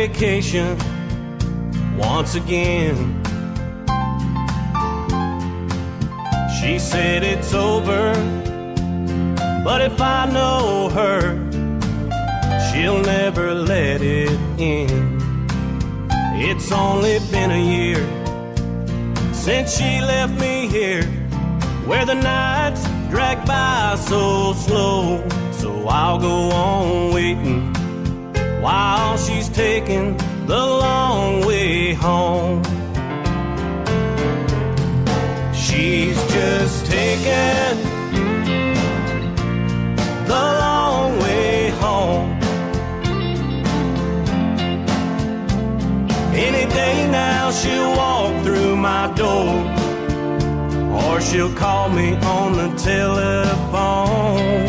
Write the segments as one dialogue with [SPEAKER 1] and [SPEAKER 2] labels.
[SPEAKER 1] vacation once again. She said it's over, but if I know her, she'll never let it end. It's only been a year since she left me here, where the nights drag by so slow. So I'll go on waiting while she's taking the long way home. She's just taking the long way home. Any day now she'll walk through my door, or she'll call me on the telephone.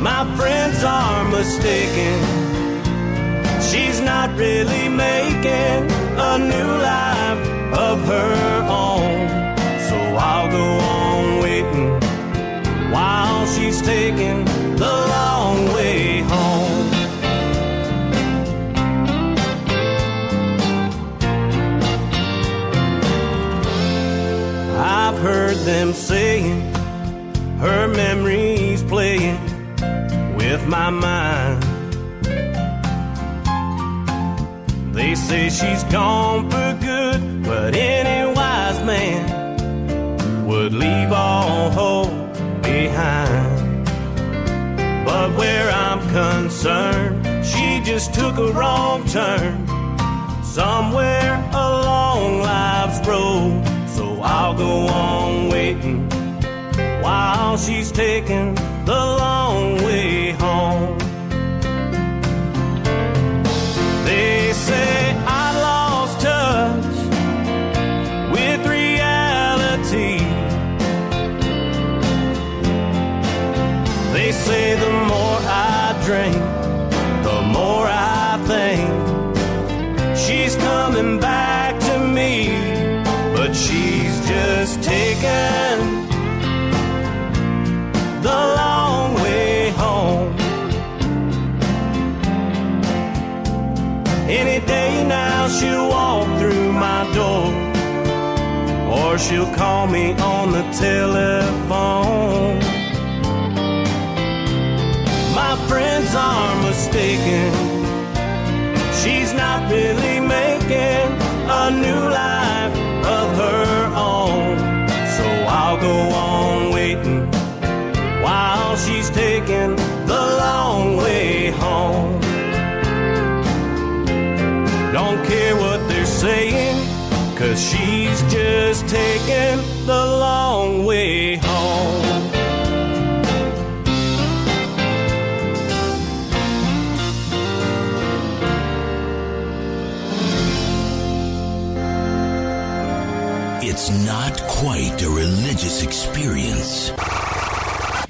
[SPEAKER 1] My friends are mistaken, she's not really making a new life of her own. So I'll go on waiting while she's taking the long way home. I've heard them saying her memory's playing with my mind. They say she's gone for good, but any wise man would leave all hope behind. But where I'm concerned, she just took a wrong turn somewhere along life's road. So I'll go on waiting while she's taking the long way home. They say I lost touch with reality. They say the more I drink, the more I think she's coming back to me, but she's just taken the long way home. Any day now she'll walk through my door, or she'll call me on the telephone. My friends are mistaken, she's not really making a new life of her own. So I'll go on waiting while she's taking the long way home. Don't care what they're saying, 'cause she's just taking the long way home.
[SPEAKER 2] It's not quite a religious experience,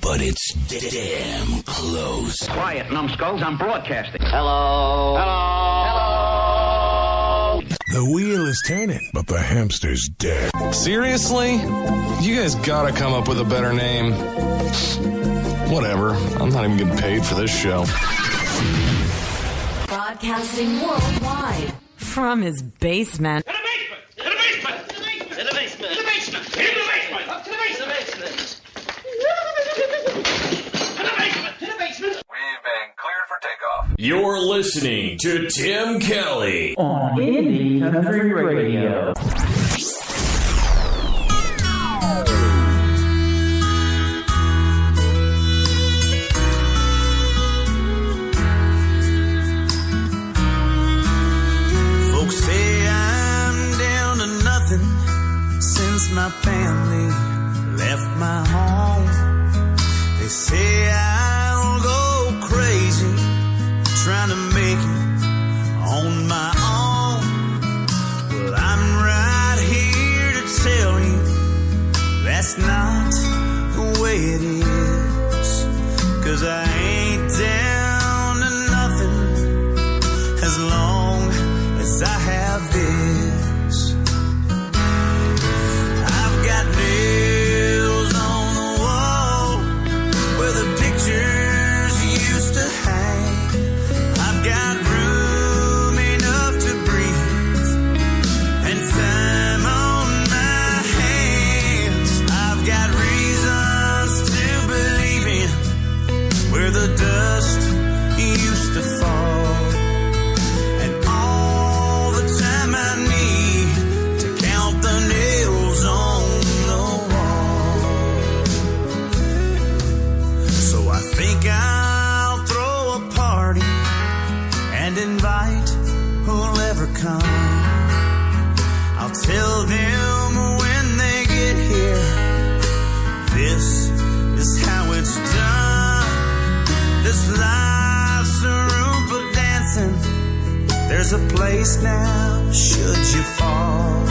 [SPEAKER 2] but it's damn close.
[SPEAKER 3] Quiet, numbskulls, I'm broadcasting.
[SPEAKER 4] Hello.
[SPEAKER 3] Hello. Hello.
[SPEAKER 5] The wheel is turning, but the hamster's dead.
[SPEAKER 6] Seriously? You guys gotta come up with a better name. Whatever. I'm not even getting paid for this show.
[SPEAKER 7] Broadcasting worldwide from his basement.
[SPEAKER 8] You're listening to Tim Kelly
[SPEAKER 9] on Indie Country Radio.
[SPEAKER 10] Folks say I'm down to nothing since my family left my home. They say I'll go crazy trying to make it on my own. Well, I'm right here to tell you that's not the way it is. 'Cause I ain't down to nothing as long as I have this. I've got nails on the wall where the pictures used to hang. I've got and invite who'll ever come. I'll tell them when they get here, this is how it's done. This life's a room for dancing. There's a place now, should you fall,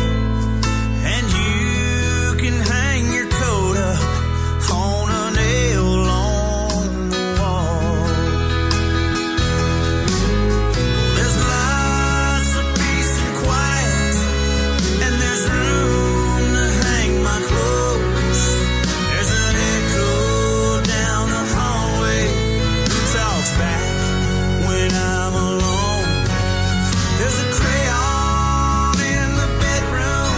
[SPEAKER 10] and you can hang your coat up on a nail on the wall. There's lots of peace and quiet, and there's room to hang my clothes. There's an echo down the hallway who talks back when I'm alone. There's a crayon in the bedroom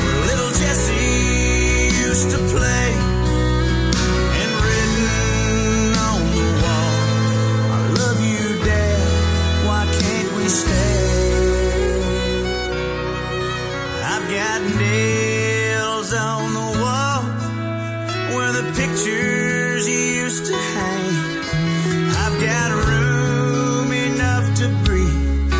[SPEAKER 10] where little Jessie used to play, and written on the wall, I love you, Dad, why can't we stay? I've got nails on the wall where the pictures used to hang. I've got room enough to breathe,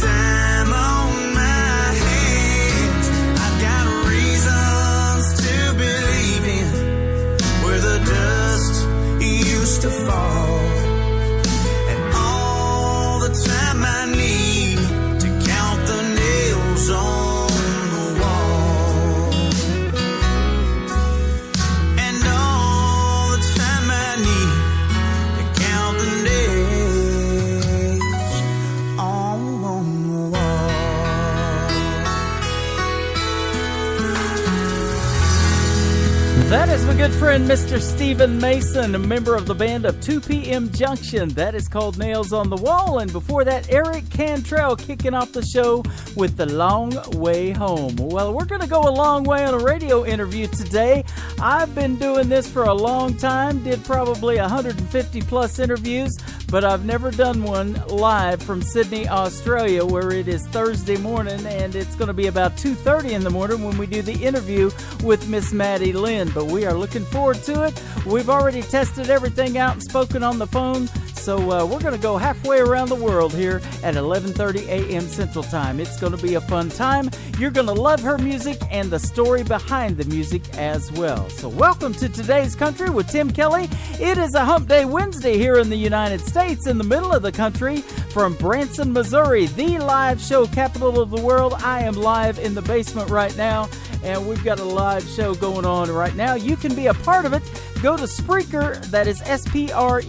[SPEAKER 10] time on my hands. I've got reasons to believe in where the dust used to fall, and all the time I need to count the nails on the wall, and all the time I need to count the nails on the wall.
[SPEAKER 4] That is my good friend Mr. Stephen Mason, a member of the band of 2 PM Junction. That is called Nails on the Wall. And before that, Eric Cantrell kicking off the show with The Long Way Home. Well, we're going to go a long way on a radio interview today. I've been doing this for a long time, did probably 150 plus interviews, but I've never done one live from Sydney, Australia, where it is Thursday morning, and it's going to be about 2:30 in the morning when we do the interview with Miss Maddi Lynn. But we are looking forward to it. We've already tested everything out and spoken on the phone, so we're going to go halfway around the world here at 11:30 a.m. Central Time. It's going to be a fun time. You're going to love her music and the story behind the music as well. So welcome to Today's Country with Tim Kelly. It is a Hump Day Wednesday here in the United States, in the middle of the country, from Branson, Missouri, the live show capital of the world. I am live in the basement right now, and we've got a live show going on right now. You can be a part of it. Go to Spreaker, that is Spreaker,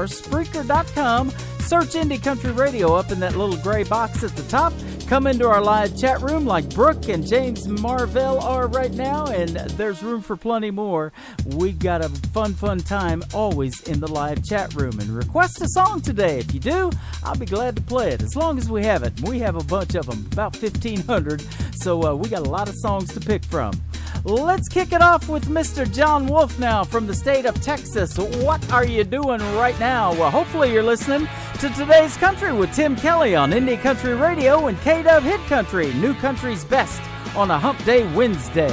[SPEAKER 4] Spreaker.com. Search Indie Country Radio up in that little gray box at the top. Come into our live chat room like Brooke and James Marvell are right now, and there's room for plenty more. We got a fun time always in the live chat room. And request a song today. If you do, I'll be glad to play it as long as we have it. We have a bunch of them, about 1,500, so we got a lot of songs to pick from. Let's kick it off with Mr. John Wolf now from the state of Texas. What are you doing right now? Well, hopefully you're listening to Today's Country with Tim Kelly on Indie Country Radio and K-Dub Hit Country, New Country's best on a Hump Day Wednesday.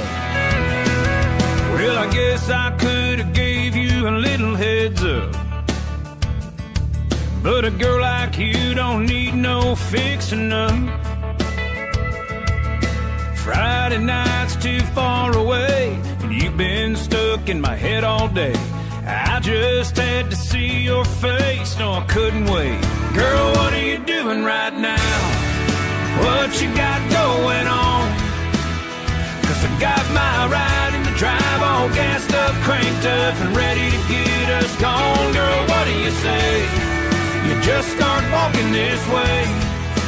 [SPEAKER 1] Well, I guess I could have gave you a little heads up, but a girl like you don't need no fixing up. Friday night's too far away, and you've been stuck in my head all day. I just had to see your face, no I couldn't wait. Girl, what are you doing right now? What you got going on? 'Cause I got my ride in the drive, all gassed up, cranked up, and ready to get us gone. Girl, what do you say? You just start walking this way.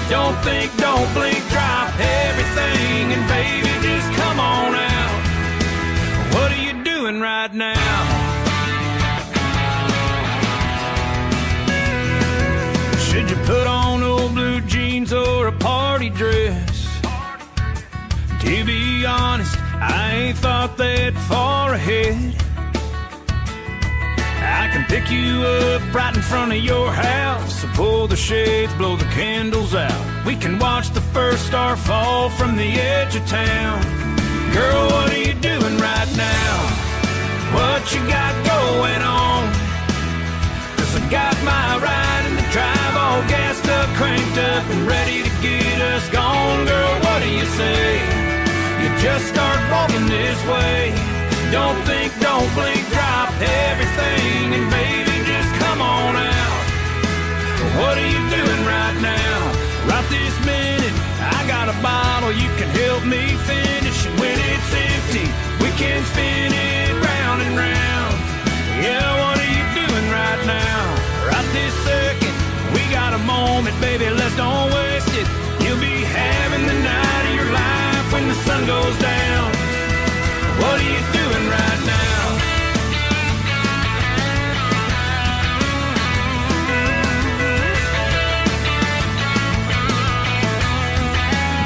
[SPEAKER 1] Don't think, don't blink, drop everything, and baby, just come on out. What are you doing right now? Should you put on old blue jeans or a party dress? To be honest, I ain't thought that far ahead. I can pick you up right in front of your house. So pull the shades, blow the candles out. We can watch the first star fall from the edge of town. Girl, what are you doing right now? What you got going on? 'Cause I got my ride in the drive, just start walking this way. Don't think, don't blink, drop everything, and baby, just come on out. What are you doing right now? Right this minute, I got a bottle you can help me finish, and when it's empty, we can spin it round and round. Yeah, what are you doing right now? Right this second, we got a moment, baby, let's don't waste it. You'll be having the night of your life when the sun goes down. What are you doing right now?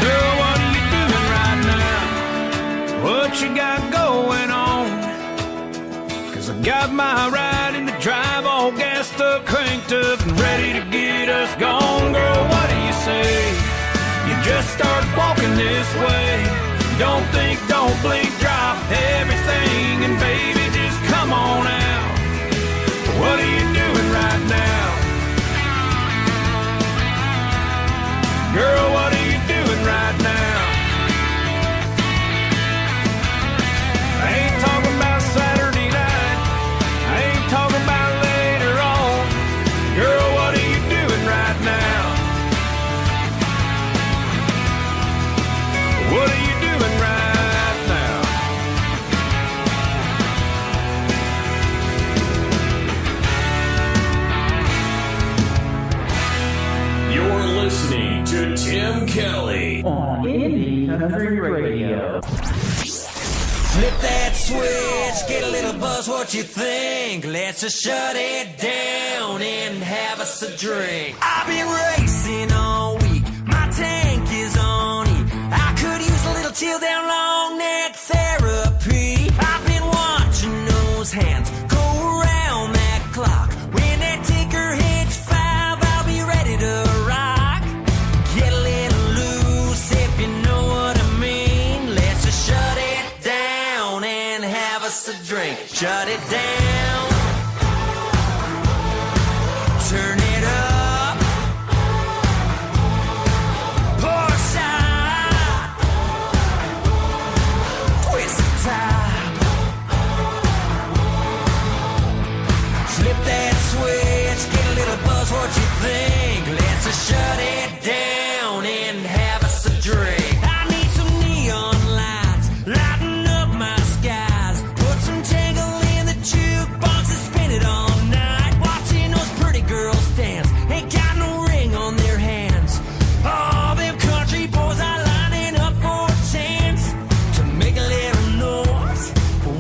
[SPEAKER 1] Girl, what are you doing right now? What you got going on? 'Cause I got my ride in the drive all gassed up, cranked up, and ready to get us gone. Girl, what do you say? You just start walking this way. Don't think, don't blink, drop everything, and baby, just come on out. What are you doing right now? Girl, what are you doing right now? I ain't talking about Saturday night. I ain't talking about later on. Girl, what are you doing right now? What are you doing right now?
[SPEAKER 8] You're listening to Tim Kelly
[SPEAKER 9] on Indie Country Radio.
[SPEAKER 10] Flip that switch, get a little buzz, what you think? Let's just shut it down and have us a drink. I've been racing all week, my tank is on E. I could use a little chill down long neck therapy. I've been watching those hands go around that clock. When that ticker hits 5, I'll be ready to rock. Get a little loose if you know what I mean. Let's just shut it down and have us a drink. Shut it down. Turn it up. Pour side. Twist the top. Flip that switch. Get a little buzz. What you think? Let's just shut it down and have us a drink. I need some neon lights. Lighten up my skies. Put some tangle in the jukebox and spin it all night. Watching those pretty girls dance. Ain't got no ring on their hands. All them country boys are lining up for a chance to make a little noise.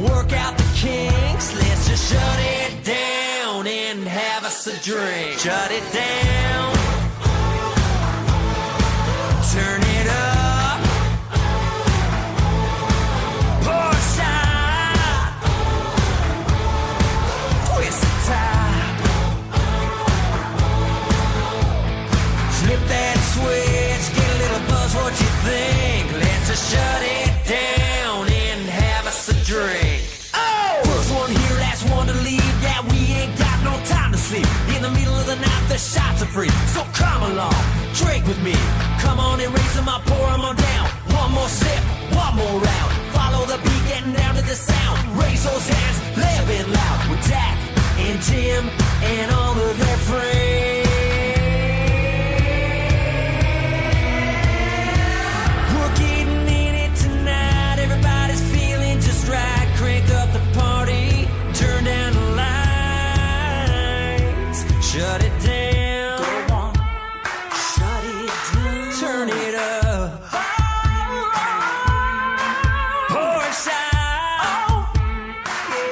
[SPEAKER 10] Work out the kinks. Let's just shut it down and have us a drink. Shut it down. Turn it up. Pour side. Twist the top. Flip that switch. Get a little buzz. What you think? Let's just shut it down and have us a drink. Oh! First one here, last one to leave. Yeah, we ain't got no time to sleep. In the middle of the night, the shots are free. So come along, drink with me. Come on and raise them up, pour them on down. One more sip, one more round. Follow the beat, getting down to the sound. Raise those hands, live it loud. With Dak and Tim and all of their friends. We're getting in it tonight. Everybody's feeling just right. Crank up the party, turn down the lights. Shut it down. Go on. Shut it down. Turn it up. Pour side.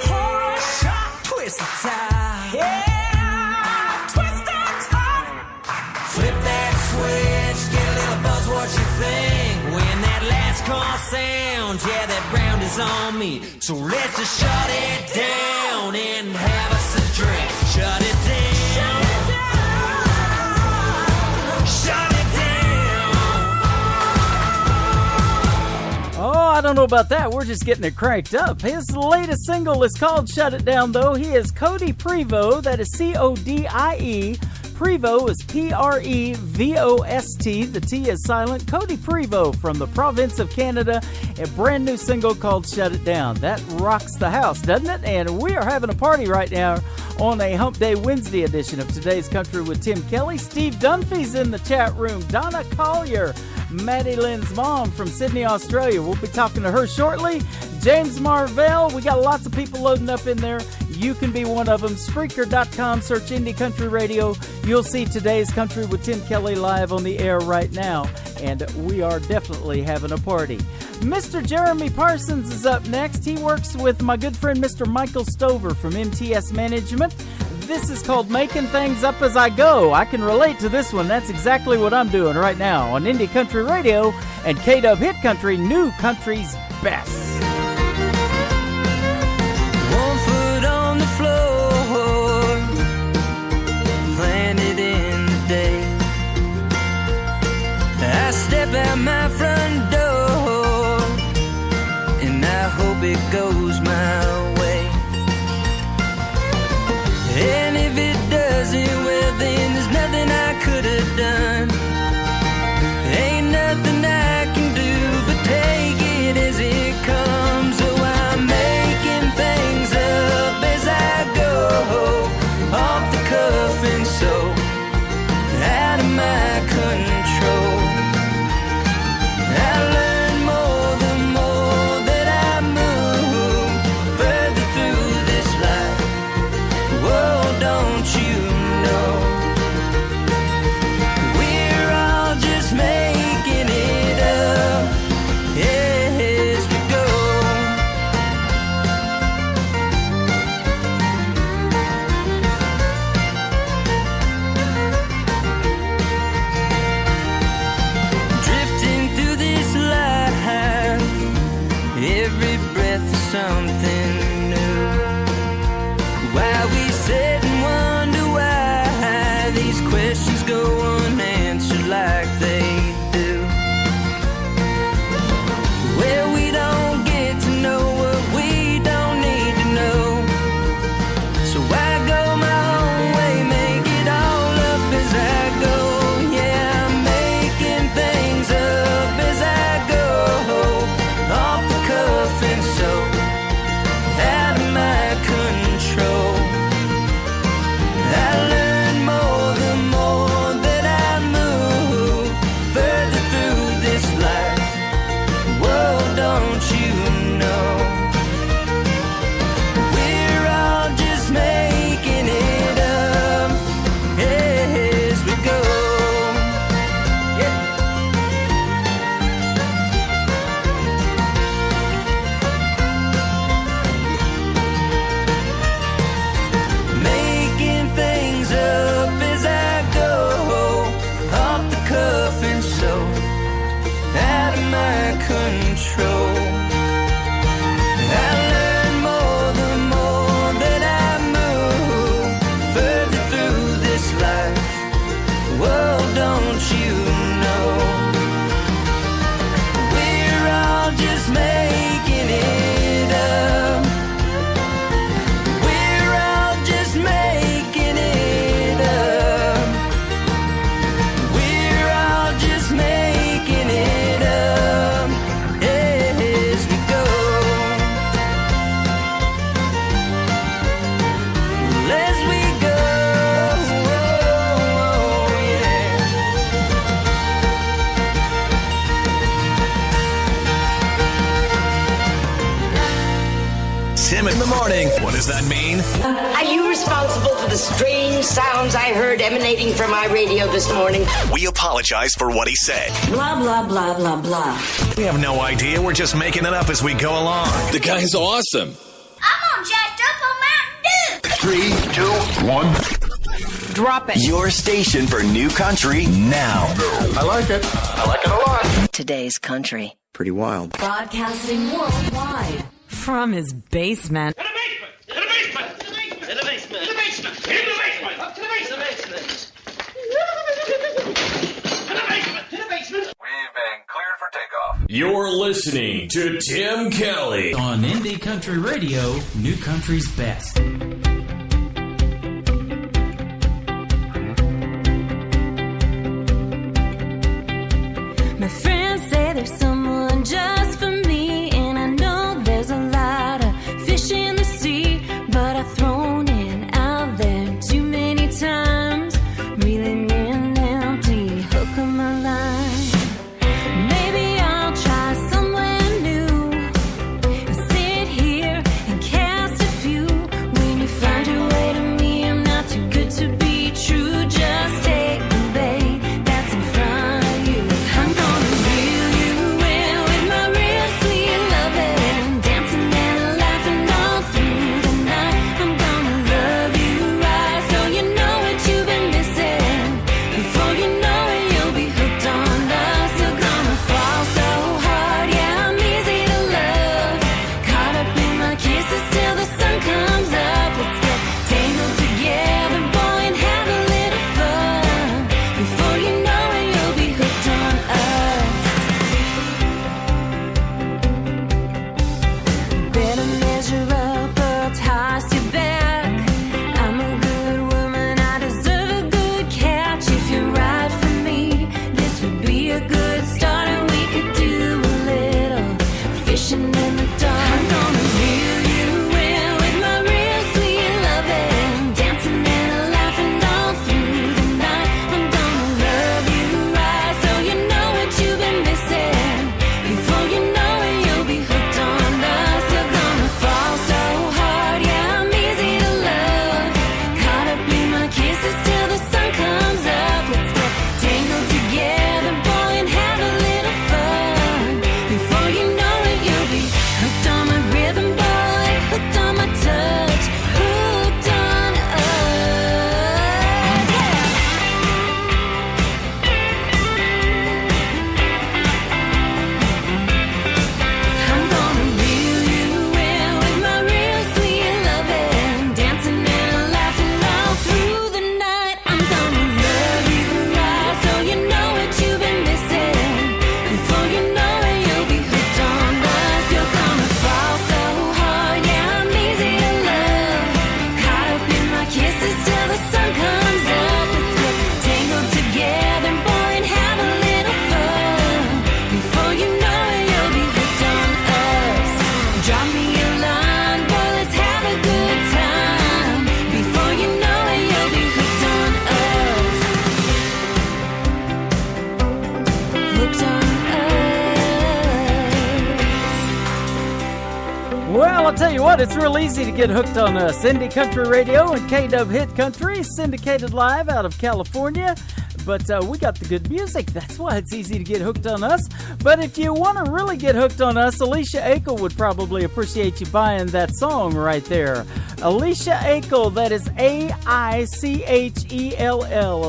[SPEAKER 10] Pour side. Twist the top. Yeah. Twist the top. Flip that switch. Get a little buzz. What you think? When that last call sounds, yeah, that round is on me. So let's just shut it down and have us a drink. Shut it down. Shut it down.
[SPEAKER 4] Oh, I don't know about that. We're just getting it cranked up. His latest single is called Shut It Down, though. He is Cody Prevost. That is Codie. Prevost is Prevost. The T is silent. Cody Prevost from the province of Canada. A brand new single called Shut It Down. That rocks the house, doesn't it? And we are having a party right now on a Hump Day Wednesday edition of Today's Country with Tim Kelly. Steve Dunphy's in the chat room. Donna Collier, Maddie Lynn's mom from Sydney, Australia. We'll be talking to her shortly. James Marvell, we got lots of people loading up in there. You can be one of them. Spreaker.com, search Indie Country Radio. You'll see Today's Country with Tim Kelly live on the air right now. And we are definitely having a party. Mr. Jeremy Parsons is up next. He works with my good friend Mr. Michael Stover from MTS Management. This is called Making Things Up As I Go. I can relate to this one. That's exactly what I'm doing right now on Indie Country Radio and K-Dub Hit Country, New Country's Best.
[SPEAKER 10] One foot on the floor, planted in the day. I step out my front door, and I hope it goes my way. And if it doesn't, well then there's nothing I could have done. Ain't nothing I can do but take it as it comes. So I'm making things up as I go, off the cuff and so out of my control. I learn more the more that I move further through this life. Whoa, don't you know we're all just making it up as we go. Drifting through this life, every breath is something new. Why we sit and wonder why these questions go unanswered like they do. Well, we don't get to know what we don't need to know. So I go my own way, make it all up as I go. Yeah, I'm making things up as I go, off the cuff and so out of my control. I learn more the more that I move further through this life. Whoa, don't you know we're all just making it up as we go. Yeah. Making things up as I go, off the cuff and so out of my control. I learn more the more that I move further through this life. Whoa, don't you know we're all just making it up. We're all just making it up. We're all just making it up as we go. As we go, yeah.
[SPEAKER 2] Tim in the morning. What does that mean?
[SPEAKER 11] Are you responsible for the strange sounds I heard emanating from my radio this morning?
[SPEAKER 2] We apologize for what he said.
[SPEAKER 7] Blah, blah, blah, blah, blah.
[SPEAKER 2] We have no idea. We're just making it up as we go along.
[SPEAKER 8] The guy's awesome.
[SPEAKER 11] I'm all jacked up on Mountain Dew.
[SPEAKER 2] 3, 2, 1.
[SPEAKER 11] Drop it.
[SPEAKER 2] Your station for new country now.
[SPEAKER 5] I like it. I like it a lot.
[SPEAKER 11] Today's country.
[SPEAKER 5] Pretty wild.
[SPEAKER 7] Broadcasting worldwide from his basement.
[SPEAKER 3] To the basement! To the basement! To the basement! To the basement! To the basement! Up to the basement! To the basement! To the basement!
[SPEAKER 12] We've been cleared for takeoff.
[SPEAKER 8] You're listening to Tim Kelly
[SPEAKER 4] on Indie Country Radio, New Country's Best.
[SPEAKER 13] My friends say there's someone just for me, and I know there's a lot of fish in the sea, but I've thrown it out there too many times, reeling in empty hook on my line. Maybe I'll try somewhere new and sit here and cast a few. When you find your way to me, I'm not too good to be true. Just take the bait that's in front of you. I'm gonna reel you in with my real sweet loving, dancing and laughing all through the night. I'm gonna love you right, so you know what you've been missing. Before you know it, you'll be hooked on us. You're gonna fall so hard, yeah, I'm easy to love. Caught up in my kisses till the sun comes up. Let's get tangled together, boy, and have a little fun. Before you know it, you'll be hooked on us. Better measure up or toss you back. I'm a good woman, I deserve a good catch. If you're right for me, this would be a good start, and we could do a little fishing in the dark. I'm gonna reel you in with my real sweet loving, dancing and laughing all through the night. I'm gonna love you right, so you know what you've been missing. Before you know it, you'll be hooked on us. You're gonna fall so hard, yeah, I'm easy to love. Caught up in my kisses till the sun comes up. Let's get tangled together, boy, and have a little fun. Before you know it, you'll be hooked on my rhythm, boy, hooked on my touch, hooked on us. Yeah. I'm gonna reel you in with my real sweet loving, dancing and laughing all through the night. I'm gonna love you right, so you know what you've been missing. Before you know it, you'll be hooked on us. You're gonna fall so hard, yeah, I'm easy to love. Caught up in my kisses till the sun comes up. Let's get tangled together, boy, and have a little fun. Before you know it, you'll be hooked on us. Drop me a line, boy, let's have a good time. Before you know it, you'll be hooked on us. Hooked on us.
[SPEAKER 4] Well, I'll tell you what, it's real easy to get hooked on Indie Country Radio and KW Hit Country, syndicated live out of California. But we got the good music. That's why it's easy to get hooked on us. But if you want to really get hooked on us, Alicia Akel would probably appreciate you buying that song right there. Alicia Akel, that is A-I-C-H-E-L-L.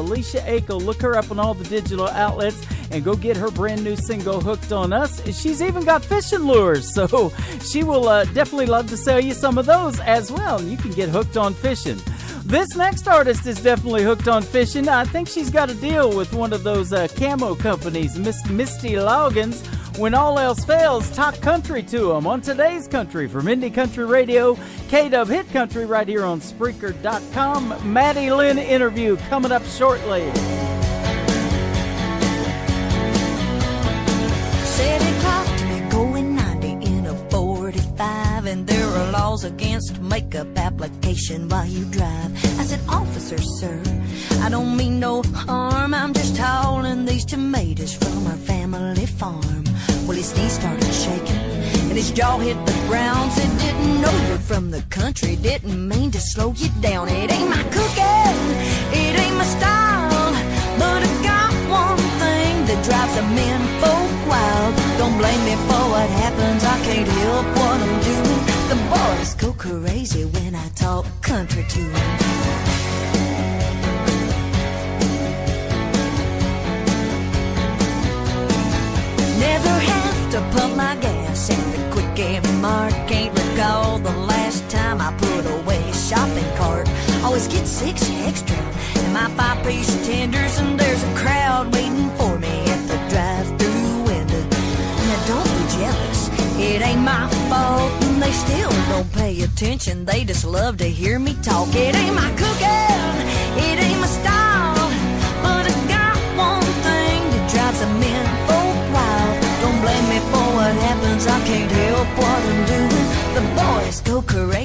[SPEAKER 4] Alicia Akel, look her up on all the digital outlets and go get her brand new single, Hooked on Us. She's even got fishing lures, so she will definitely love to sell you some of those as well. You can get hooked on fishing. This next artist is definitely hooked on fishing. I think she's got a deal with one of those camo companies, Miss Misty Loggins. When all else fails, talk country to them on today's Country from Indie Country Radio, KW Hit Country, right here on Spreaker.com. Maddi Lynn interview coming up shortly.
[SPEAKER 14] Said it clocked me going 90 in a 45, and there are laws against makeup application while you drive. I said, officer, sir, I don't mean no harm. I'm just hauling these tomatoes from our family farm. Well, his knees started shaking and his jaw hit the ground. Said, didn't know you're from the country, didn't mean to slow you down. It ain't my cooking, it ain't my style, but I got one thing that drives the men folk wild. Don't blame me for what happens, I can't help what I'm doing. The boys go crazy when I talk country to them. Never have to pump my gas in the quickie mart. Can't recall the last time I put away a shopping cart. Always get 6 extra and my 5-piece tenders, and there's a crowd waiting for me at the drive-through window. Now don't be jealous, it ain't my fault, and they still don't pay attention. They just love to hear me talk. It ain't my cooking, it ain't my style, but I got one thing that drives a men folk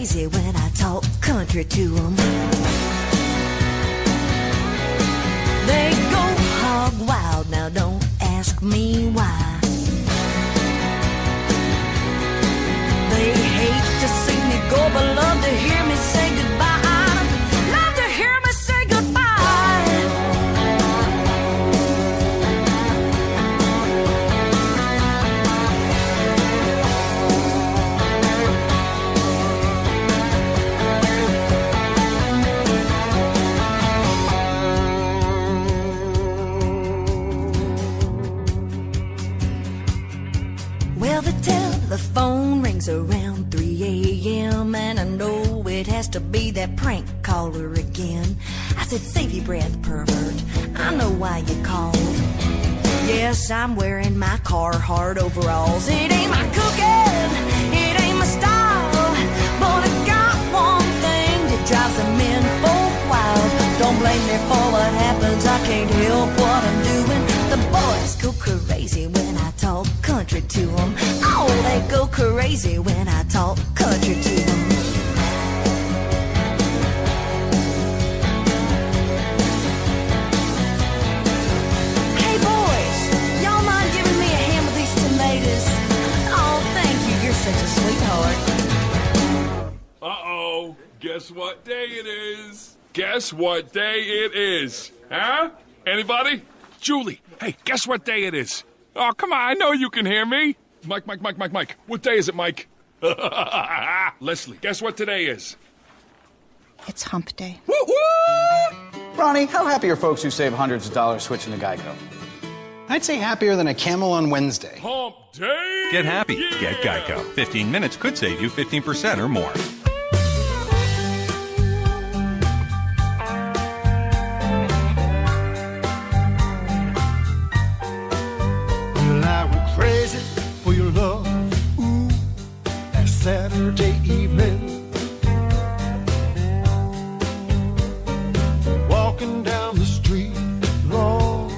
[SPEAKER 14] crazy when I talk country to them. They go hog wild, now don't ask me why. They hate to see me go, but love to hear me say goodbye. Love to hear me say goodbye. Well, the telephone rings around 3 a.m. and I know it has to be that prank caller again. I said, save your breath, pervert. I know why you called. Yes, I'm wearing my Carhartt overalls. It ain't my cooking, it ain't my style, but I got one thing that drives the men folk wild. Don't blame me for what happens, I can't help what I'm doing. The boys go crazy when I talk country to them. Oh, they go crazy when I talk country to them. Hey boys, y'all mind giving me a hand with these tomatoes? Oh, thank you, you're such a sweetheart.
[SPEAKER 15] Uh-oh, guess what day it is? Guess what day it is? Huh? Anybody? Julie, hey, guess what day it is? Oh, come on, I know you can hear me. Mike. What day is it, Mike? Leslie, guess what today is?
[SPEAKER 16] It's hump day.
[SPEAKER 15] Woo-hoo!
[SPEAKER 17] Ronnie, how happy are folks who save hundreds of dollars switching to Geico? I'd say happier than a camel on Wednesday.
[SPEAKER 15] Hump day!
[SPEAKER 18] Get happy. Yeah. Get Geico. 15 minutes could save you 15% or more.
[SPEAKER 10] Crazy for your love, ooh, that Saturday evening. Walking down the street, Lord,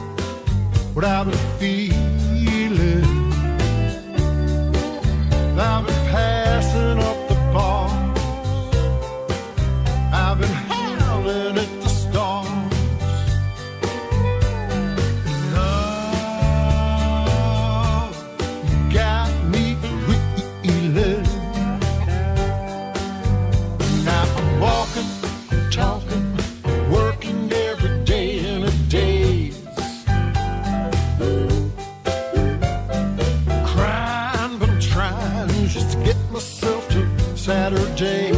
[SPEAKER 10] what I've been feeling. I've been passing up the bars, I've been howling at the stars. Talking, working every day in a daze, crying but I'm trying just to get myself to Saturday.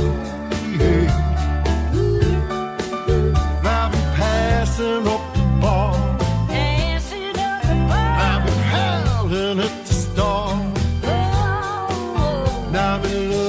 [SPEAKER 10] I've been passing up the bar, I've been howling at the stars, and I'm in love.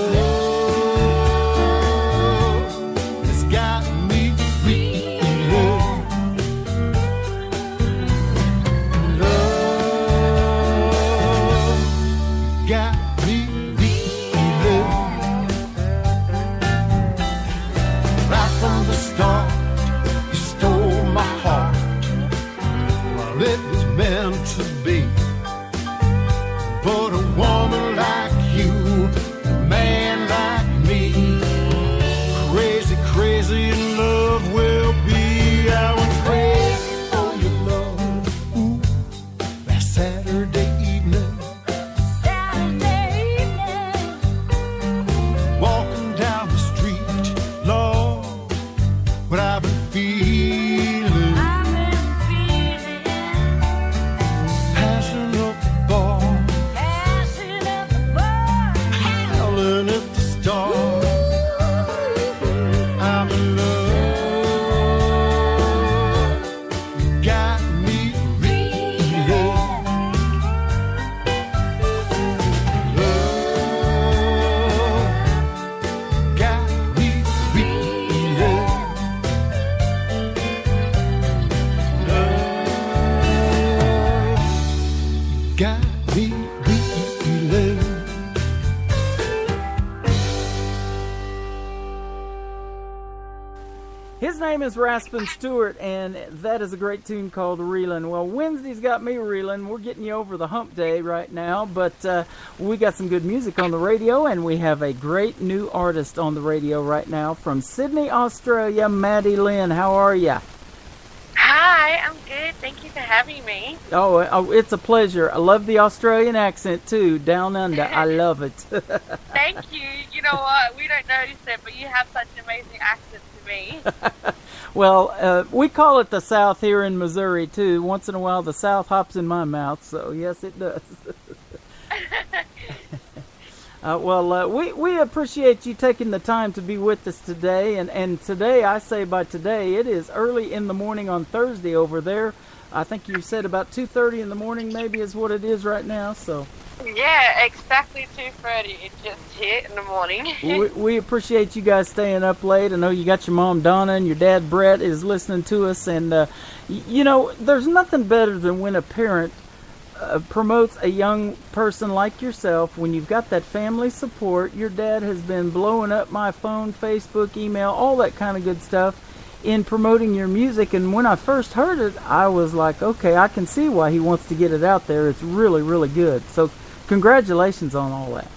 [SPEAKER 4] name is Raspin Stewart, and that is a great tune called Reelin'. Well, Wednesday's got me reeling. We're getting you over the hump day right now, but we got some good music on the radio, and we have a great new artist on the radio right now from Sydney, Australia, Maddi Lynn. How are you?
[SPEAKER 19] Hi, I'm good. Thank you for having me.
[SPEAKER 4] Oh, it's a pleasure. I love the Australian accent, too. Down under. I love it.
[SPEAKER 19] Thank you. You know what? We don't notice it, but you have such an amazing accent to me.
[SPEAKER 4] Well, we call it the South here in Missouri, too. Once in a while, the South hops in my mouth, so yes, it does. We appreciate you taking the time to be with us today. And today, I say by today, it is early in the morning on Thursday over there. I think you said about 2:30 in the morning maybe is what it is right now. So
[SPEAKER 19] Yeah, exactly 2:30. It just hit in the morning.
[SPEAKER 4] we appreciate you guys staying up late. I know you got your mom Donna and your dad Brett is listening to us. And, you know, there's nothing better than when a parent promotes a young person like yourself. When you've got that family support, your dad has been blowing up my phone, Facebook, email, all that kind of good stuff in promoting your music. And when I first heard it, I was like, okay, I can see why he wants to get it out there. It's really, really good. So congratulations on all that.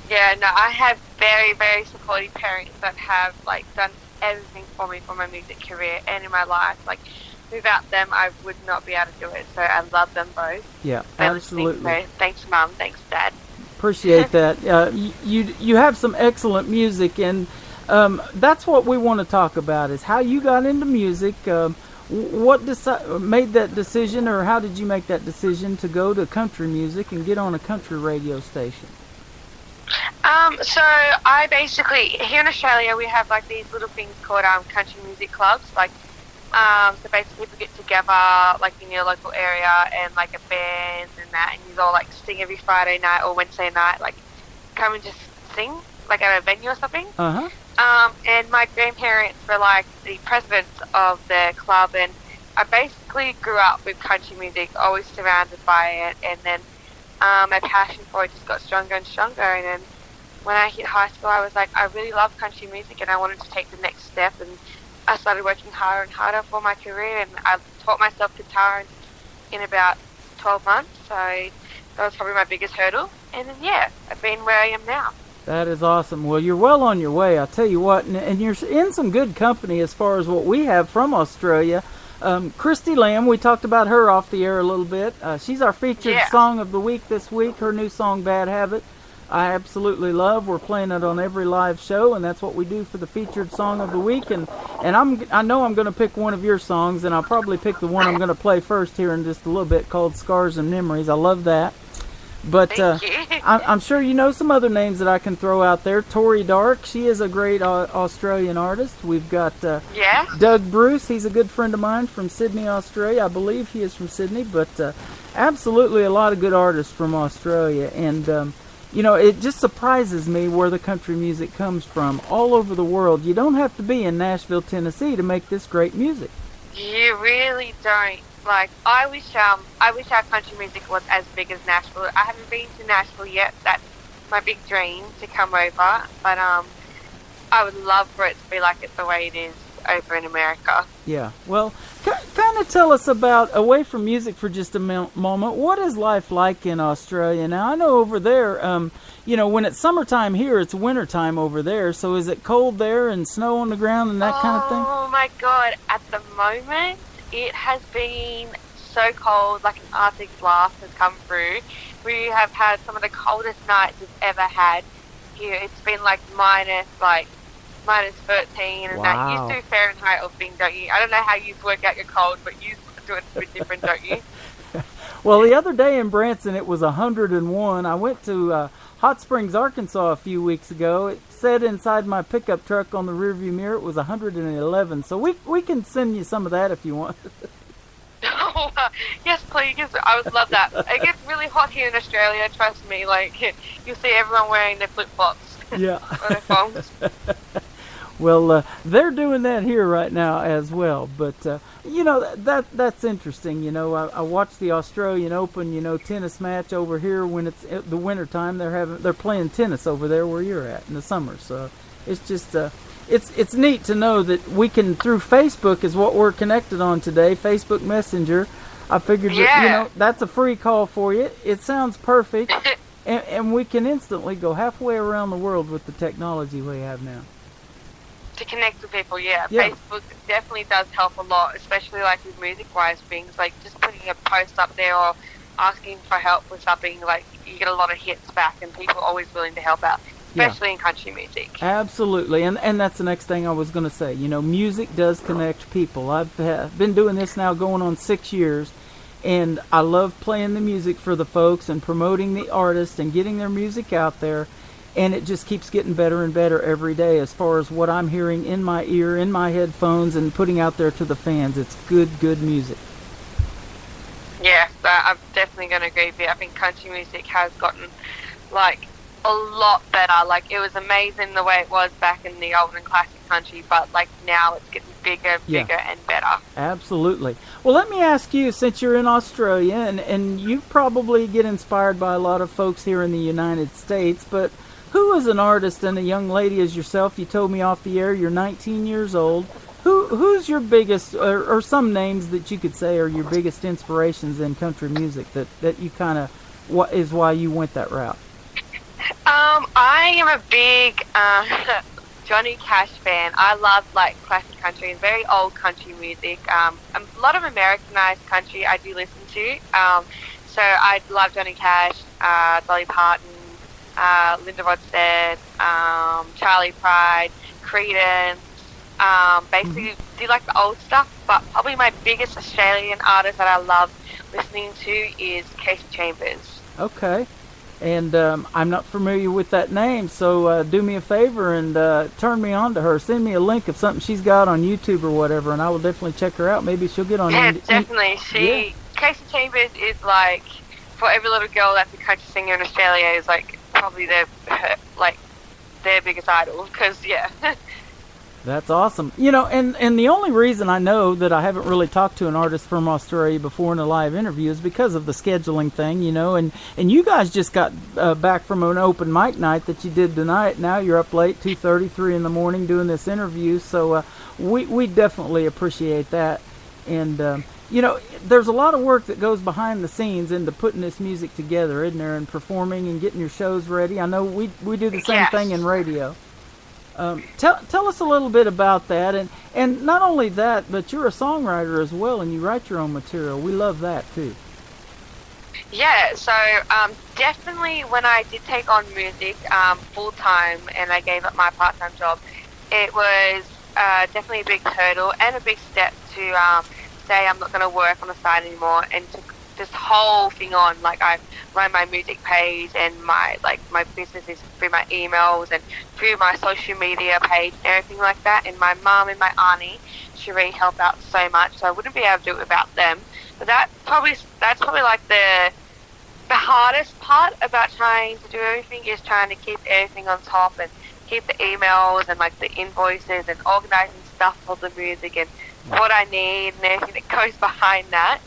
[SPEAKER 19] Yeah, no, I have very, very supportive parents that have like done everything for me for my music career and in my life. Like, without them, I would not be able to do it. So I love them both.
[SPEAKER 4] Yeah,
[SPEAKER 19] They're
[SPEAKER 4] absolutely.
[SPEAKER 19] listening, so thanks, Mum. Thanks, Dad.
[SPEAKER 4] Appreciate that. You have some excellent music, and that's what we want to talk about, is how you got into music. What made that decision, or how did you make that decision to go to country music and get on a country radio station?
[SPEAKER 19] So I basically, here in Australia, we have like these little things called country music clubs. Like, so basically people get together like in your local area and like a band and that, and you all like sing every Friday night or Wednesday night, like come and just sing like at a venue or something. And my grandparents were like the presidents of the club, and I basically grew up with country music, always surrounded by it, and then my passion for it just got stronger and stronger. And then when I hit high school, I was like, I really love country music, and I wanted to take the next step. And I started working harder and harder for my career, and I taught myself guitar in about 12 months. So that was probably my biggest hurdle. And then, yeah, I've been where I am now.
[SPEAKER 4] That is awesome. Well, you're well on your way, I'll tell you what, and you're in some good company as far as what we have from Australia. Christy Lamb, we talked about her off the air a little bit. She's our featured song of the week this week. Her new song, Bad Habit, I absolutely love. We're playing it on every live show, and that's what we do for the featured song of the week. And I know I'm going to pick one of your songs, and I'll probably pick the one I'm going to play first here in just a little bit, called Scars and Memories. I love that. But I'm sure you know some other names that I can throw out there. Tori Dark, she is a great Australian artist. We've got Doug Bruce. He's a good friend of mine from Sydney, Australia. I believe he is from Sydney. But absolutely a lot of good artists from Australia. And, you know, it just surprises me where the country music comes from all over the world. You don't have to be in Nashville, Tennessee to make this great music.
[SPEAKER 19] You really don't. Like, I wish our country music was as big as Nashville. I haven't been to Nashville yet. That's my big dream, to come over. But I would love for it to be like it the way it is over in America.
[SPEAKER 4] Yeah. Well, kind of tell us about, away from music for just a moment, what is life like in Australia? Now, I know over there, you know, when it's summertime here, it's wintertime over there. So is it cold there and snow on the ground and that kind of thing?
[SPEAKER 19] Oh, my God. At the moment, it has been so cold, like an Arctic blast has come through. We have had some of the coldest nights we've ever had here. It's been like minus 13 and that. You do Fahrenheit or thing, don't you? I don't know how you work out your cold, but you do it a bit different, don't you?
[SPEAKER 4] Well, the other day in Branson, it was 101. I went to Hot Springs, Arkansas a few weeks ago. It said inside my pickup truck on the rearview mirror it was 111. So we can send you some of that if you want.
[SPEAKER 19] Oh, yes, please. I would love that. It gets really hot here in Australia, trust me. Like, you'll see everyone wearing their flip-flops.
[SPEAKER 4] Yeah.
[SPEAKER 19] Or their phones.
[SPEAKER 4] Well, they're doing that here right now as well. But, you know, that's interesting. You know, I watched the Australian Open, you know, tennis match over here when it's the wintertime. They're playing tennis over there where you're at in the summer. So it's just it's neat to know that we can, through Facebook is what we're connected on today, Facebook Messenger. I figured that, that's a free call for you. It sounds perfect, and we can instantly go halfway around the world with the technology we have now.
[SPEAKER 19] To connect with people, Facebook definitely does help a lot, especially like with music-wise things, like just putting a post up there or asking for help with something, like you get a lot of hits back, and people are always willing to help out, especially in country music.
[SPEAKER 4] Absolutely, and that's the next thing I was going to say. Music does connect people. I've been doing this now going on 6 years, and I love playing the music for the folks and promoting the artists and getting their music out there, and it just keeps getting better and better every day as far as what I'm hearing in my ear, in my headphones, and putting out there to the fans. It's good music.
[SPEAKER 19] Yeah, I'm definitely going to agree with you. I think country music has gotten, like, a lot better. Like, it was amazing the way it was back in the old and classic country, but, like, now it's getting bigger and better. Absolutely.
[SPEAKER 4] Well, let me ask you, since you're in Australia, and you probably get inspired by a lot of folks here in the United States, but who is an artist and a young lady as yourself? You told me off the air you're 19 years old. Who's your biggest, or some names that you could say are your biggest inspirations in country music that you kind of, what is why you went that route?
[SPEAKER 19] I am a big Johnny Cash fan. I love like classic country and very old country music. A lot of Americanized country I do listen to. So I love Johnny Cash, Dolly Parton, Linda Ronstadt, Charlie Pride, Creedence. Basically do like the old stuff, but probably my biggest Australian artist that I love listening to is Casey Chambers.
[SPEAKER 4] Okay. And I'm not familiar with that name, so do me a favor and turn me on to her. Send me a link of something she's got on YouTube or whatever, and I will definitely check her out. Maybe she'll get on.
[SPEAKER 19] Yeah, definitely. Casey Chambers is like, for every little girl that's a country singer in Australia, is like probably their biggest idol. Because
[SPEAKER 4] That's awesome. And the only reason I know that I haven't really talked to an artist from Australia before in a live interview is because of the scheduling thing, and you guys just got back from an open mic night that you did tonight. Now you're up late, 2:30, 3 in the morning doing this interview, so we definitely appreciate that. And, there's a lot of work that goes behind the scenes into putting this music together, isn't there, and performing and getting your shows ready. I know we do the same thing in radio. Tell us a little bit about that, and not only that, but you're a songwriter as well, and you write your own material. We love that too.
[SPEAKER 19] Yeah, so definitely when I did take on music full time and I gave up my part-time job, it was definitely a big hurdle and a big step to say I'm not going to work on the side anymore and to this whole thing on. Like, I run my music page and my business is through my emails and through my social media page and everything like that. And my mum and my auntie, she really help out so much, so I wouldn't be able to do it without them. But that's probably like the hardest part about trying to do everything, is trying to keep everything on top and keep the emails and like the invoices and organizing stuff for the music and what I need and everything that goes behind that.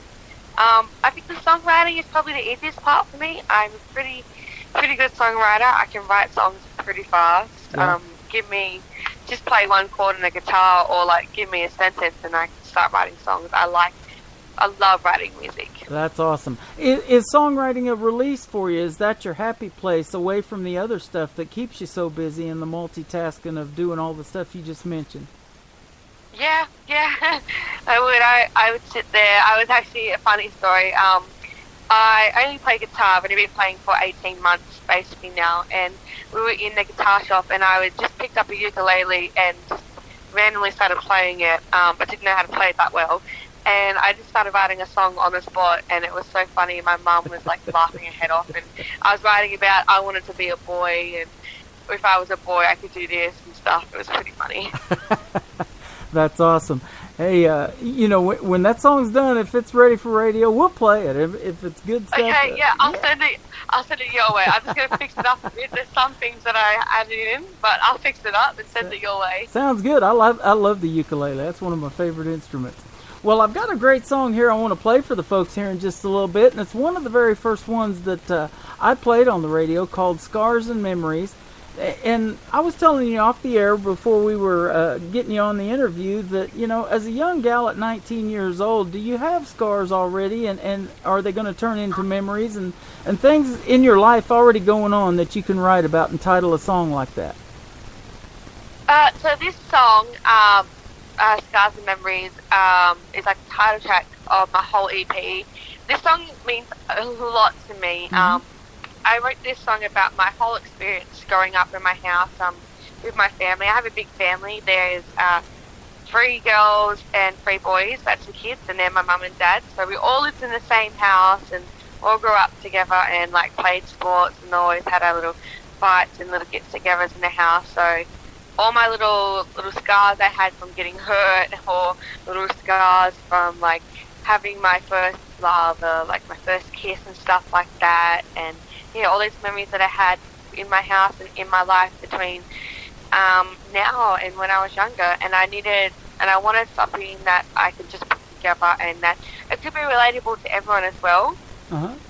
[SPEAKER 19] I think the songwriting is probably the easiest part for me. I'm a pretty good songwriter. I can write songs pretty fast. Yeah. Just play one chord on a guitar, or like give me a sentence and I can start writing songs. I love writing music.
[SPEAKER 4] That's awesome. Is songwriting a release for you? Is that your happy place away from the other stuff that keeps you so busy and the multitasking of doing all the stuff you just mentioned?
[SPEAKER 19] Yeah, I would sit there. I was actually a funny story. I only play guitar, but I've been playing for 18 months basically now. And we were in the guitar shop, and I just picked up a ukulele and just randomly started playing it, but didn't know how to play it that well. And I just started writing a song on the spot, and it was so funny. My mum was like laughing her head off, and I was writing about I wanted to be a boy, and if I was a boy, I could do this and stuff. It was pretty funny.
[SPEAKER 4] That's awesome. Hey, when that song's done, if it's ready for radio, we'll play it. If it's good stuff.
[SPEAKER 19] Okay, yeah, I'll send it your way. I'm just going to fix it up a bit. There's some things that I added in, but I'll fix it up and send it your way.
[SPEAKER 4] Sounds good. I love the ukulele. That's one of my favorite instruments. Well, I've got a great song here I want to play for the folks here in just a little bit, and it's one of the very first ones that I played on the radio, called Scars and Memories. And I was telling you off the air before we were getting you on the interview that, you know, as a young gal at 19 years old, do you have scars already, and are they going to turn into memories and things in your life already going on that you can write about and title a song like that?
[SPEAKER 19] So this song, Scars and Memories, is like the title track of my whole EP. This song means a lot to me. I wrote this song about my whole experience growing up in my house with my family. I have a big family. There's 3 girls and 3 boys. That's the kids, and they're my mum and dad. So we all lived in the same house and all grew up together and like played sports and always had our little fights and little get-togethers in the house. So all my little scars I had from getting hurt, or little scars from like having my first love, or like my first kiss and stuff like that, and all these memories that I had in my house and in my life between now and when I was younger, and I wanted something that I could just put together and that it could be relatable to everyone as well.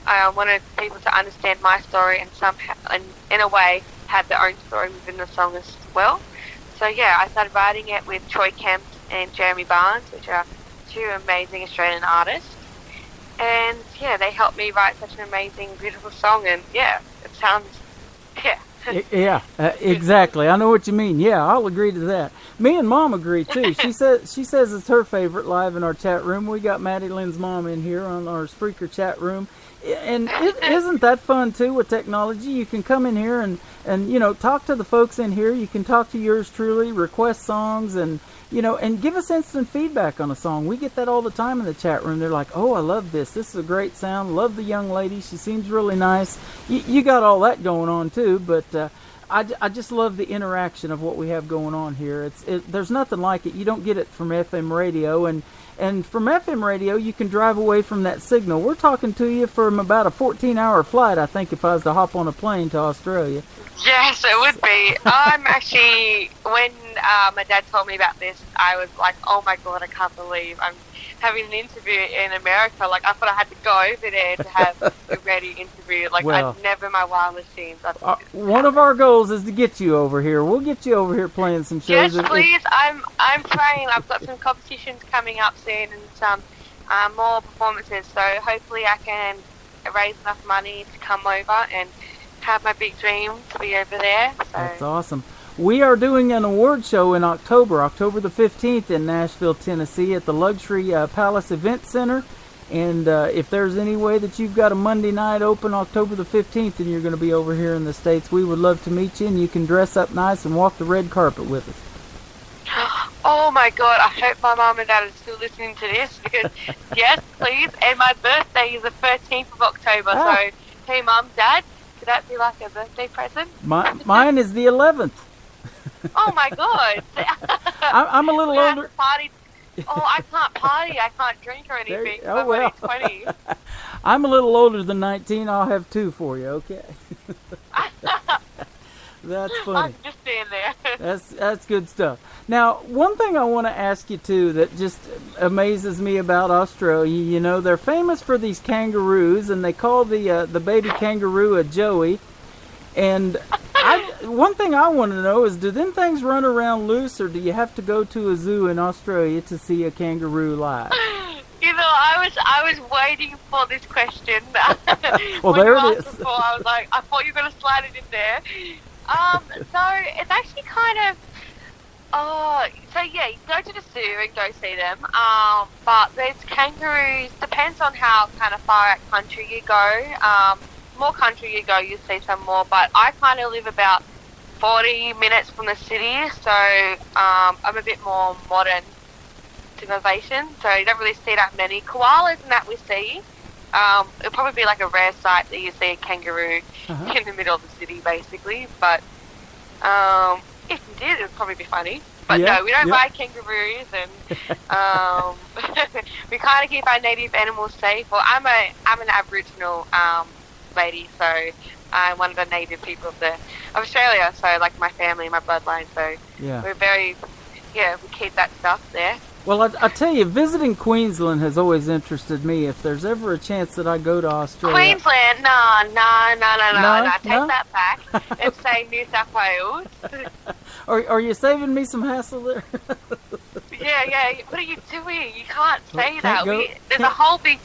[SPEAKER 19] I wanted people to understand my story and somehow, and in a way, have their own story within the song as well. So yeah, I started writing it with Troy Kemp and Jeremy Barnes, which are 2 amazing Australian artists. And yeah, they helped me write such an amazing, beautiful song. And yeah, it sounds,
[SPEAKER 4] exactly. I know what you mean. Yeah, I'll agree to that. Me and Mom agree too. She says it's her favorite live in our chat room. We got Maddie Lynn's mom in here on our Spreaker chat room. And isn't that fun too with technology? You can come in here and talk to the folks in here. You can talk to yours truly, request songs, and give us instant feedback on a song. We get that all the time in the chat room. They're like, "Oh, I love this. This is a great sound. Love the young lady. She seems really nice." You got all that going on too, but I just love the interaction of what we have going on here. There's nothing like it. You don't get it from FM radio, and from FM radio, you can drive away from that signal. We're talking to you from about a 14-hour flight, I think, if I was to hop on a plane to Australia.
[SPEAKER 19] Yes, it would be. I'm actually, when my dad told me about this, I was like, oh my God, I can't believe I'm having an interview in America. Like, I thought I had to go over there to have a radio interview. Like,
[SPEAKER 4] Well,
[SPEAKER 19] I'd never in my wildest dreams.
[SPEAKER 4] One of our goals is to get you over here. We'll get you over here playing some shows.
[SPEAKER 19] Yes, please. I'm trying. I've got some competitions coming up soon and some more performances. So hopefully I can raise enough money to come over and have my big dream to be over there. So.
[SPEAKER 4] That's awesome. We are doing an award show in October the 15th in Nashville, Tennessee at the Luxury Palace Event Center. And if there's any way that you've got a Monday night open October the 15th and you're going to be over here in the States, we would love to meet you, and you can dress up nice and walk the red carpet with us.
[SPEAKER 19] Oh my God, I hope my mum and dad are still listening to this, because yes, please. And my birthday is the 13th of October, so hey Mum, Dad, could that be like a birthday present?
[SPEAKER 4] Mine is the 11th.
[SPEAKER 19] Oh my God.
[SPEAKER 4] I'm a little older.
[SPEAKER 19] Party. Oh, I can't party. I can't drink or anything.
[SPEAKER 4] Oh, well.
[SPEAKER 19] 20.
[SPEAKER 4] I'm a little older than 19. I'll have 2 for you, okay? That's funny.
[SPEAKER 19] I'm just staying there.
[SPEAKER 4] That's good stuff. Now, one thing I want to ask you, too, that just amazes me about Australia, they're famous for these kangaroos, and they call the baby kangaroo a joey. And one thing I want to know is, do them things run around loose, or do you have to go to a zoo in Australia to see a kangaroo live?
[SPEAKER 19] I was waiting for this question.
[SPEAKER 4] Well,
[SPEAKER 19] when
[SPEAKER 4] there
[SPEAKER 19] you
[SPEAKER 4] it
[SPEAKER 19] asked
[SPEAKER 4] is.
[SPEAKER 19] Before, I was like, I thought you were going to slide it in there. So it's actually kind of, so yeah, you can go to the zoo and go see them. But there's kangaroos, depends on how kind of far out country you go. More country you go, you see some more. But I kind of live about 40 minutes from the city, so I'm a bit more modern civilization. So you don't really see that many koalas and that we see. It'll probably be like a rare sight that you see a kangaroo in the middle of the city, basically. But if you did, it would probably be funny. But no, we don't buy kangaroos, and we kind of keep our native animals safe. Well, I'm an Aboriginal lady, so I'm one of the native people of Australia. So like my family, my bloodline. So we're very, we keep that stuff there.
[SPEAKER 4] Well, I tell you, visiting Queensland has always interested me. If there's ever a chance that I go to Australia...
[SPEAKER 19] Queensland? No. Take that back and say New South Wales.
[SPEAKER 4] Are you saving me some hassle there?
[SPEAKER 19] Yeah. What are you doing? You can't say that.
[SPEAKER 4] Go,
[SPEAKER 19] There's a whole big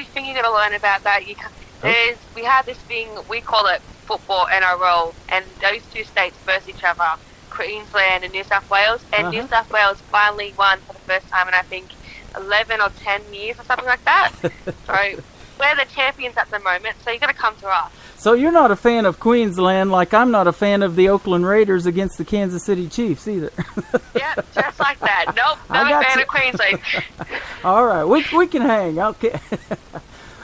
[SPEAKER 19] thing you got to learn about that. We have this thing, we call it football NRL, and those two states verse each other, Queensland and New South Wales, and New South Wales finally won for the first time in I think 11 or 10 years or something like that. So we're the champions at the moment, so you got to come to us.
[SPEAKER 4] So you're not a fan of Queensland, like I'm not a fan of the Oakland Raiders against the Kansas City Chiefs either.
[SPEAKER 19] Yeah, just like that. Nope, not a fan of Queensland.
[SPEAKER 4] All right, we can hang. Okay.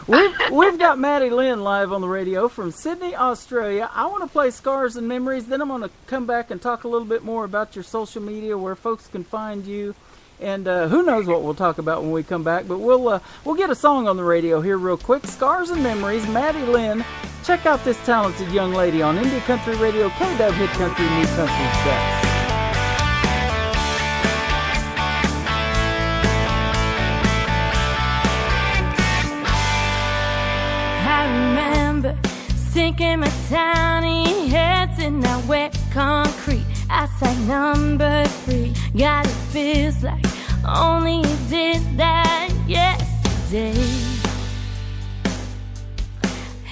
[SPEAKER 4] We've got Maddi Lynn live on the radio from Sydney, Australia. I want to play Scars and Memories. Then I'm going to come back and talk a little bit more about your social media, where folks can find you. And who knows what we'll talk about when we come back. But we'll get a song on the radio here real quick. Scars and Memories, Maddi Lynn. Check out this talented young lady on Indie Country Radio, K-Dub Hit Country, New Country Best.
[SPEAKER 13] Sinking my tiny heads in that wet concrete. Outside number 3. God, it feels like only you did that yesterday.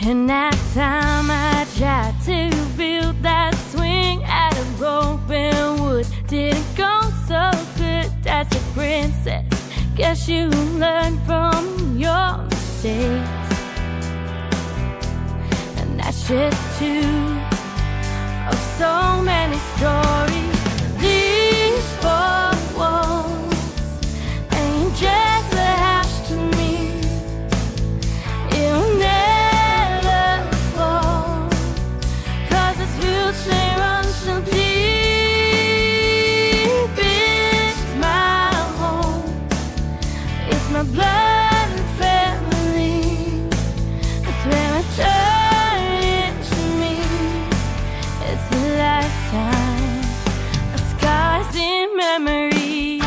[SPEAKER 13] And that time I tried to build that swing out of rope and wood. Didn't go so good, that's a princess. Guess you learned from your mistakes. That's just two of so many stories. These 4 walls ain't just a house to me. It'll never fall, 'cause its roots they run so deep. It's my home, it's my blood and family. That's where I turn. Lifetime of scars and memories.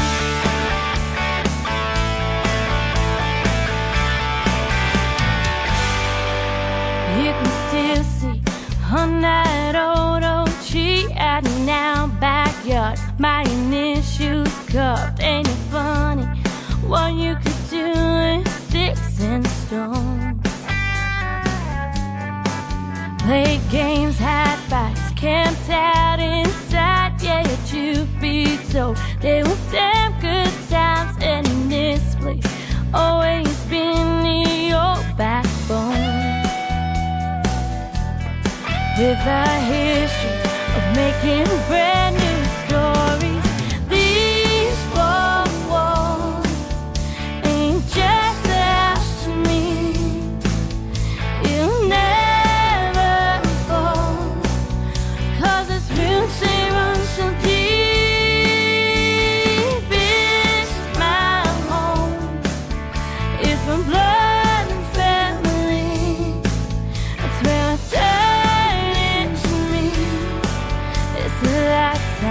[SPEAKER 13] You can still see on that old tree out in our backyard. My initials carved. Ain't it funny what you could do with sticks and stones? Played games, had fights, camped out inside. Yeah, truth be told, they were damn good times. And in this place, always been the old backbone. With a history of making brand new stories. These 4 walls ain't just a house to me. You'll never fall, 'cause it's roots they run so deep. It's my home, it's my blood and family. That's where I turn into me. It's a lifetime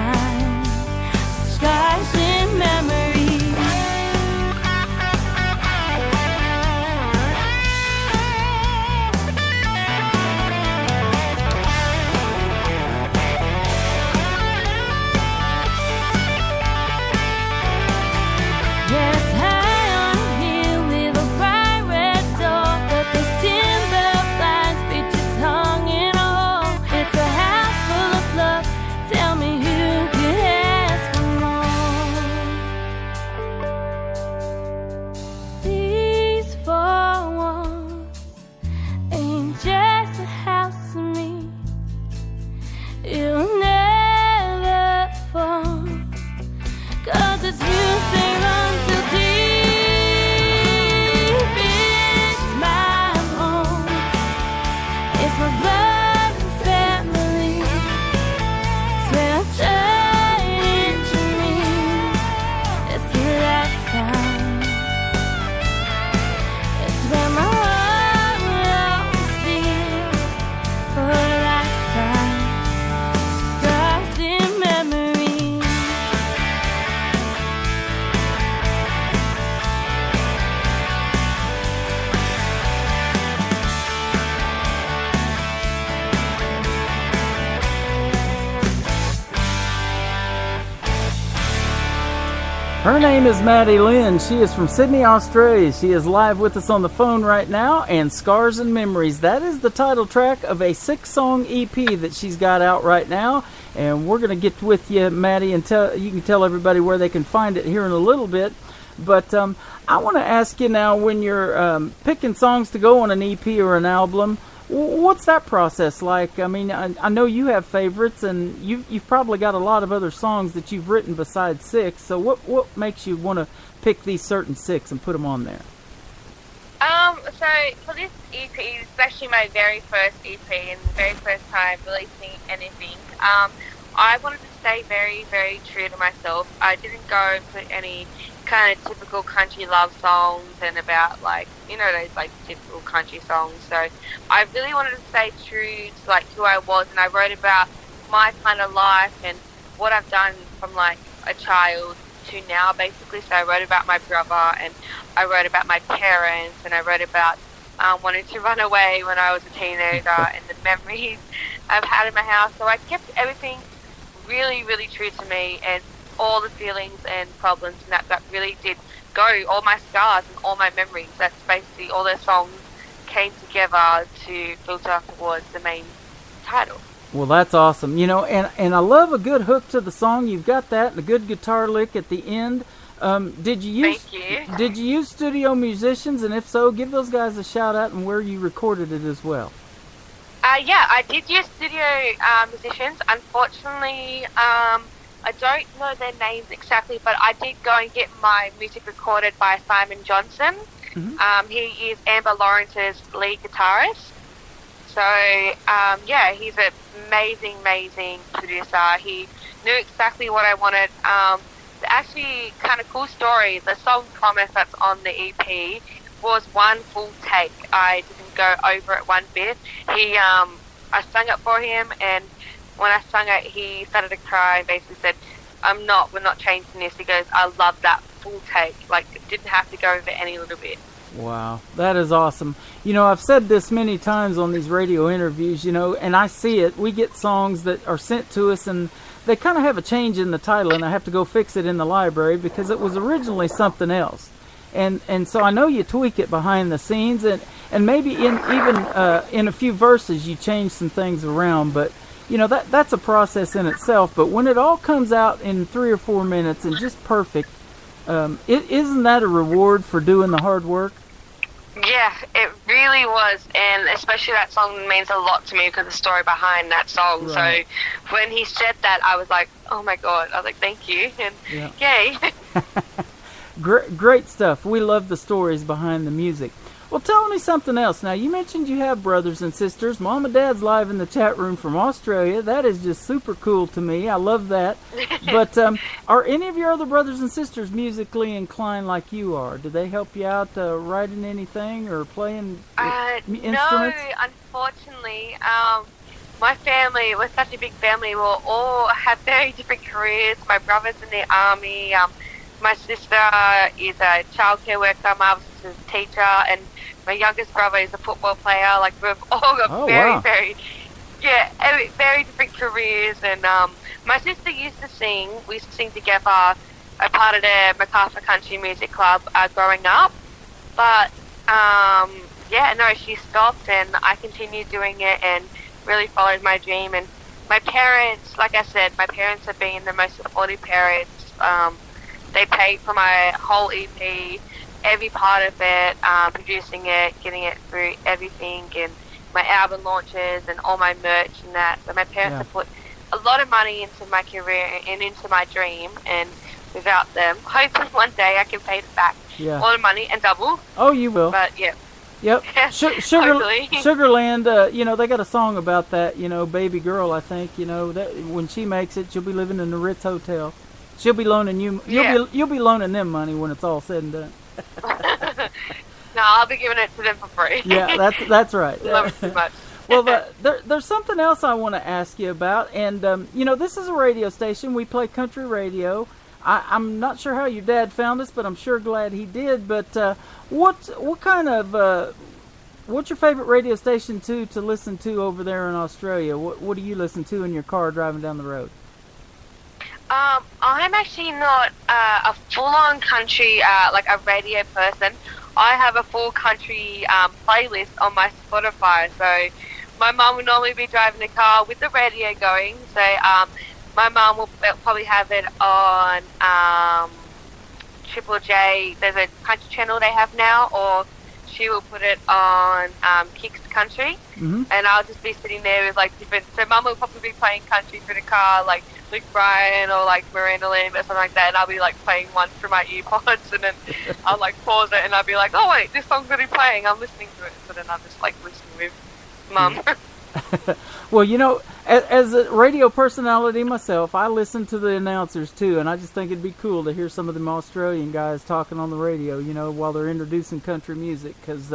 [SPEAKER 4] Her name is Maddi Lynn. She is from Sydney, Australia. She is live with us on the phone right now. And Scars and Memories, that is the title track of a 6-song EP that she's got out right now. And we're going to get with you, Maddi, and you can tell everybody where they can find it here in a little bit. But I want to ask you now, when you're picking songs to go on an EP or an album, what's that process like? I mean, I know you have favorites, and you've probably got a lot of other songs that you've written besides 6. So what makes you want to pick these certain 6 and put them on there?
[SPEAKER 19] So for this EP, it's actually my very first EP and the very first time releasing anything. I wanted to stay very, very true to myself. I didn't go for any kind of typical country love songs and about, like, you know, those like typical country songs. So I really wanted to stay true to like who I was, and I wrote about my kind of life and what I've done from like a child to now, basically. So I wrote about my brother, and I wrote about my parents, and I wrote about wanting to run away when I was a teenager and the memories I've had in my house. So I kept everything really, really true to me, and all the feelings and problems, and that really did go, all my scars and all my memories. That's basically all their songs came together to filter towards the main title.
[SPEAKER 4] Well, that's awesome. You know, and I love a good hook to the song. You've got that, and a good guitar lick at the end. Did you use studio musicians, and if so, give those guys a shout out and where you recorded it as well?
[SPEAKER 19] Yeah, I did use studio musicians. Unfortunately, I don't know their names exactly, but I did go and get my music recorded by Simon Johnson. Mm-hmm. He is Amber Lawrence's lead guitarist. So, yeah, he's an amazing, amazing producer. He knew exactly what I wanted. Actually, kind of cool story, the song Promise that's on the EP was one full take. I didn't go over it one bit. I sung it for him, and when I sung it, he started to cry and basically said, we're not changing this. He goes, I love that full take. Like, it didn't have to go over any little bit.
[SPEAKER 4] Wow, that is awesome. You know, I've said this many times on these radio interviews, you know, and I see it. We get songs that are sent to us, and they kind of have a change in the title, and I have to go fix it in the library because it was originally something else. And so I know you tweak it behind the scenes, and maybe in a few verses you change some things around, but you know, that's a process in itself. But when it all comes out in 3 or 4 minutes and just perfect, isn't that a reward for doing the hard work?
[SPEAKER 19] Yeah, it really was, and especially that song means a lot to me because of the story behind that song. Right. So when he said that, I was like, oh my God. I was like, thank you, and yay.
[SPEAKER 4] Great stuff. We love the stories behind the music. Well, tell me something else. Now, you mentioned you have brothers and sisters. Mom and Dad's live in the chat room from Australia. That is just super cool to me. I love that. But are any of your other brothers and sisters musically inclined like you are? Do they help you out writing anything or playing instruments?
[SPEAKER 19] No, unfortunately. My family, we're such a big family. We'll all have very different careers. My brother's in the army. My sister is a childcare worker. My other sister's a teacher, and my youngest brother is a football player. Like, we've all got very different careers. And my sister used to sing. We used to sing together. A part of the MacArthur Country Music Club growing up. But she stopped, and I continued doing it and really followed my dream. And my parents, like I said, my parents have been the most supportive parents. They paid for my whole EP, every part of it, producing it, getting it through everything, and my album launches and all my merch and that. So my parents have put a lot of money into my career and into my dream, and without them, hopefully one day I can pay it back.
[SPEAKER 4] Yeah.
[SPEAKER 19] All the money and double.
[SPEAKER 4] Oh, you will.
[SPEAKER 19] But, yeah.
[SPEAKER 4] Yep. Sugarland, you know, they got a song about that, you know, Baby Girl, I think, you know, that when she makes it, she'll be living in the Ritz Hotel. She'll be loaning you. You'll be loaning them money when it's all said and done.
[SPEAKER 19] No, I'll be giving it to them for free.
[SPEAKER 4] Yeah, that's right.
[SPEAKER 19] Love it too much.
[SPEAKER 4] Well, there's something else I want to ask you about, and you know, this is a radio station. We play country radio. I'm not sure how your dad found us, but I'm sure glad he did. But what's your favorite radio station to listen to over there in Australia? What do you listen to in your car driving down the road?
[SPEAKER 19] I'm actually not a full-on country, like a radio person. I have a full country playlist on my Spotify. So my mum will normally be driving the car with the radio going. So my mum will probably have it on Triple J. There's a country channel they have now, or she will put it on Kicks Country, and I'll just be sitting there with like different. So Mum will probably be playing country through the car, like Luke Bryan or like Miranda Lambert or something like that, and I'll be like playing one through my earpods, and then I'll like pause it, and I'll be like, oh wait, this song's really playing. I'm listening to it, so then I'll just like listen with Mum.
[SPEAKER 4] Well, you know, as a radio personality myself, I listen to the announcers too, and I just think it'd be cool to hear some of them Australian guys talking on the radio, you know, while they're introducing country music. Because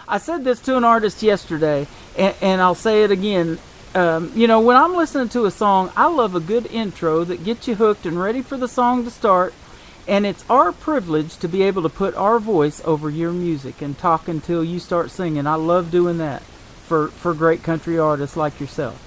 [SPEAKER 4] I said this to an artist yesterday, and I'll say it again. You know, when I'm listening to a song, I love a good intro that gets you hooked and ready for the song to start. And it's our privilege to be able to put our voice over your music and talk until you start singing. I love doing that for great country artists like yourself.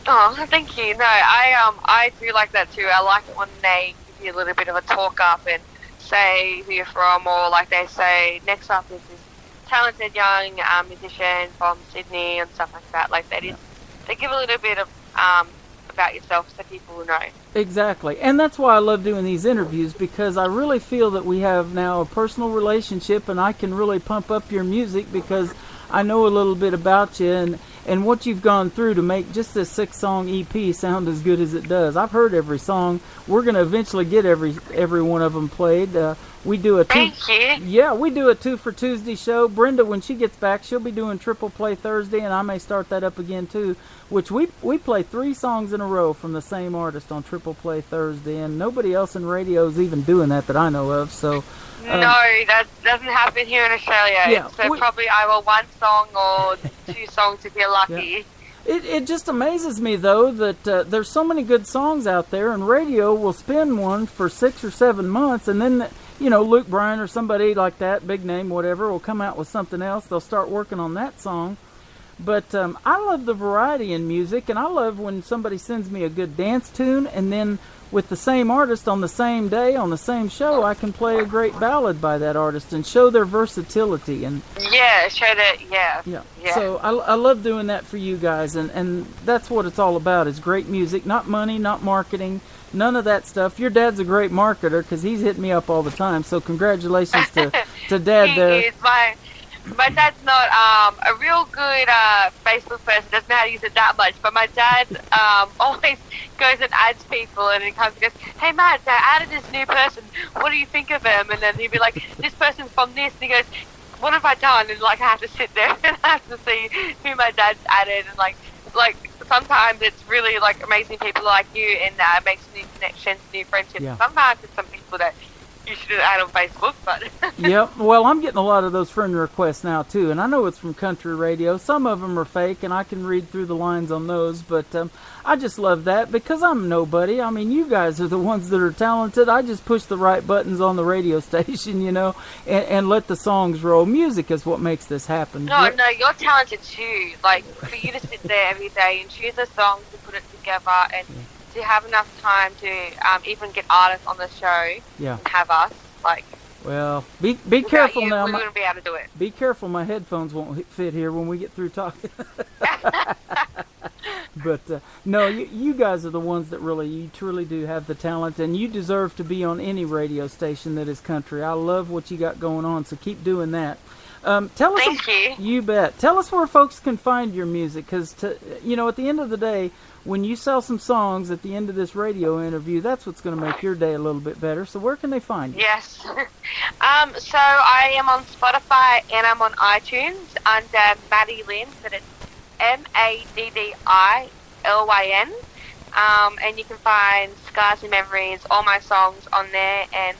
[SPEAKER 19] Oh, thank you. No, I do like that too. I like it when they give you a little bit of a talk up and say who you're from, or like they say, next up is this talented young musician from Sydney and stuff like that. Like that is, they give a little bit of about yourself so people will know.
[SPEAKER 4] Exactly. And that's why I love doing these interviews, because I really feel that we have now a personal relationship, and I can really pump up your music because I know a little bit about you and what you've gone through to make just this 6-song EP sound as good as it does. I've heard every song. We're going to eventually get every one of them played. We do a
[SPEAKER 19] Thank you.
[SPEAKER 4] Yeah, we do a 2 for Tuesday show. Brenda, when she gets back, she'll be doing Triple Play Thursday, and I may start that up again too, which we play 3 songs in a row from the same artist on Triple Play Thursday, and nobody else in radio is even doing that I know of. So
[SPEAKER 19] no, that doesn't happen here in Australia.
[SPEAKER 4] Yeah,
[SPEAKER 19] so probably either 1 song or 2 songs if you're lucky.
[SPEAKER 4] Yeah. It just amazes me, though, that there's so many good songs out there, and radio will spin one for 6 or 7 months, and then, you know, Luke Bryan or somebody like that, big name, whatever, will come out with something else. They'll start working on that song. But I love the variety in music, and I love when somebody sends me a good dance tune, and then with the same artist on the same day, on the same show, I can play a great ballad by that artist and show their versatility. And
[SPEAKER 19] yeah, show that, yeah.
[SPEAKER 4] So I love doing that for you guys, and that's what it's all about, is great music, not money, not marketing, none of that stuff. Your dad's a great marketer because he's hitting me up all the time, so congratulations to Dad there.
[SPEAKER 19] My dad's not a real good Facebook person, doesn't know how to use it that much, but my dad always goes and adds people, and he comes and goes, hey Matt, I added this new person, what do you think of him? And then he'd be like, this person's from this, and he goes, what have I done? And like I have to sit there and I have to see who my dad's added, and like sometimes it's really like amazing people like you, and makes new connections, new friendships.
[SPEAKER 4] Yeah.
[SPEAKER 19] Sometimes it's some people that you should add on Facebook, but
[SPEAKER 4] Yep. Well, I'm getting a lot of those friend requests now too, and I know it's from country radio. Some of them are fake, and I can read through the lines on those, but I just love that because I'm nobody. I mean, you guys are the ones that are talented. I just push the right buttons on the radio station, you know, and let the songs roll. Music is what makes this happen.
[SPEAKER 19] No, you're talented too. Like, for you to sit there every day and choose a song to put it together, and to have enough time to even get artists on the show and have us, like...
[SPEAKER 4] Well, be careful now.
[SPEAKER 19] We wouldn't be able to do it.
[SPEAKER 4] Be careful, my headphones won't fit here when we get through talking. But no, you guys are the ones that you truly do have the talent, and you deserve to be on any radio station that is country. I love what you got going on, so keep doing that. Tell us,
[SPEAKER 19] Thank you.
[SPEAKER 4] You bet. Tell us where folks can find your music, because you know, at the end of the day, when you sell some songs at the end of this radio interview, that's what's going to make your day a little bit better. So where can they find you?
[SPEAKER 19] Yes. So I am on Spotify and I'm on iTunes under Maddi Lynn, but it's Maddilyn. And you can find Scars and Memories, all my songs on there. And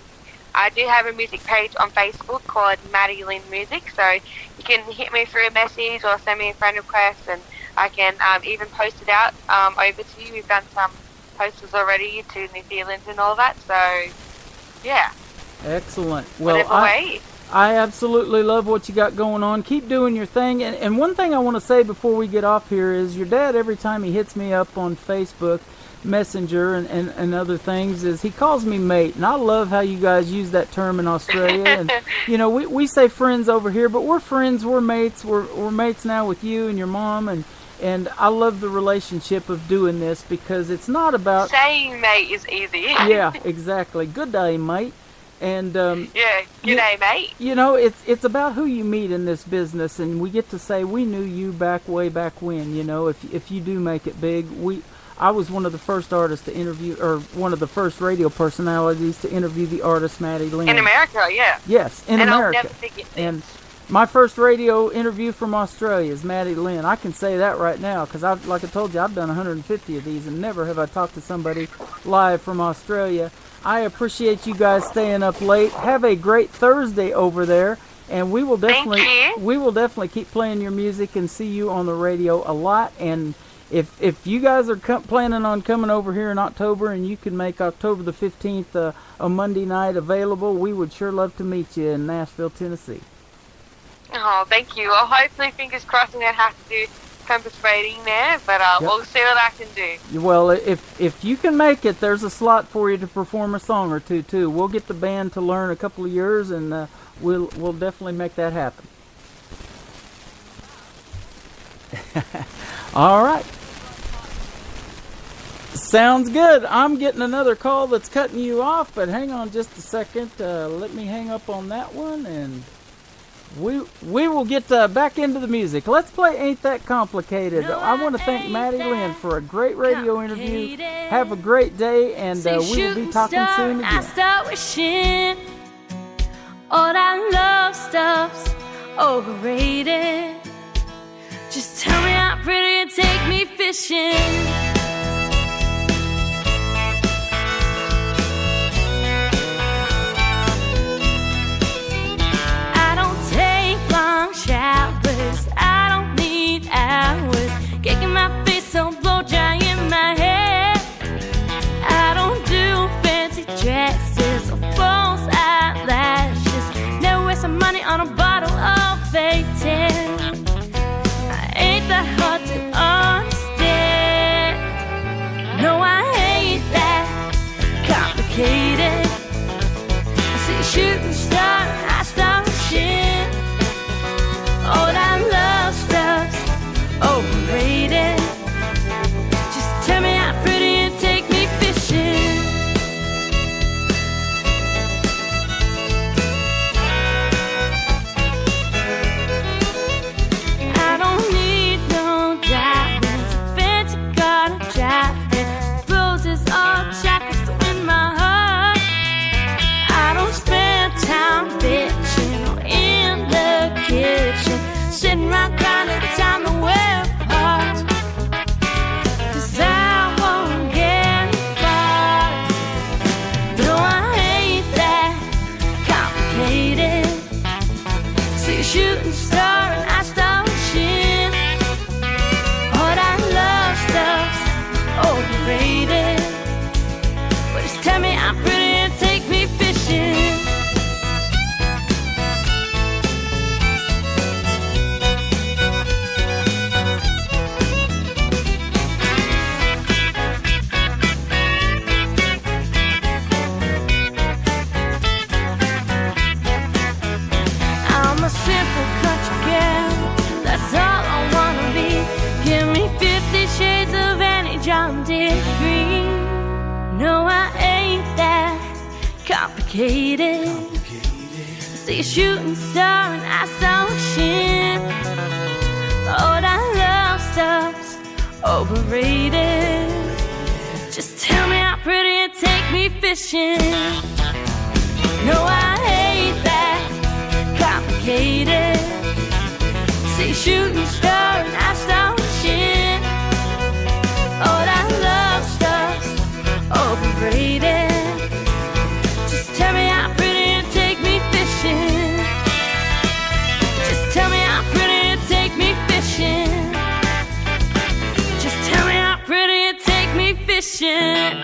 [SPEAKER 19] I do have a music page on Facebook called Maddi Lynn Music. So you can hit me through a message or send me a friend request, and I can even post it out over to you. We've done some posters already to New Zealand and all that. So, yeah.
[SPEAKER 4] Excellent. Well, I absolutely love what you got going on. Keep doing your thing. And one thing I want to say before we get off here is your dad, every time he hits me up on Facebook, Messenger and other things is he calls me mate, and I love how you guys use that term in Australia. And we say friends over here, but we're friends, we're mates, we're mates now with you and your mom, and I love the relationship of doing this because it's not about
[SPEAKER 19] saying mate is easy.
[SPEAKER 4] Yeah, exactly. Good day, mate. And
[SPEAKER 19] yeah, good day, mate.
[SPEAKER 4] It's about who you meet in this business, and we get to say we knew you way back when. If you do make it big, I was one of the first artists to interview, or one of the first radio personalities to interview the artist Maddi Lynn.
[SPEAKER 19] In America, yeah.
[SPEAKER 4] Yes, in America.
[SPEAKER 19] I'll never forget this.
[SPEAKER 4] And my first radio interview from Australia is Maddi Lynn. I can say that right now because, like I told you, I've done 150 of these, and never have I talked to somebody live from Australia. I appreciate you guys staying up late. Have a great Thursday over there, and we will definitely keep playing your music and see you on the radio a lot. And if you guys are planning on coming over here in October, and you can make October the 15th a Monday night available, we would sure love to meet you in Nashville, Tennessee.
[SPEAKER 19] Oh, thank you. Well, hopefully, fingers crossed, I'm going to have to do some persuading there, but we'll see what I can do.
[SPEAKER 4] Well, if you can make it, there's a slot for you to perform a song or two, too. We'll get the band to learn a couple of yours, and we'll definitely make that happen. All right. Sounds good. I'm getting another call that's cutting you off, but hang on just a second. Let me hang up on that one, and we will get back into the music. Let's play Ain't That Complicated. I want to thank Maddi Lynn for a great radio interview. Have a great day, and we will be talking soon again.
[SPEAKER 13] I start wishing all that love stuff's overrated. Just tell me how pretty and take me fishing. Showers, I don't need hours. Kicking my face on blow dry in my hair. I don't do fancy dresses or false eyelashes. Never waste some money on a bottle of fake tan. I ain't that hard to understand. No, I ain't that complicated. I see a shooting star and I start wishing. All that love stuff's overrated. Just tell me how pretty and take me fishing. I don't need no diamonds, a fancy car to drive in, roses or chocolates to win my heart. I don't spend time bitching or in the kitchen, sitting around crying every time the wear apart. 'Cause I won't get far. No, I ain't that complicated. See a shooting star and I start wishing. All that love stuff's overrated. But just tell me I'm pretty and take me fishing. I'm a simple country girl, that's all I wanna be. Give me 50 shades of any John Deere green. No, I ain't that complicated. See a shooting star and I start wishing. All that love stuff's overrated. Just tell me how pretty and take me fishing. No, I ain't that complicated. See a shooting star and I start wishing. All that love stuff's overrated. Just tell me how pretty and take me fishing. Just tell me how pretty and take me fishing. Just tell me how pretty and take me fishing.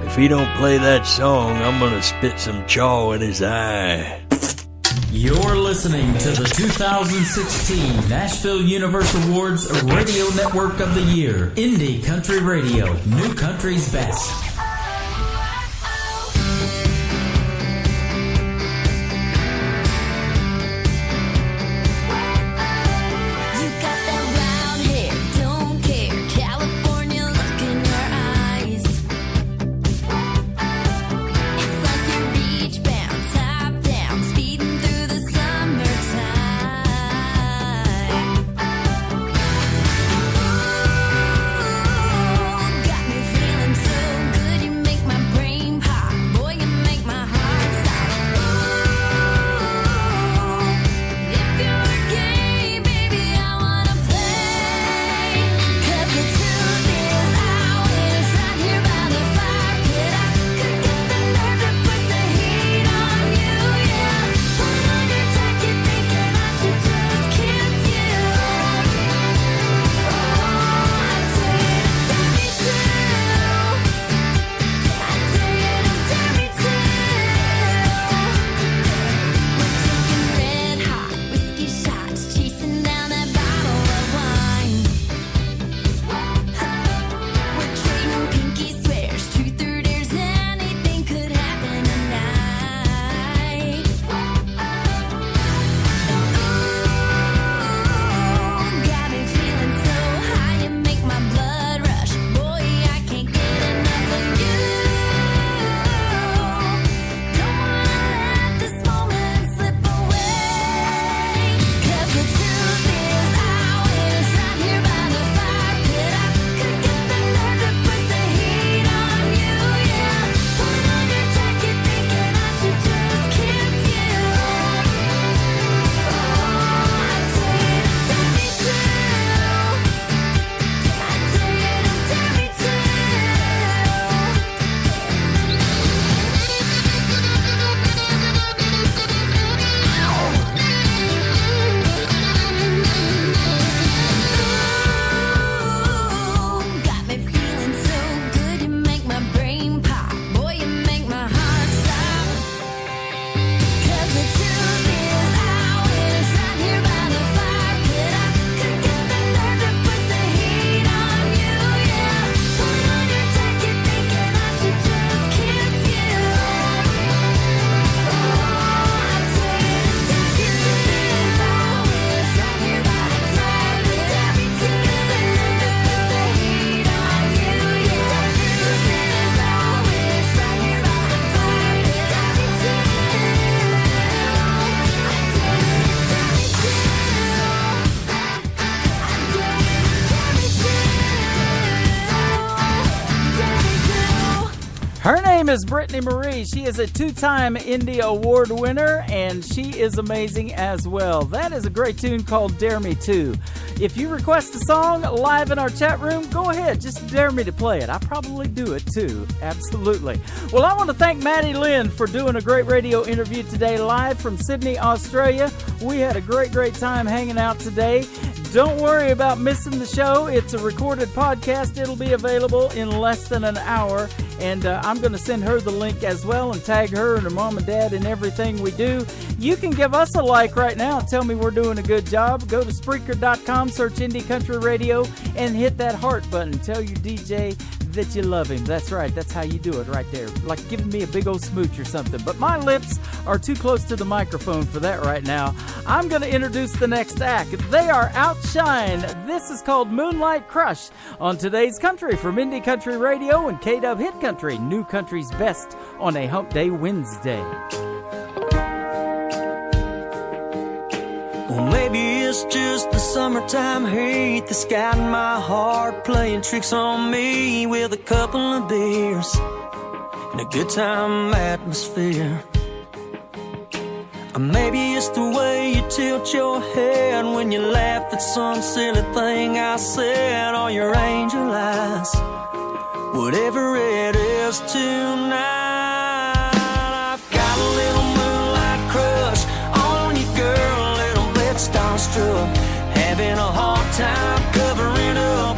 [SPEAKER 20] If he don't play that song, I'm gonna spit some chaw in his eye.
[SPEAKER 4] You're listening to the 2016 Nashville Universe Awards Radio Network of the Year. Indie Country Radio, New Country's Best. Her name is Brittany Marie. She is a two-time Indie Award winner, and she is amazing as well. That is a great tune called Dare Me To. If you request a song live in our chat room, go ahead. Just dare me to play it. I probably do it too. Absolutely. Well, I want to thank Maddi Lynn for doing a great radio interview today live from Sydney, Australia. We had a great time hanging out today. Don't worry about missing the show. It's a recorded podcast. It'll be available in less than an hour. And I'm going to send her the link as well and tag her and her mom and dad in everything we do. You can give us a like right now. Tell me we're doing a good job. Go to Spreaker.com, search Indie Country Radio, and hit that heart button. Tell your DJ that you love him. That's right. That's how you do it right there. Like giving me a big old smooch or something. But my lips are too close to the microphone for that right now. I'm going to introduce the next act. They are Outshine. This is called Moonlight Crush on today's Country from Indie Country Radio and K-Dub Hit Country, New Country's Best on a Hump Day Wednesday.
[SPEAKER 10] Well, maybe it's just the summertime heat that's got my heart playing tricks on me with a couple of beers and a good time atmosphere. Or maybe it's the way you tilt your head when you laugh at some silly thing I said, or your angel eyes. Whatever it is tonight, I've got a little moonlight crush on you, girl, little bit starstruck, having a hard time covering up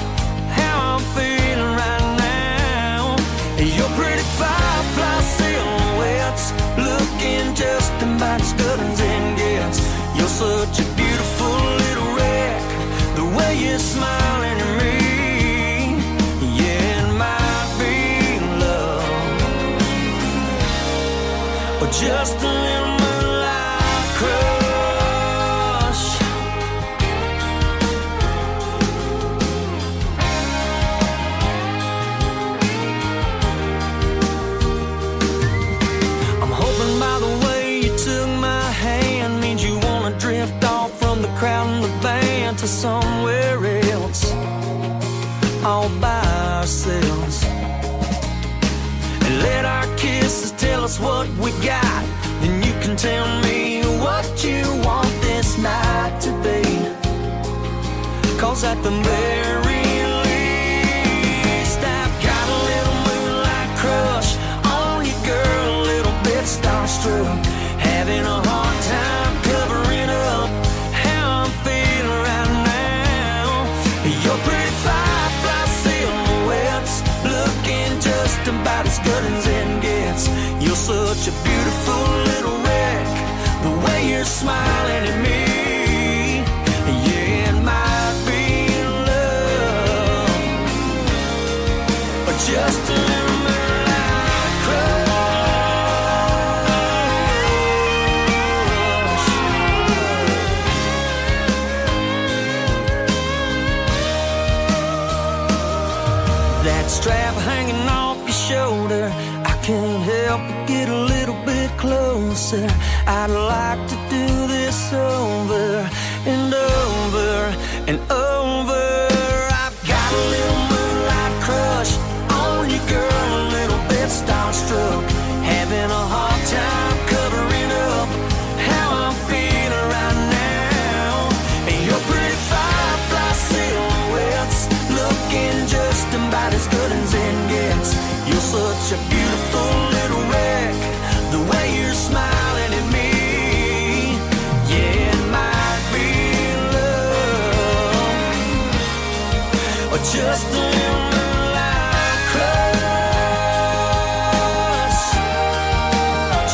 [SPEAKER 10] how I'm feeling right now. Your pretty firefly silhouettes looking just about as good as in You're such a beautiful little wreck, the way you're smiling at me. Yeah, it might be love, or just a little moonlight crush. I'm hoping by the way you took my hand means you wanna drift off from the crowd and the band to somewhere else, all by ourselves, and let our kisses tell us what we got. Then you can tell me what you want this night to be. 'Cause at the very least I've got a little moonlight crush on you, girl, a little bit starstruck, having a hard time covering up how I'm feeling right now. Your pretty firefly silhouettes looking just about as good as it gets. You're such a beautiful little wreck, the way you're smiling at me. Yeah, it might be love, but just a little moonlight crush. That strap hanging off your shoulder, I can't help but get a little bit closer. I'd like to do this over and over and over. I've got a little moonlight crush on you, girl, a little bit starstruck, having a hard time covering up how I'm feeling right now. And your pretty firefly silhouettes looking just about as good as it gets. You're such a beautiful little wreck, the way you're smiling at me. Yeah, it might be love, or just a little moonlight crush.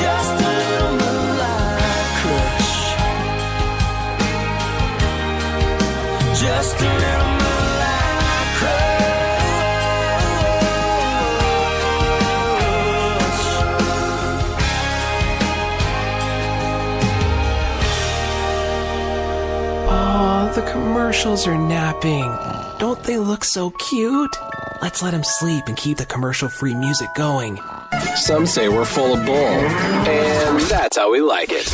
[SPEAKER 10] Just a little moonlight crush. Just a little moonlight crush.
[SPEAKER 20] The commercials are napping. Don't they look so cute? Let's let them sleep and keep the commercial-free music going.
[SPEAKER 6] Some say we're full of bull, and that's how we like it.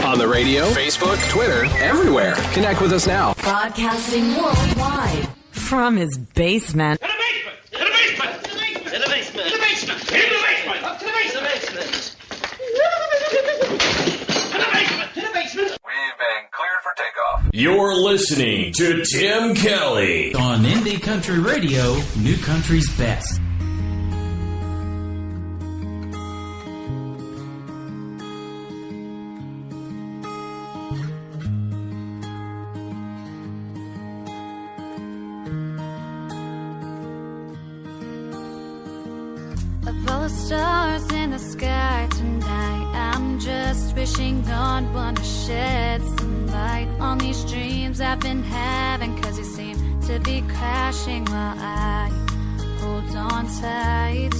[SPEAKER 6] On the radio, Facebook, Twitter, everywhere. Connect with us now.
[SPEAKER 7] Broadcasting worldwide from his basement.
[SPEAKER 3] In the basement! In the basement! In the basement! In the basement! Up to the basement! In the basement! In the basement!
[SPEAKER 12] We've been cleared for takeoff.
[SPEAKER 8] You're listening to Tim Kelly
[SPEAKER 4] on Indie Country Radio, New Country's Best.
[SPEAKER 13] Of all the stars in the sky tonight, I'm just wishing on one to shed some light on these dreams I've been having, 'cause they seem to be crashing while I hold on tight.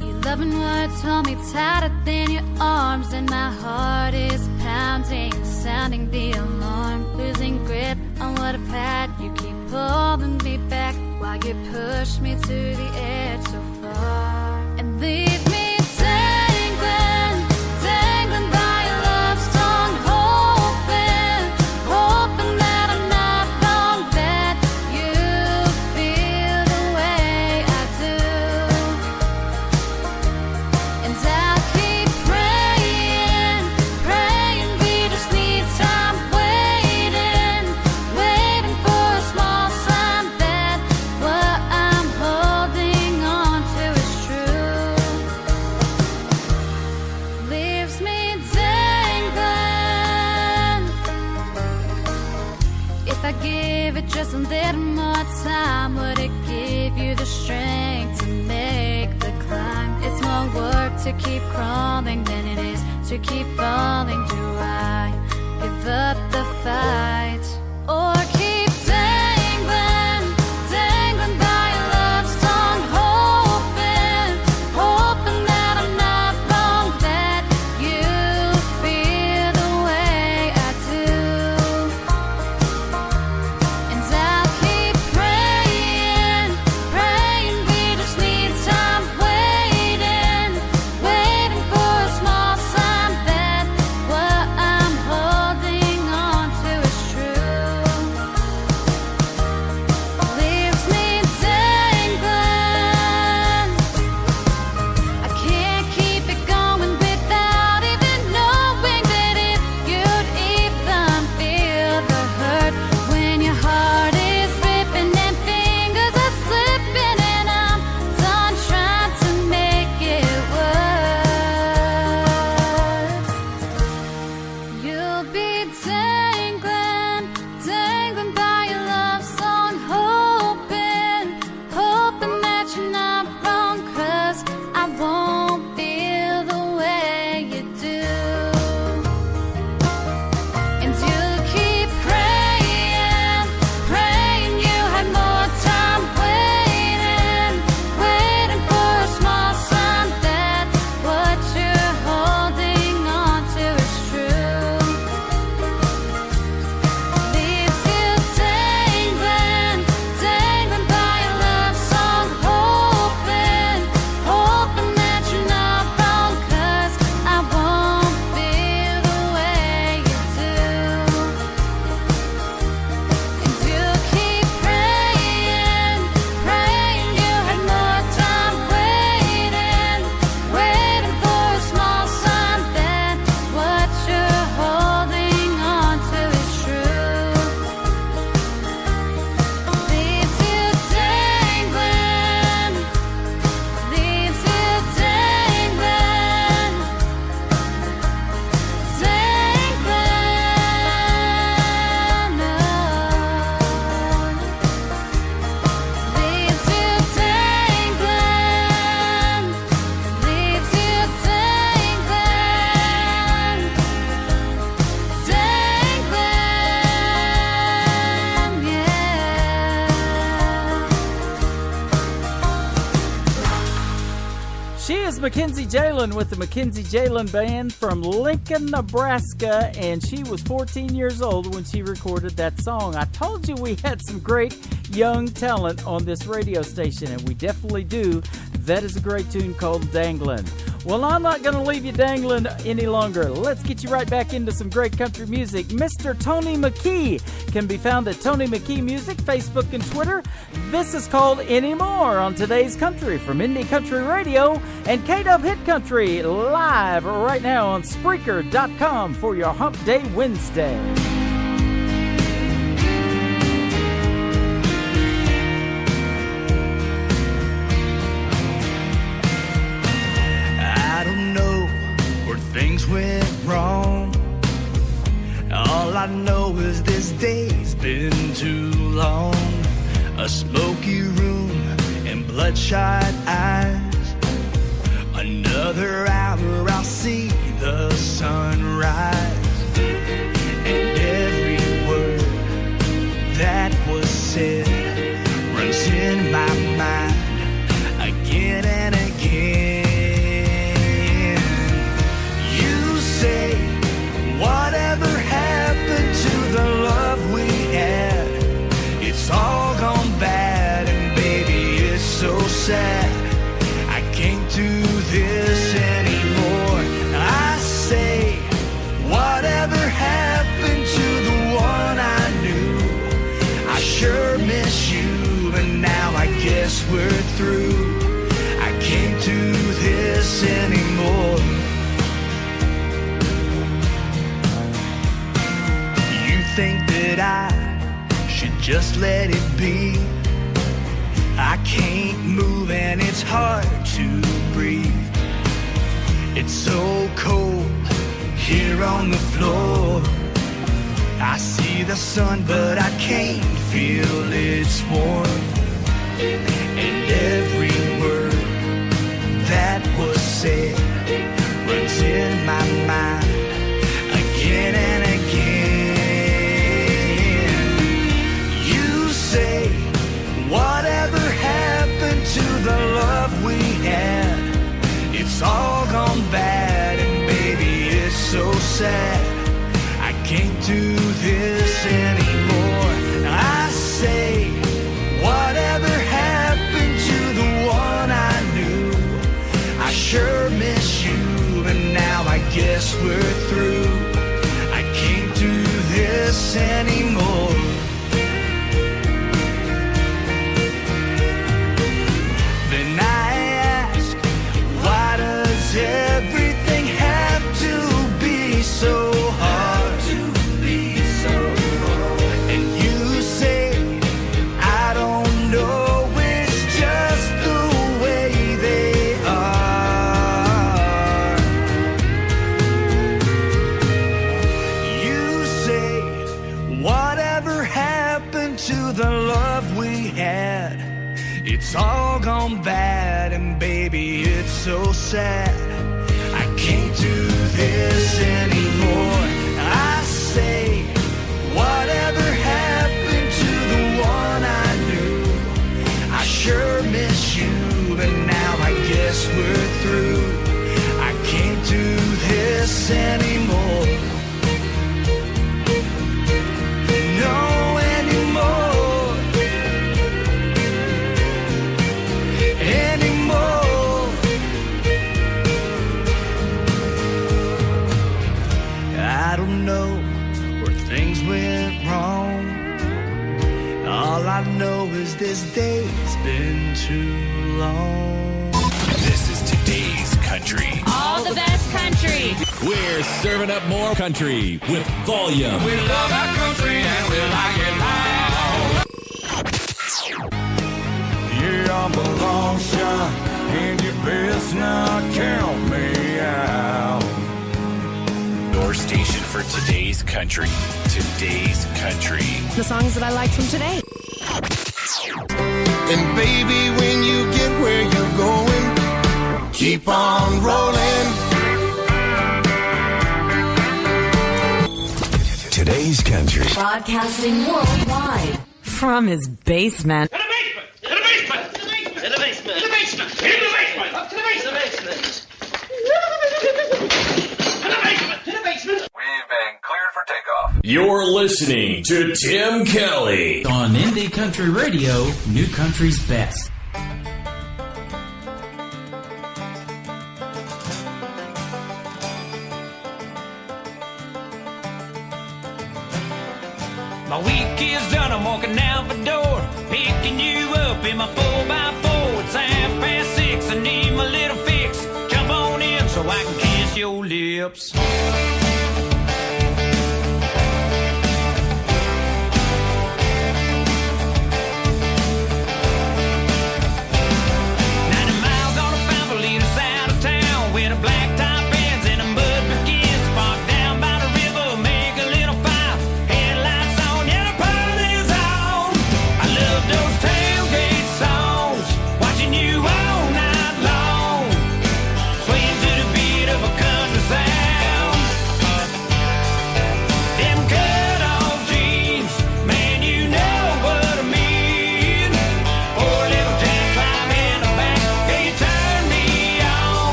[SPEAKER 13] Your loving words hold me tighter than your arms, and my heart is pounding, sounding the alarm, losing grip on what I've had. You keep pulling me back while you push me to the edge so far, and leave me dangling, dangling by your love song, hoping, hoping that I'm not wrong, that you feel the way I do. And I'll keep praying, praying we just need time, waiting, waiting for a small sign that what I'm holding on to is true. Leaves me dangling. If I give it just a little more time, would it give you the strength to make the climb? It's more work to keep crawling than it is to keep falling. Do I give up the fight or keep dangling, dangling by a love song, hoping, hoping that I'm not wrong, that you feel the way I do. And I'll keep praying, praying we just need time, waiting, waiting for a small sign that what I'm holding on to is true. Leaves me dangling. I can't keep it going without even knowing that if you'd even feel the hurt when your heart is ripping and fingers are slipping and I'm done trying to make it work. You'll be dangling, dangling by your love song, hoping, hoping that you're not wrong, 'cause I won't feel the way you do. And you'll keep praying, praying you had more time, waiting, waiting for a small sign that what you're holding on to is true. Leaves you dangling, dangling by a love song, hoping, hoping that you're not wrong, 'cause I won't feel the way you do. And you'll keep praying, praying you had more time, waiting, waiting for a small sign that what you're holding on to is true. Leaves you dangling, leaves you dangling, leaves you dangling, leaves you dangling, dangling, yeah.
[SPEAKER 4] She is Mackenzie Jalen with the Mackenzie Jalen Band from Lincoln, Nebraska, and she was 14 years old when she recorded that song. I told you we had some great young talent on this radio station, and we definitely do. That is a great tune called Danglin'. Well, I'm not going to leave you dangling any longer. Let's get you right back into some great country music. Mr. Tony McKee can be found at Tony McKee Music, Facebook and Twitter. This is called Anymore on Today's Country from Indie Country Radio and K-Dub Hit Country live right now on Spreaker.com for your Hump Day Wednesday.
[SPEAKER 10] I don't know where things went wrong. All I know is this day's been too long. A smoky room and bloodshot eyes. Another hour I'll see the sunrise. And every word that was said runs in my mind again and again. Say, whatever happened to the love we had? It's all gone bad, and baby, it's so sad. I can't do this anymore. I say, whatever happened to the one I knew? I sure miss you, and now I guess we're through. I can't do this anymore. Think that I should just let it be. I can't move and it's hard to breathe. It's so cold here on the floor. I see the sun but I can't feel its warmth. And every word that was said runs in my mind again and again. sad. I can't do this anymore. I say, whatever happened to the one I knew? I sure miss you, but now I guess we're through. I can't do this anymore. Then I ask, why does everything have to be so hard? And you say, I don't know, it's just the way they are. You say, whatever happened to the love we had? It's all gone bad, and baby, it's so sad. I can't do this anymore. I say, whatever happened to the one I knew? I sure miss you, but now I guess we're through. I can't do this anymore. No anymore. Anymore. I don't know where things went wrong. All I know is this day's been too long.
[SPEAKER 2] This is today's country.
[SPEAKER 13] All the best country.
[SPEAKER 8] We're serving up more country with volume.
[SPEAKER 10] We love our country and we like it loud. Yeah, I'm a long shot, and you best not count me out.
[SPEAKER 2] Your station for today's country. Today's country.
[SPEAKER 7] The songs that I liked from today.
[SPEAKER 10] And baby, when you get where you're going, keep on rolling.
[SPEAKER 5] Today's country.
[SPEAKER 7] Broadcasting worldwide from his basement.
[SPEAKER 3] To the basement! To the basement! To the basement! To the basement! To the basement! Up to the basement! To the basement! To the basement!
[SPEAKER 12] We've been cleared for takeoff.
[SPEAKER 8] You're listening to Tim Kelly
[SPEAKER 4] On Indie Country Radio, New Country's best.
[SPEAKER 10] My week is done, I'm walking out the door, picking you up in my 4x4. It's 6:30, I need my little fix. Jump on in so I can kiss your lips.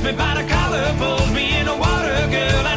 [SPEAKER 10] Me by the collar, pulls me in the water, girl.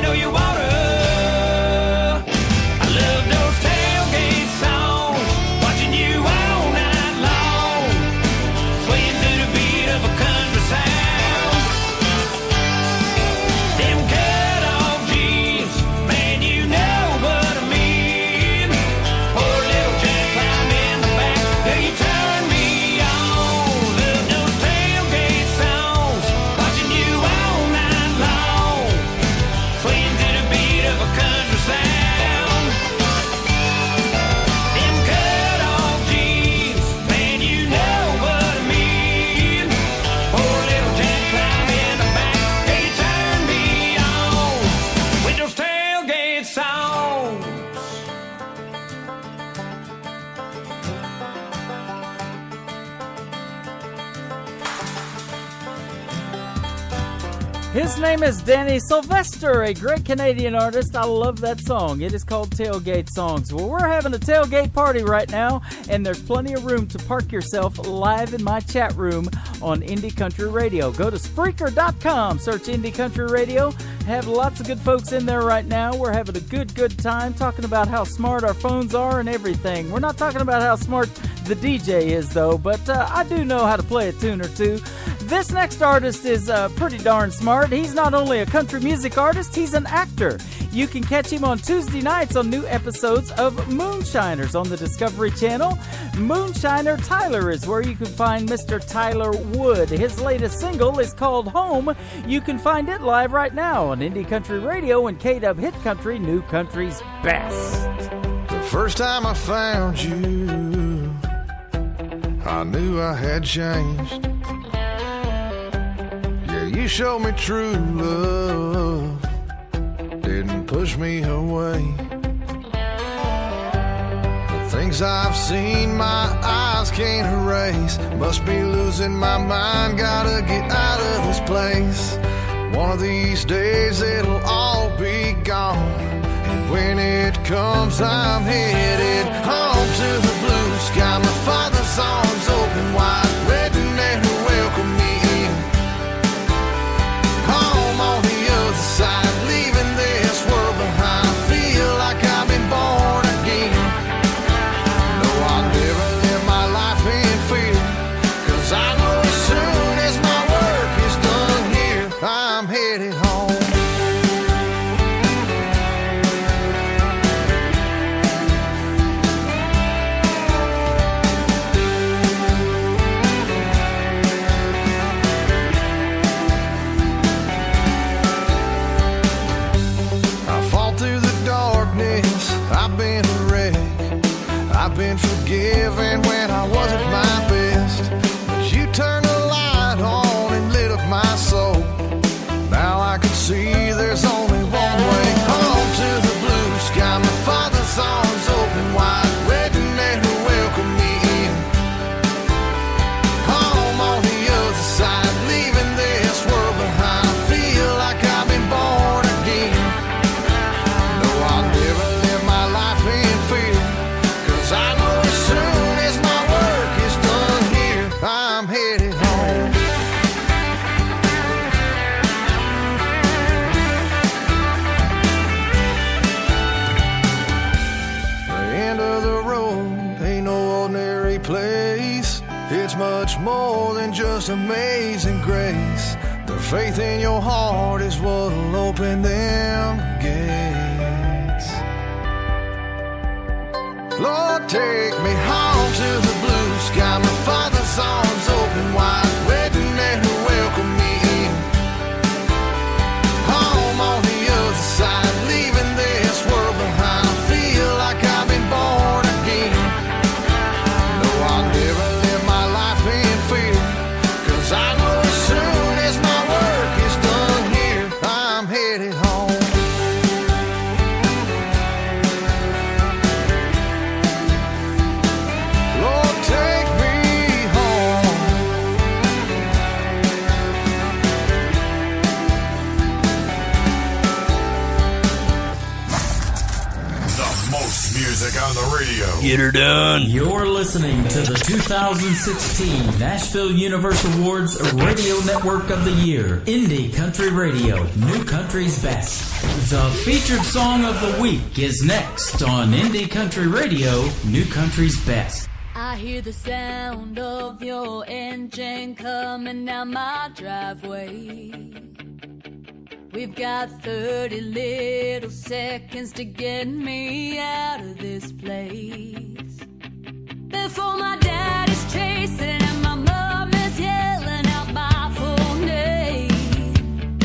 [SPEAKER 4] His name is Danny Sylvester, a great Canadian artist. I love that song. It is called Tailgate Songs. Well, we're having a tailgate party right now, and there's plenty of room to park yourself live in my chat room on Indie Country Radio. Go to Spreaker.com, search Indie Country Radio. Have lots of good folks in there right now. We're having a good time talking about how smart our phones are and everything. We're not talking about how smart the DJ is, though, but I do know how to play a tune or two. This next artist is pretty darn smart. He's not only a country music artist, he's an actor. You can catch him on Tuesday nights on new episodes of Moonshiners on the Discovery Channel. Moonshiner Tyler is where you can find Mr. Tyler Wood. His latest single is called Home. You can find it live right now on Indie Country Radio and K-Dub Hit Country, New Country's best.
[SPEAKER 21] The first time I found you, I knew I had changed. You showed me true love, didn't push me away. The things I've seen my eyes can't erase. Must be losing my mind, gotta get out of this place. One of these days it'll all be gone, and when it comes I'm headed home to the blue sky. My father's arms open wide, ready to welcome me in. Home on the other side, leaving this world behind. Feel like I've been born again. No, I'll never live my life in fear, 'cause I know as soon as my work is done here, I'm headed home. I've been a wreck, I've been forgiven when I wasn't my best, but you turned the light on and lit up my soul. Now I can see there's only one way home to the blue sky. My father's arms open wide, ready to welcome me in. Home on the other side, leaving this world behind. Feel like I've been born again. No, I'll never live my life in fear, 'cause I know as soon as my work is done here, I'm headed home. The end of the road ain't no ordinary place. It's much more than just amazing grace. The faith in your heart is what'll open them gates. Lord, take me home to the blue sky. My father's arms open wide, ready to welcome me in. Home on the other side, leaving this world behind. Feel like I've been born again. No, I'll never live my life in fear, 'cause I know as soon as my work is done here, I'm headed home. Lord, take me home.
[SPEAKER 5] The most music on the radio.
[SPEAKER 8] Get her done.
[SPEAKER 4] You're listening to the 2016 Nashville Universe Awards Radio Network of the Year, Indie Country Radio, New Country's Best. The featured song of the week is next on Indie Country Radio, New Country's Best.
[SPEAKER 13] I hear the sound of your engine coming down my driveway. We've got 30 little seconds to get me out of this place. Before my dad is chasing and my mom is yelling out my full name.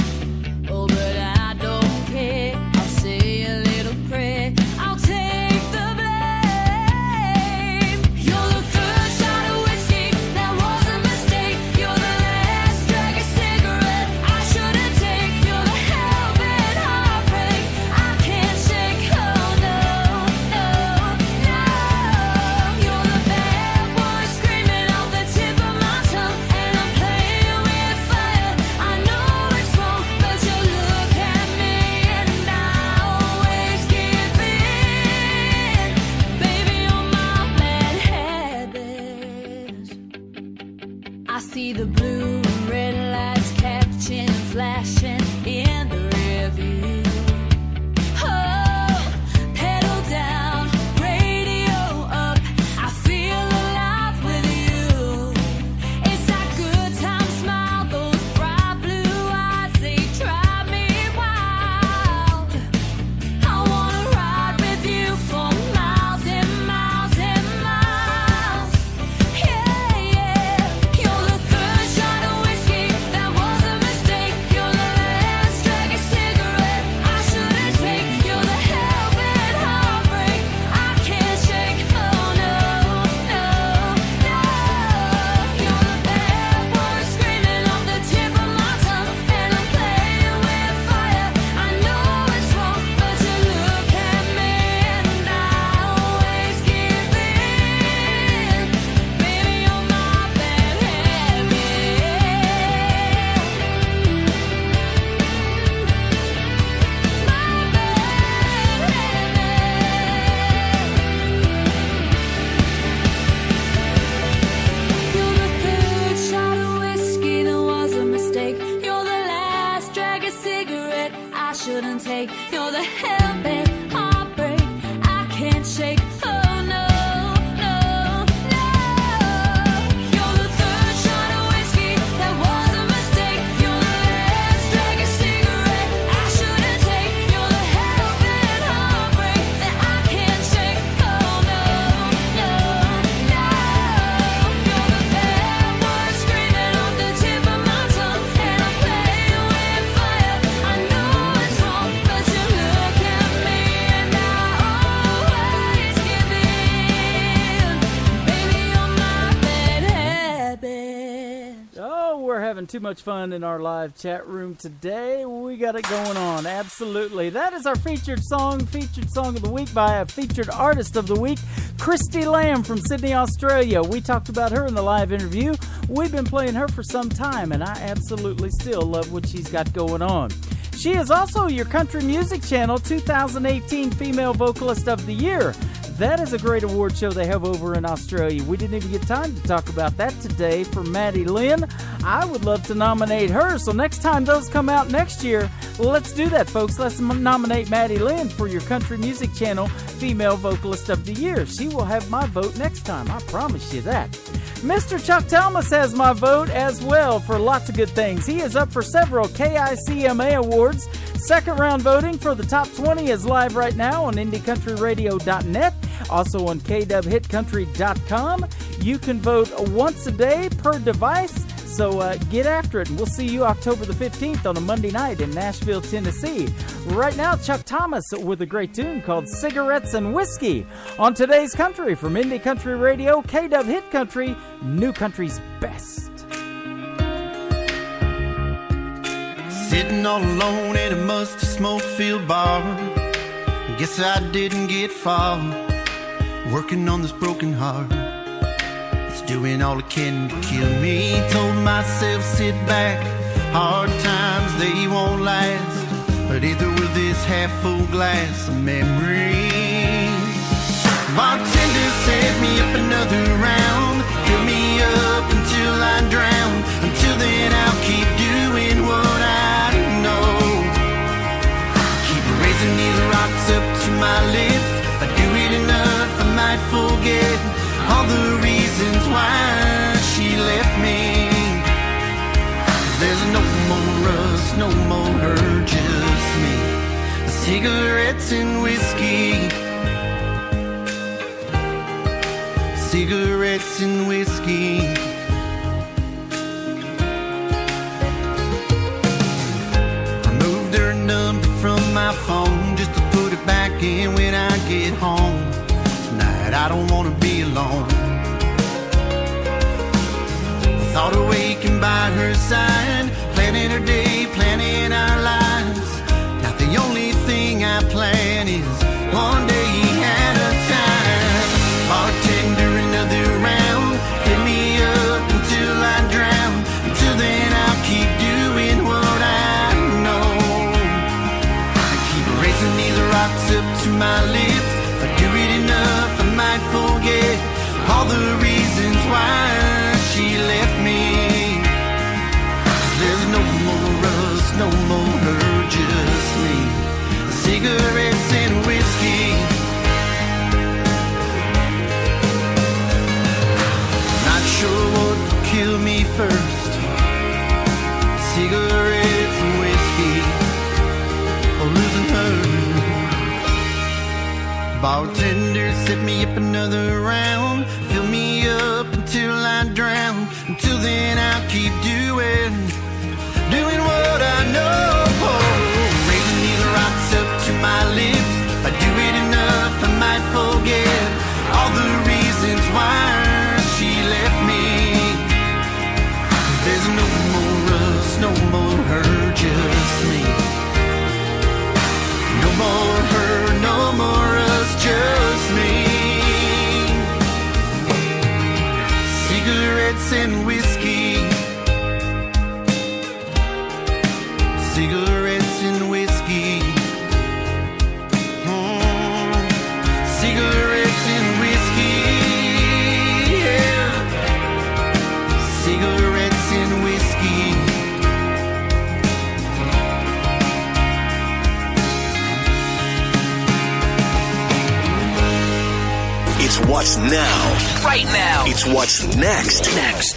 [SPEAKER 13] Oh, but I don't care. I'll say a little prayer. I'll take the blame. You're the first shot of whiskey, that was a mistake. You're the last drag of cigarette I shouldn't take. You're the helping heartbreak I can't shake. Oh no, no, no. You're the bad boy screaming off the tip. shouldn't take. You're the hell-bent heartbreak I can't shake. Oh no, no, no. You're the third shot of whiskey that was a mistake. You're the last drag of cigarette I shouldn't take. You're the hell-bent heartbreak that I can't shake. Oh no, no, no. You're the bad word screaming off the tip of my tongue, and I'm playing with fire. I know it's wrong, but you look at me and I always give in. Baby, you're my bad habit.
[SPEAKER 4] Oh, we're having too much fun in our live chat room today. We got it going on. Absolutely. That is our featured song of the week by a featured artist of the week, Christy Lamb from Sydney, Australia. We talked about her in the live interview. We've been playing her for some time, and I absolutely still love what she's got going on. She is also your Country Music Channel 2018 Female Vocalist of the Year. That is a great award show they have over in Australia. We didn't even get time to talk about that today for Maddi Lynn. I would love to nominate her, so next time those come out next year, let's do that, folks. Let's nominate Maddi Lynn for your Country Music Channel Female Vocalist of the Year. She will have my vote next time, I promise you that. Mr. Chuck Thomas has my vote as well for lots of good things. He is up for several KICMA awards. Second round voting for the top 20 is live right now on IndieCountryRadio.net, also on KWHitCountry.com. You can vote once a day per device, so get after it. And we'll see you October the 15th on a Monday night in Nashville, Tennessee. Right now, Chuck Thomas with a great tune called Cigarettes and Whiskey on Today's Country from Indie Country Radio, KW Hit Country, New Country's best.
[SPEAKER 1] Sitting all alone at a musty smoke-filled bar. Guess I didn't get far. Working on this broken heart. It's doing all it can to kill me. Told myself, sit back. Hard times, they won't last. But either will this half-full glass of memories. Bartender set me up another round. Fill me up until I drown. Until then I'll keep doing what I know. Keep raising these rocks up to my lips. If I do it enough I might forget all the reasons why she left me. 'Cause there's no more us, no more her, just me. Cigarettes and whiskey. Cigarettes and whiskey. Removed her number from my phone just to put it back in when I get home. Tonight I don't want to be alone. I thought of waking by her side, planning her day, planning our lives. Now the only thing I plan is one day at a time. Bartender, another round. Hit me up until I drown. Until then I'll keep doing what I know. I keep raising these rocks up to my lips. If I do it enough I might forget all the reasons why she left me. 'Cause there's no more us, no more her, just me. Cigarettes and whiskey. Not sure what will kill me first. Cigarettes and whiskey, or losing her. Bartender, set me up another round. Fill me up until I drown. Until then I'll keep doing what I know. Raising these rocks up to my lips. If I do it enough I might forget all the reasons why she left me. 'Cause there's no more us, no more her, just me. No more her, no more us, just me. Cigarettes and whiskey. Cigarettes and whiskey. Cigarettes and whiskey. Yeah. Cigarettes and whiskey.
[SPEAKER 5] what's now.
[SPEAKER 6] Right now.
[SPEAKER 5] It's what's next.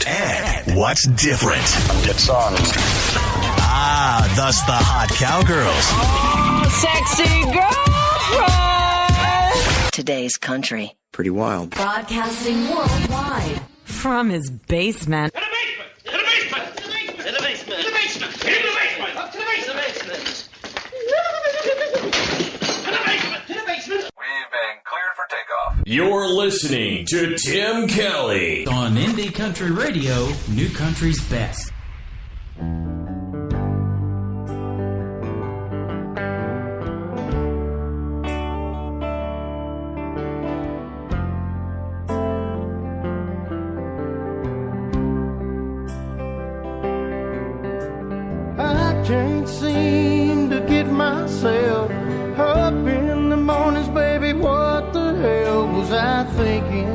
[SPEAKER 5] And what's different.
[SPEAKER 12] It's on.
[SPEAKER 5] Ah, thus the hot cowgirls.
[SPEAKER 11] Oh, sexy girlfriend.
[SPEAKER 7] Today's country.
[SPEAKER 5] Pretty wild.
[SPEAKER 7] Broadcasting worldwide from his basement.
[SPEAKER 3] In the basement! In the basement! In the basement! In the basement! In the basement! Up to the basement! In the basement! In the basement!
[SPEAKER 12] We've been cleared for takeoff.
[SPEAKER 8] You're listening to Tim Kelly
[SPEAKER 4] On Indie Country Radio, New Country's best.
[SPEAKER 21] I can't seem to get myself up in the mornings, baby. What the hell was I thinking?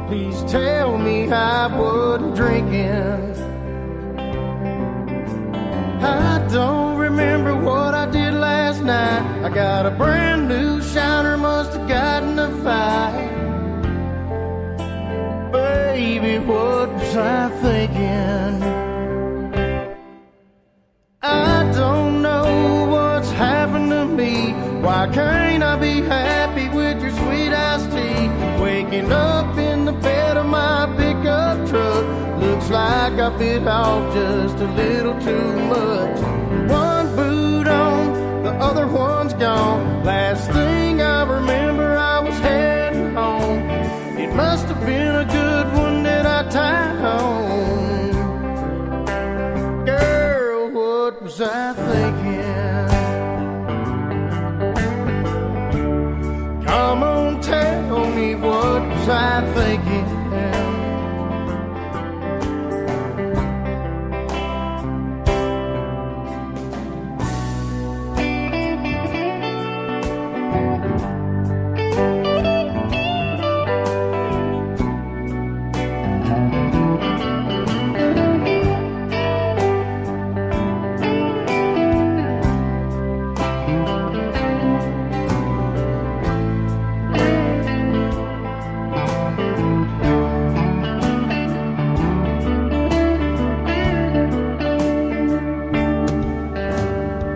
[SPEAKER 21] Please tell me I wasn't drinking. I don't remember what I did last night. I got a brand new shiner, must have gotten a fight. Baby, what was I thinking? I don't know what's happened to me. Why can't I be happy with your sweet iced tea? Waking up in the bed of my pickup truck, looks like I bit off just a little too much. One boot on, the other one's gone. Last thing I remember, I was heading home. It must have been a good one that I tied home. Girl, what was I thinking? Come on, tell me, what was I thinking?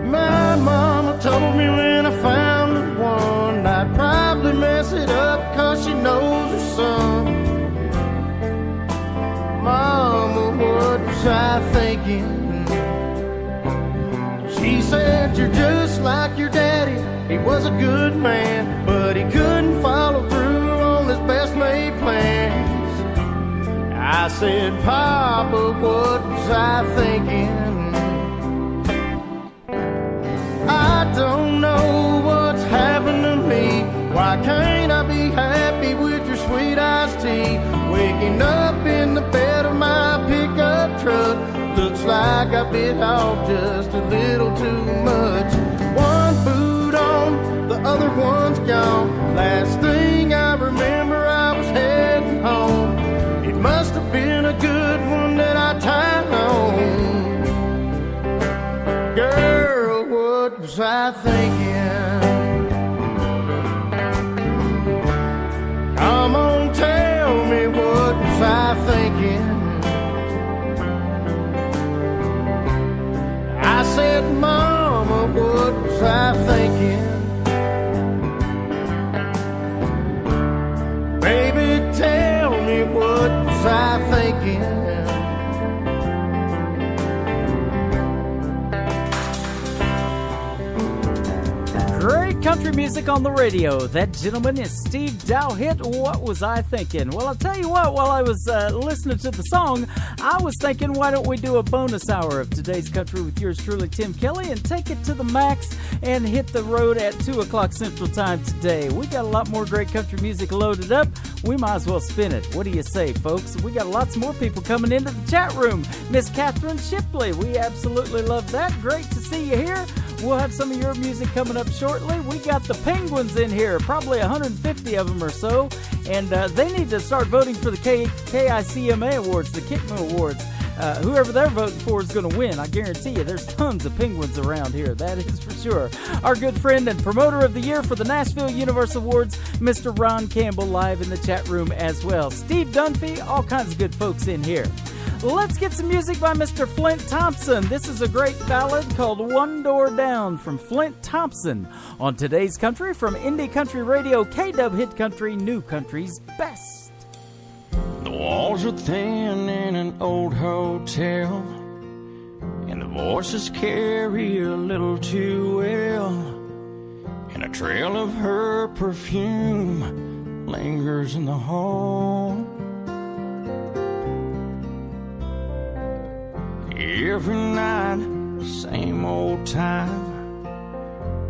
[SPEAKER 21] My mama told me when I found the one, I'd probably mess it up 'cause she knows her son. Mama, what was I thinking? She said, you're just like your daddy. He was a good man, but he couldn't follow through on his best made plans. I said, Papa, what was I thinking? I don't know what's happened to me. Why can't I be happy with your sweet iced tea? Waking up in the bed of my pickup truck, looks like I bit off just a little too much. One boot on, the other one's gone. Last thing I remember, I was heading home. It must have been a good one that I tied home. Girl, what was I thinking? Come on, tell me, what was I thinking? I said, Mama, what was I thinking? Baby, tell me, what was I thinking?
[SPEAKER 4] Great country music on the radio. That gentleman is Steve Dowhit. What was I thinking? Well, I'll tell you what, while I was listening to the song, I was thinking, why don't we do a bonus hour of Today's Country with yours truly, Tim Kelly, and take it to the max and hit the road at 2 o'clock Central Time today. We got a lot more great country music loaded up. We might as well spin it. What do you say, folks? We got lots more people coming into the chat room. Miss Catherine Shipley, we absolutely love that. Great to see you here. We'll have some of your music coming up shortly. We got the Penguins in here, probably 150 of them or so, and they need to start voting for the KICMA Awards, the KICMA Awards. whoever they're voting for is going to win. I guarantee you there's tons of penguins around here. That is for sure. Our good friend and promoter of the year for the Nashville Universe Awards, Mr. Ron Campbell, live in the chat room as well. Steve Dunphy, all kinds of good folks in here. Let's get some music by Mr. Flint Thompson. This is a great ballad called One Door Down from Flint Thompson on Today's Country from Indie Country Radio, K-Dub Hit Country, New Country's Best.
[SPEAKER 9] The walls are thin in an old hotel, and the voices carry a little too well, and a trail of her perfume lingers in the hall. Every night, same old time,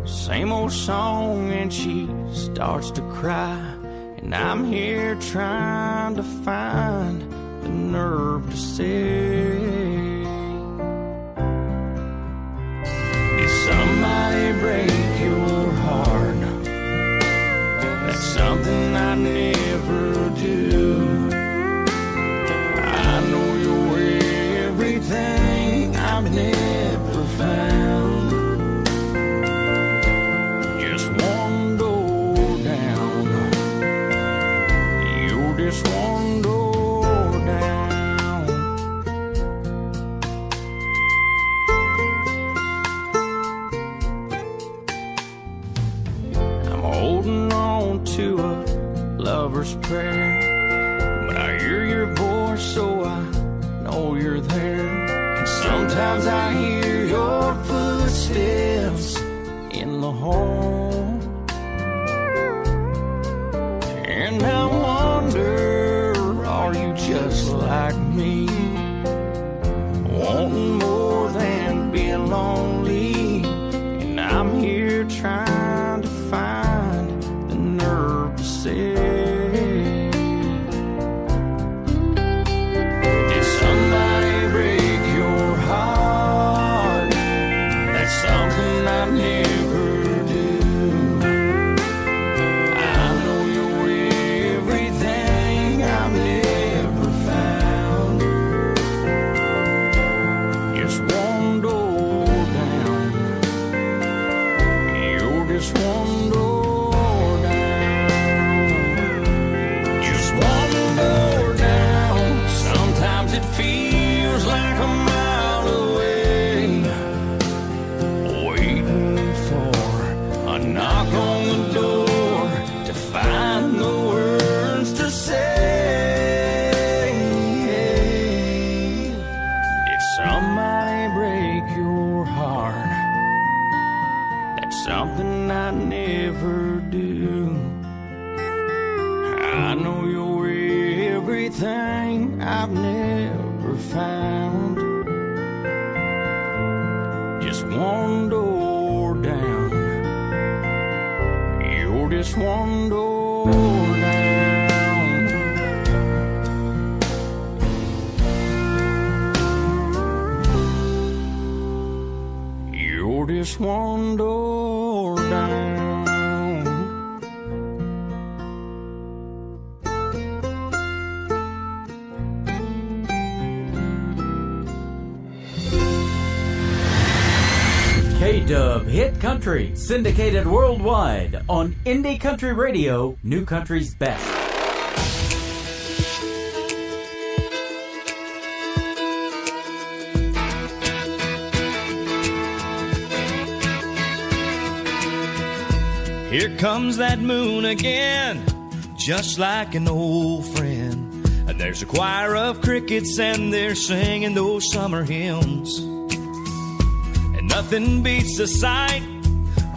[SPEAKER 9] same old song, and she starts to cry. And I'm here trying to find the nerve to say, did somebody break your heart? That's something I never do. I know you're everything I've never found. Just one door down. You're just one door down. I'm holding on to a lover's prayer, but I hear your voice, so I know you're there. And sometimes I hear your footsteps in the hall, and I wonder, are you just like me, wanting more than being lonely? And I'm here trying to find the nerve to say, something I never do. I know you're everything I've never found. Just one door down. You're just one door down. Just one door down. Sometimes it feels like a mile away, knock on the door to find the words to say. Did somebody break your heart? That's something I never do. I know you're everything I've never found. Just one door down. Just one door down. You're just one door down.
[SPEAKER 4] K-Dub Hit Country, syndicated worldwide on Indie Country Radio, New Country's Best.
[SPEAKER 10] Here comes that moon again, just like an old friend. And there's a choir of crickets and they're singing those summer hymns. Nothing beats the sight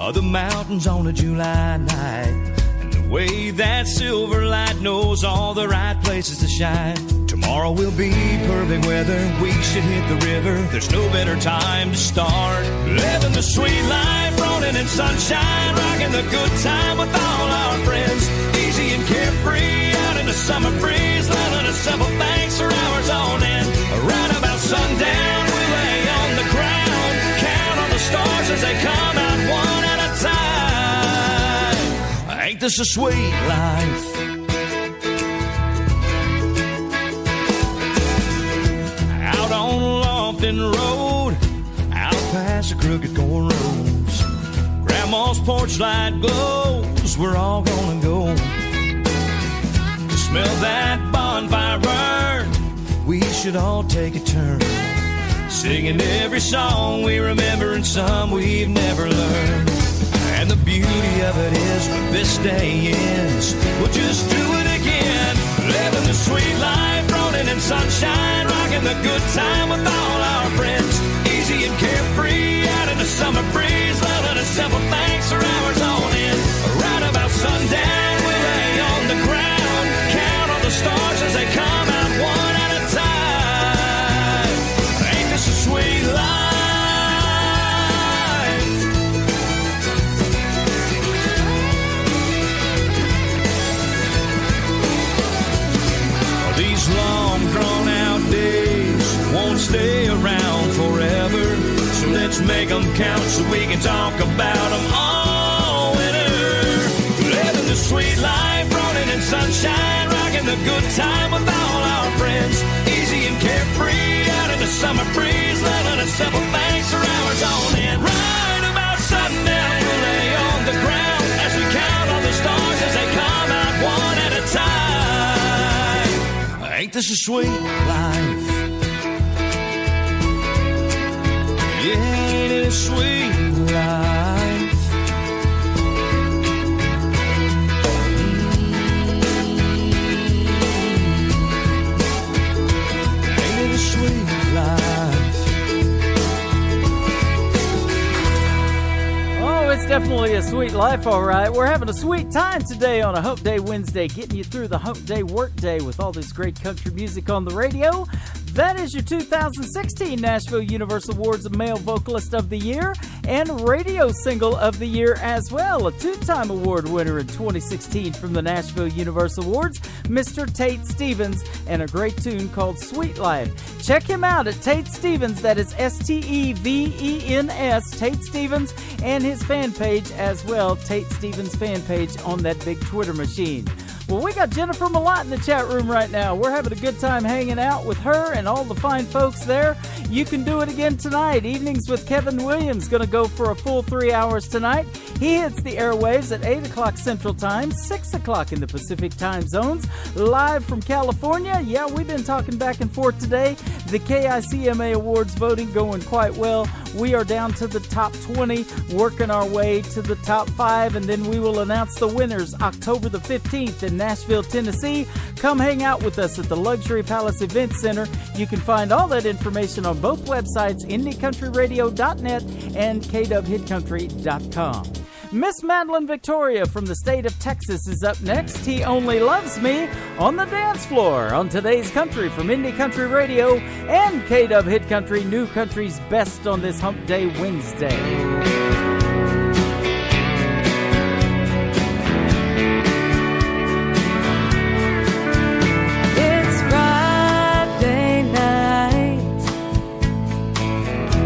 [SPEAKER 10] of the mountains on a July night, and the way that silver light knows all the right places to shine. Tomorrow will be perfect weather, we should hit the river. There's no better time to start living the sweet life, rolling in sunshine, rocking the good time with all our friends. Easy and carefree, out in the summer breeze, loving a simple thanks for hours on end. Right about sundown, we lay on the ground, stars as they come out one at a time. Ain't this a sweet life? Out on
[SPEAKER 9] winding road out past the crooked corn roads. Grandma's porch light glows, we're all gonna go to smell that bonfire burn. We should all take a turn, singing every song we remember and some we've never learned. And the beauty of it is when this day ends, we'll just do it again. Living the sweet life, rolling in sunshine, rocking the good time with all our friends. Easy and carefree, out in the summer breeze, loving a simple thanks for hours on end. Right about sundown, we lay on the ground, count all the stars as they come out one at a time. Ain't this a sweet life? These long drawn out days won't stay around forever, so let's make them count so we can talk about them all winter. Living the sweet life, rolling in sunshine, rocking the good time with all our friends. Easy and carefree, out in the summer breeze, loving a simple thanks for hours on end. Right about sundown, we'll lay on the ground as we count all the stars as they come out one at a time. Ain't this a sweet life? Yeah, ain't it a sweet life? Ain't it a sweet life?
[SPEAKER 4] Oh, it's definitely a sweet life, all right. We're having a sweet time today on a Hump Day Wednesday, getting you through the Hump Day work day with all this great country music on the radio. That is your 2016 Nashville Universal Awards Male Vocalist of the Year and Radio Single of the Year as well. A two-time award winner in 2016 from the Nashville Universal Awards, Mr. Tate Stevens, and a great tune called Sweet Life. Check him out at Tate Stevens, that is Stevens, Tate Stevens, and his fan page as well, Tate Stevens fan page on that big Twitter machine. Well, we got Jennifer Malott in the chat room right now. We're having a good time hanging out with her and all the fine folks there. You can do it again tonight. Evenings with Kevin Williams going to go for a full 3 hours tonight. He hits the airwaves at 8 o'clock Central Time, 6 o'clock in the Pacific Time Zones. Live from California. Yeah, we've been talking back and forth today. The KICMA Awards voting going quite well. We are down to the top 20, working our way to the top 5, and then we will announce the winners October the 15th in Nashville, Tennessee. Come hang out with us at the Luxury Palace Event Center. You can find all that information on both websites, IndieCountryRadio.net and KWHitCountry.com. Miss Madeline Victoria from the state of Texas is up next. He Only Loves Me on the dance floor on Today's Country from Indie Country Radio and KW Hit Country, New Country's best on this Hump Day Wednesday.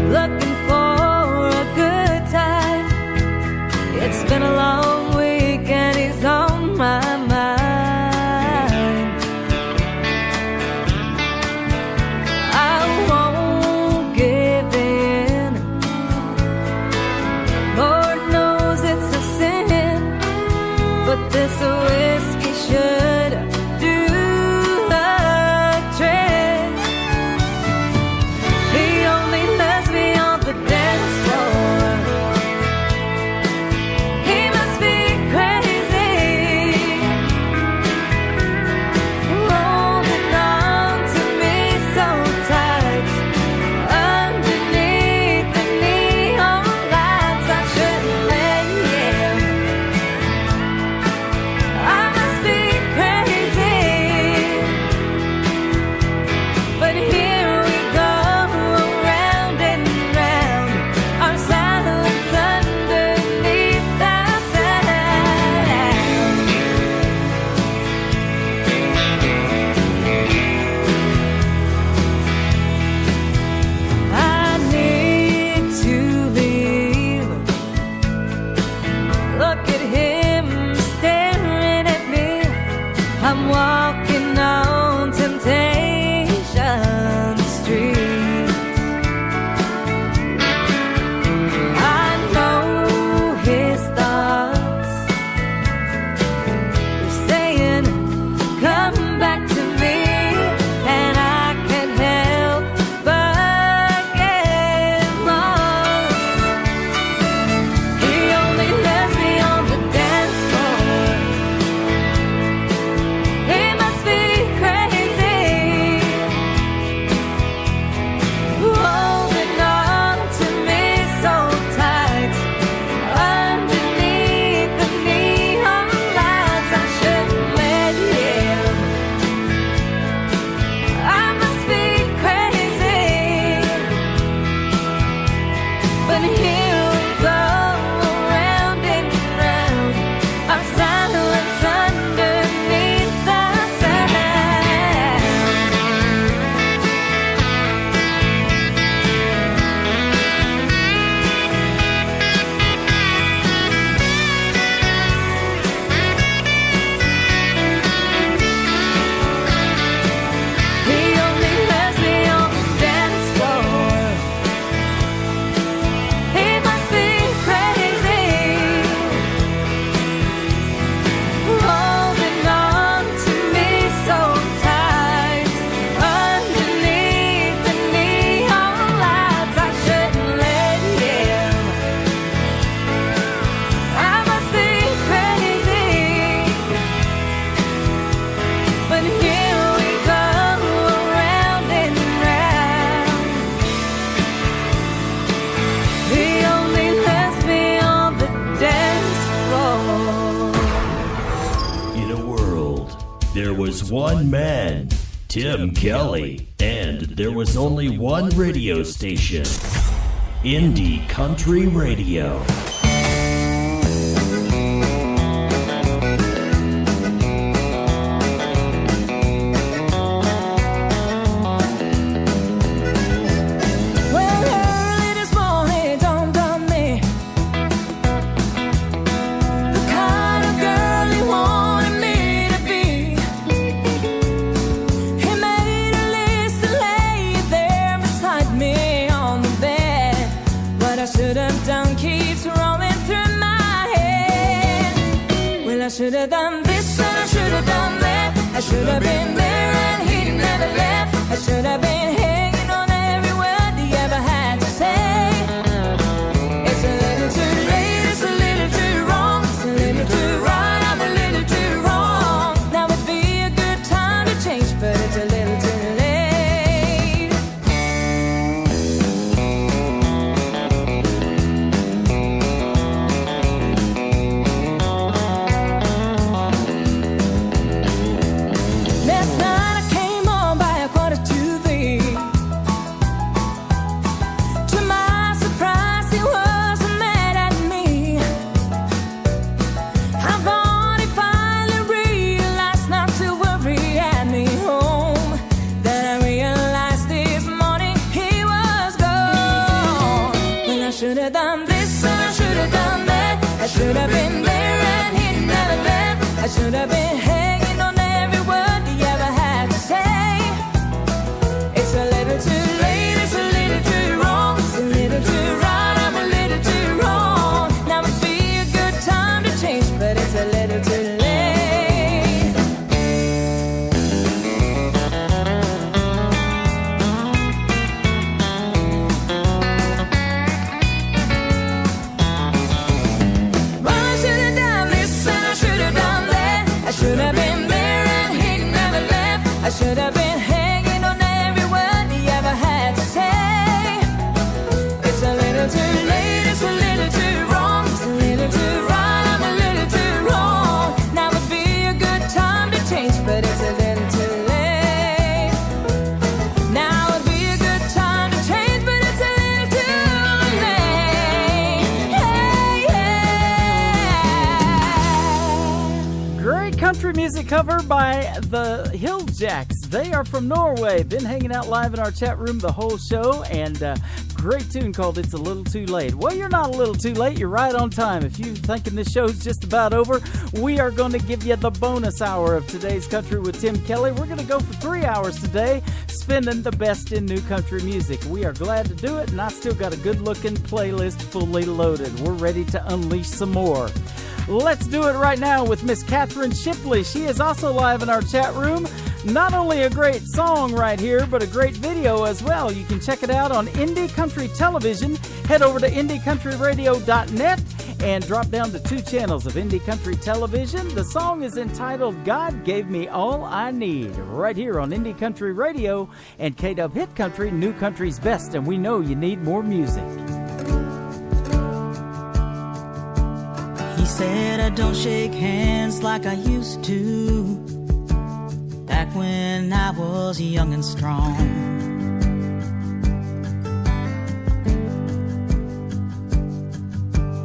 [SPEAKER 13] Looking for a good time. It's been a long week and he's on my mind. I won't give in.
[SPEAKER 8] There was one man, Tim Kelly, and there was only one radio station, Indie Country Radio.
[SPEAKER 13] Should have done this and I should have done that. I should have been there and he never left. I should have been hanging on every word he ever had to say. It's a little too late, it's a little too wrong, it's a little too right, I'm a little too wrong. Now would be a good time to change, but it's a little too late. I should have been there and he never left. I should have been hanging on every word he ever had to say. It's a little too late, it's a little too wrong, it's a little too right, I'm a little too wrong. Now would be a good time to change, but it's a little too late. Should have been there and he never left. I should have been hanging on every word he ever had to say. It's a little too late, it's a little too wrong, it's a little too right, I'm a little too wrong. Now would be a good time to change, but it's a little too late. Now would be a good time to change, but it's a little too late. Hey, yeah.
[SPEAKER 4] Great country music cover by the Hilljacks. They are from Norway. Been hanging out live in our chat room the whole show, and great tune called It's a Little Too Late. Well, you're not a little too late. You're right on time. If you're thinking this show's just about over, we are going to give you the bonus hour of today's country with Tim Kelly. We're going to go for 3 hours today, spending the best in new country music. We are glad to do it, and I still got a good-looking playlist fully loaded. We're ready to unleash some more. Let's do it right now with Miss Catherine Shipley. She is also live in our chat room. Not only a great song right here, but a great video as well. You can check it out on Indie Country Television. Head over to IndieCountryRadio.net and drop down to 2 channels of Indie Country Television. The song is entitled God Gave Me All I Need, right here on Indie Country Radio and K-Dub Hit Country, New Country's Best, and we know you need more music.
[SPEAKER 14] He said I don't shake hands like I used to, back when I was young and strong.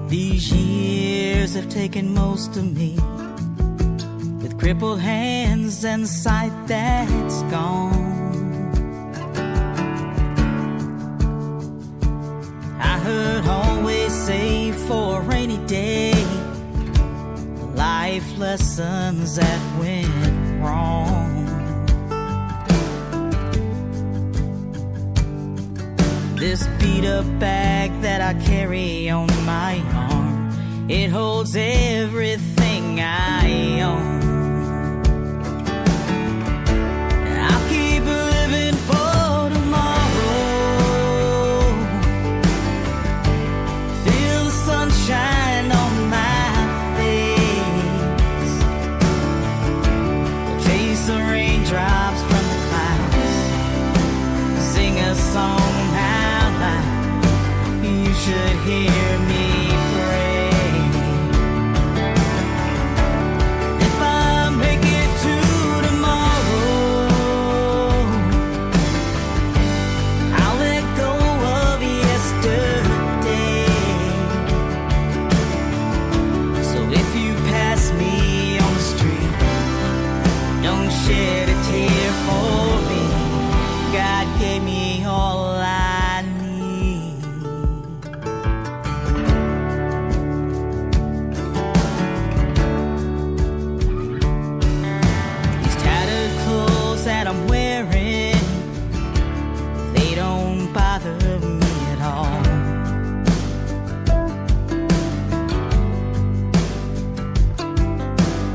[SPEAKER 14] These years have taken most of me, with crippled hands and sight that's gone. I heard always save for a rainy day, life lessons that went wrong. This beat up bag that I carry on my arm, it holds everything I own. I'll keep living for tomorrow, feel the sunshine on my face, chase the raindrops from the clouds, sing a song out loud, you should hear me pray. If I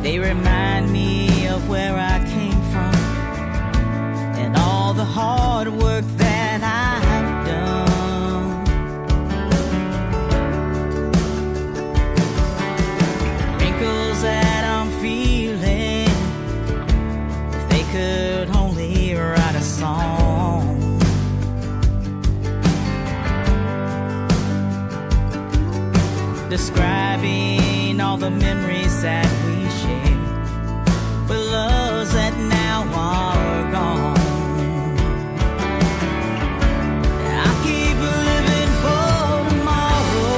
[SPEAKER 14] They remind me of where I came from and all the hard work that I've done. Wrinkles that I'm feeling, if they could only write a song. Describing all the memories that we shared, but loves that now are gone. I keep living for tomorrow.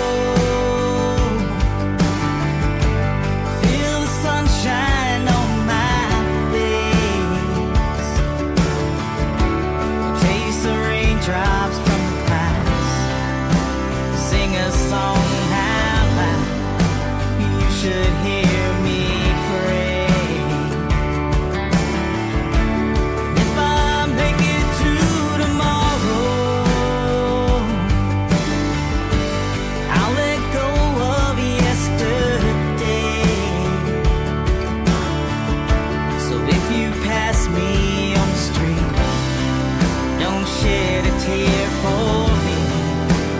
[SPEAKER 14] Feel the sunshine on my face. Taste the raindrops from the clouds. Sing a song should hear me pray. If I make it to tomorrow, I'll let go of yesterday. So if you pass me on the street, don't shed a tear for me.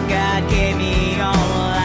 [SPEAKER 14] God gave me all I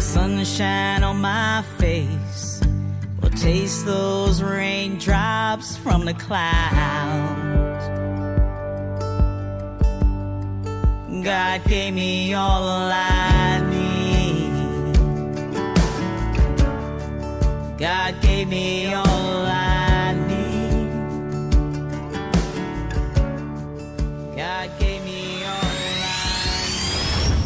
[SPEAKER 14] sunshine on my face, or taste those raindrops from the clouds. God gave me all I need. God gave me all I need. God gave me all I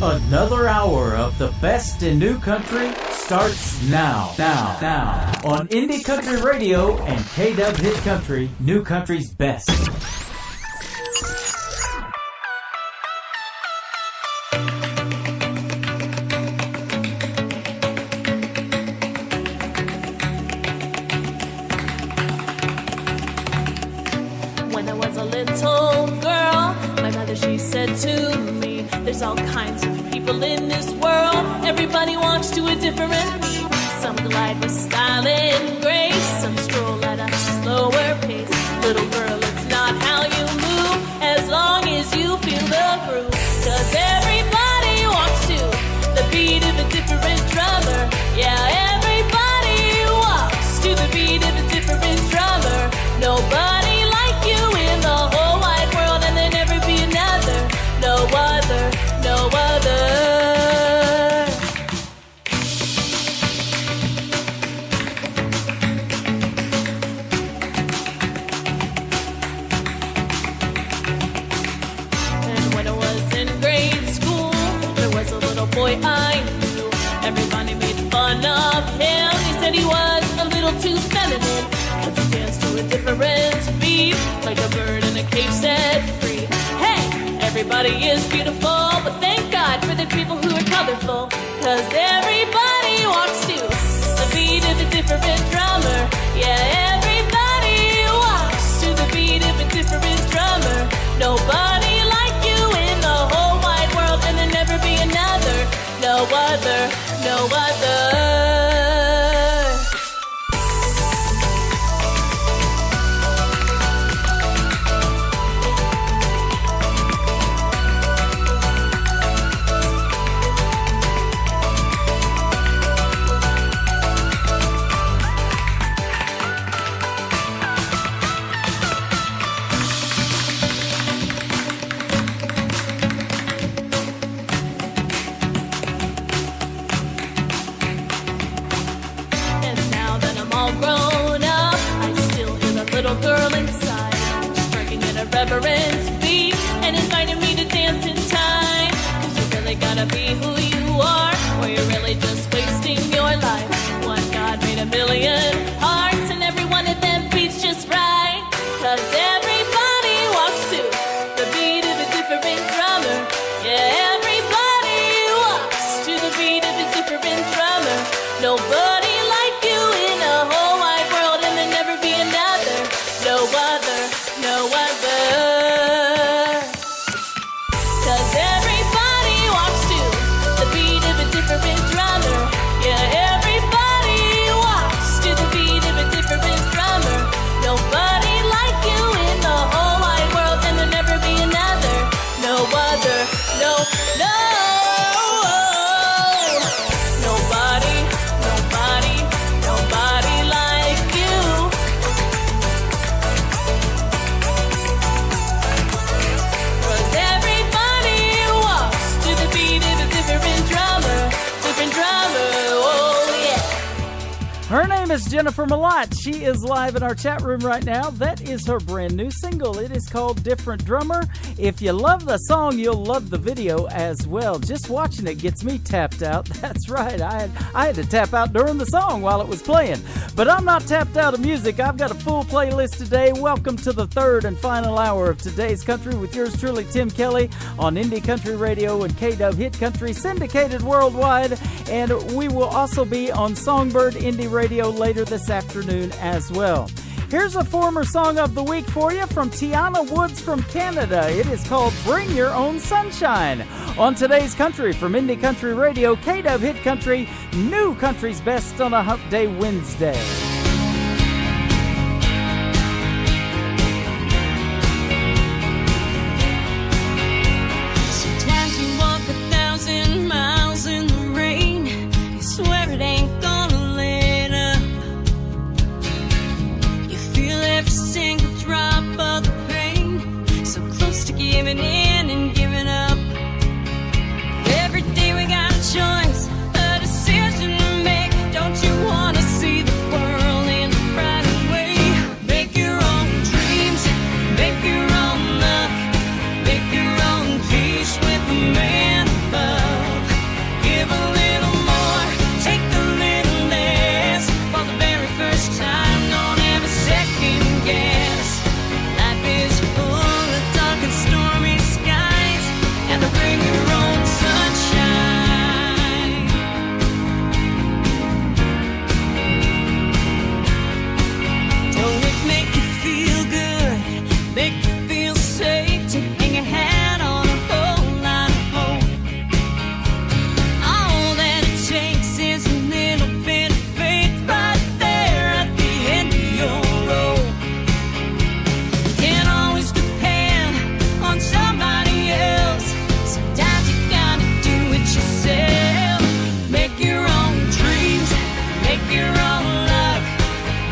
[SPEAKER 14] need.
[SPEAKER 4] Another hour of the best in new country starts now on Indie Country Radio and K-Dub Hit Country, new country's best.
[SPEAKER 16] When I was a little girl, my mother, she said to me, there's all kinds of people in this world. Everybody walks to a different beat. Some glide with style and grace, some stroll at a slower pace. Little girl, it's not how you move, as long as you feel the groove. 'Cause everybody walks to the beat of a different drummer. Yeah, everybody walks to the beat of a different drummer. Nobody like you in the whole wide world, and there'll never be another. No other, no other. And when I was in grade school, there was a little boy I knew. Everybody made fun of him. They said he was a little too feminine, 'cause he danced to a different beat, like a bird in a cage set free. Hey, everybody is beautiful, but thank God for the people who are colorful. 'Cause everybody walks to the beat of a different drummer. Yeah, everybody walks to the beat of a different drummer. Nobody like you in the whole wide world, and there'll never be another. No other, no other.
[SPEAKER 4] is Jennifer Malott. She is live in our chat room right now. That is her brand new single. It is called Different Drummer. If you love the song, you'll love the video as well. Just watching it gets me tapped out. That's right. I had to tap out during the song while it was playing. But I'm not tapped out of music. I've got a full playlist today. Welcome to the third and final hour of Today's Country with yours truly, Tim Kelly, on Indie Country Radio and KW Hit Country, syndicated worldwide. And we will also be on Songbird Indie Radio later this afternoon as well. Here's a former song of the week for you from Tiana Woods from Canada. It is called Bring Your Own Sunshine. On Today's Country from Indie Country Radio, KW Hit Country, new country's best on a Hump Day Wednesday.
[SPEAKER 13] Sometimes you walk 1,000 miles in the rain. You swear it ain't gonna let up. You feel every single drop of the pain, so close to giving in and giving up. Every day we got a choice, a decision to make. Don't you wanna see the world in a brighter way? Make your own dreams, make your own luck, make your own peace with the man above. Give a little more, take a little less. For the very first time, don't ever second guess. Life is full of dark and stormy skies, and to bring your own sunshine. Don't it make you feel good, make you feel safe to hang your hat on a whole lot of hope? All that it takes is a little bit of faith right there at the end of your road. You can't always depend on somebody else. Sometimes you gotta do it yourself. Make your own dreams, make your own luck,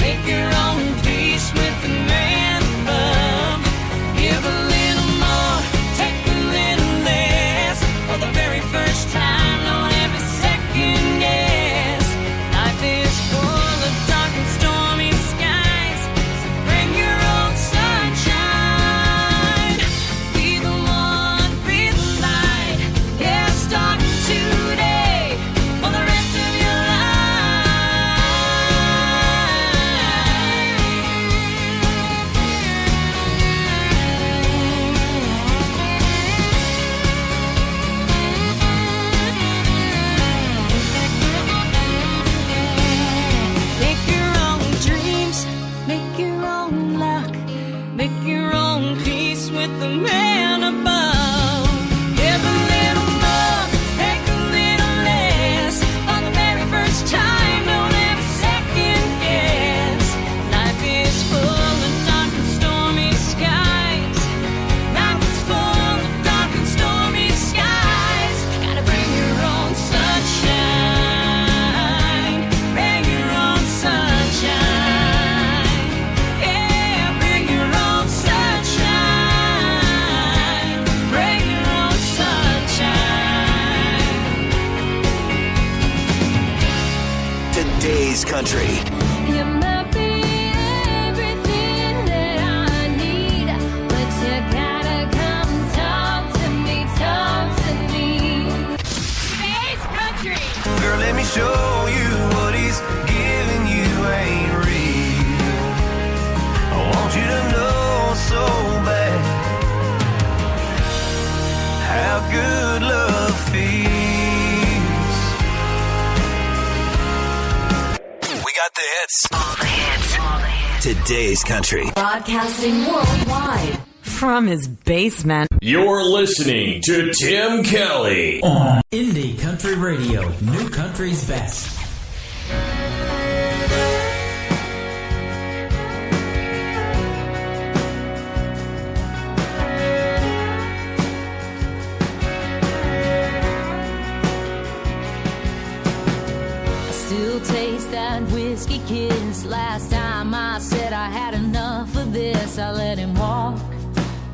[SPEAKER 13] make your own peace with the man above. Give a little more, take a little less. For the very first time, don't ever second guess. Life is full of dark and stormy skies, so bring your own sunshine. Be the one, be the light. Yeah, start today for the rest of your Make your own dreams, make your own luck, make your own peace with the man above. Give a little more, take a little less. For the very first time, don't ever second guess. Life is full of dark and stormy skies. Life is full of dark and stormy skies. Gotta bring your own sunshine. Bring your own sunshine. Yeah, bring your own sunshine. Bring your own sunshine.
[SPEAKER 17] Today's Country.
[SPEAKER 13] You might be everything that I need, but you gotta come talk to me, talk to me. Today's Country.
[SPEAKER 10] Girl, let me show you what he's giving you ain't real. I want you to know so bad how good love feels.
[SPEAKER 17] We got the hits. All the hits. Today's Country.
[SPEAKER 7] Broadcasting worldwide from his basement.
[SPEAKER 8] You're listening to Tim Kelly
[SPEAKER 4] on Indie Country Radio, new country's best.
[SPEAKER 13] I still taste that whiskey kiss. Last time I said I had enough of this, I let him walk,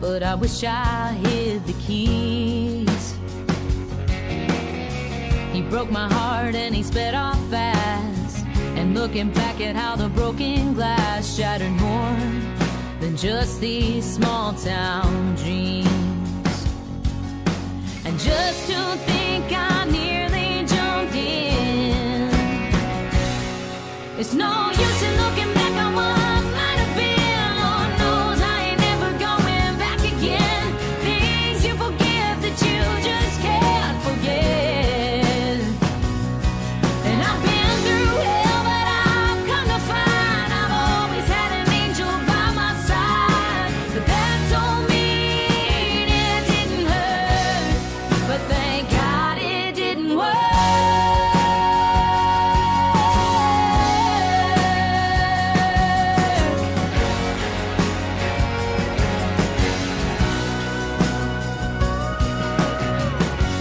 [SPEAKER 13] but I wish I hid the keys. He broke my heart and he sped off fast, and And looking back at how the broken glass shattered more than just these small town dreams. And just to think I nearly jumped in. It's no use in looking back on what might have been. Lord knows I ain't never going back again. Things you forgive that you just can't forget. And I've been through hell, but I've come to find I've always had an angel by my side. But that don't mean it didn't hurt. But thank God it didn't work.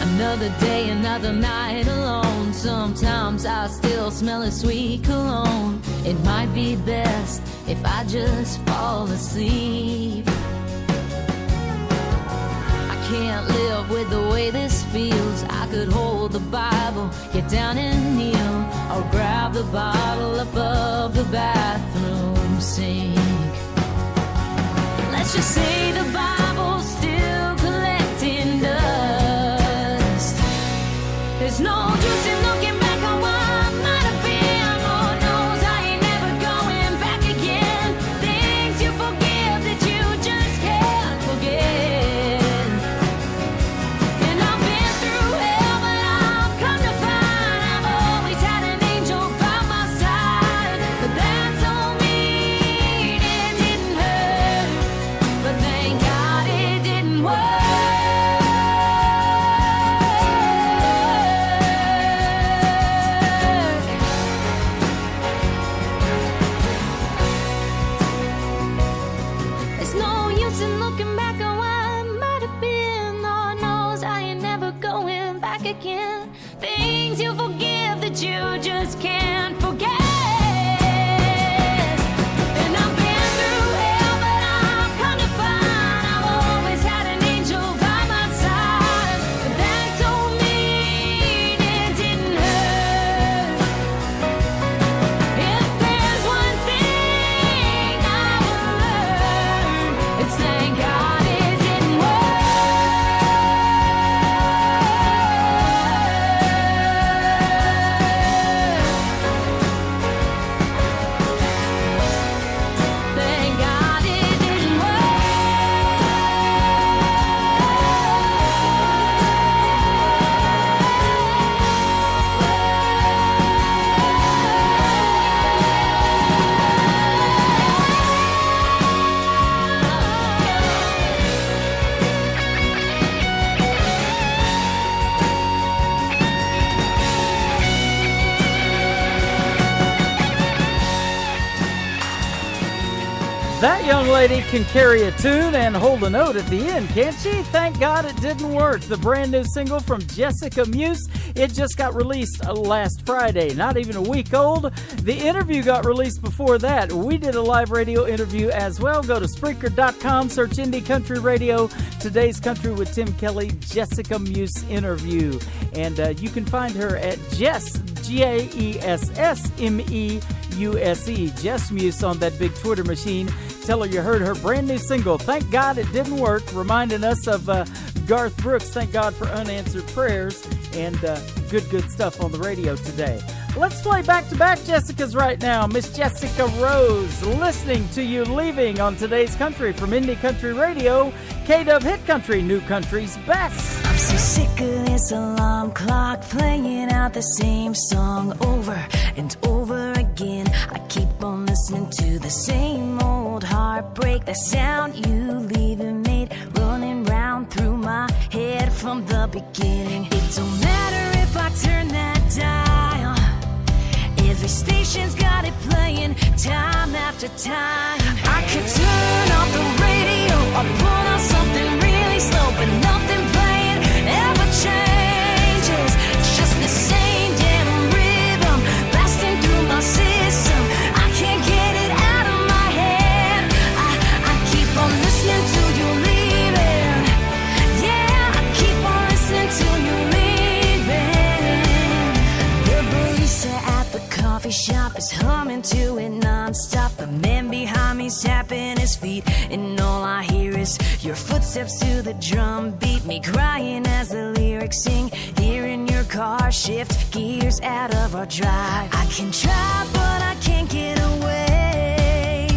[SPEAKER 13] Another day, another night alone. Sometimes I still smell a sweet cologne. It might be best if I just fall asleep. I can't live with the way this feels. I could hold the Bible, get down and kneel, or grab the bottle above the bathroom sink. Let's just say the Bible's still collecting dust. There's no use in looking back on what might have been. Lord knows I ain't never going back again. Things you forgive that you just can't forget. And I've been through hell, but I've come to find I've always had an angel by my side. But that don't mean it didn't hurt. But thank God it didn't work. There's no use in looking back on what might have been. Lord knows I ain't never going back again. Things you forgive that you just can't forget. And I've been through hell, but I've come to find I've always had an angel by my side. But that don't mean it didn't hurt. If there's one thing I've learned, it's thank God it didn't work. Thank God it didn't work.
[SPEAKER 4] That young lady can carry a tune and hold a note at the end, can't she? Thank God it didn't work. The brand new single from Jessica Muse. It just got released last Friday, not even a week old. The interview got released before that. We did a live radio interview as well. Go to Spreaker.com, search Indie Country Radio, Today's Country with Tim Kelly, Jessica Muse interview. And you can find her at Jess, G-A-E-S-S-M-E-U-S-E, Jess Muse on that big Twitter machine. Tell her you heard her brand new single, Thank God It Didn't Work, reminding us of Garth Brooks, Thank God for Unanswered Prayers, and good stuff on the radio today. Let's play back-to-back Jessicas right now. Miss Jessica Rose, listening to you leaving on Today's Country from Indie Country Radio, K-Dub Hit Country, New Country's best.
[SPEAKER 15] I'm so sick of this alarm clock playing out the same song over and over again. I keep on listening to the same old heartbreak. The sound you leaving made running round through my head from the beginning. It don't matter if I turn that dial, every station's got it playing time after time. I could turn off the radio or put on something really slow, but nothing playing ever changes. It's just the same damn rhythm blasting through my system. I can't get it out of my head. I keep on listening till you're leaving. Yeah, I keep on listening till you're leaving. The barista at the coffee shop is feet, and all I hear is your footsteps to the drum beat. Me crying as the lyrics sing, hearing your car shift gears out of our drive. I can try, but I can't get away.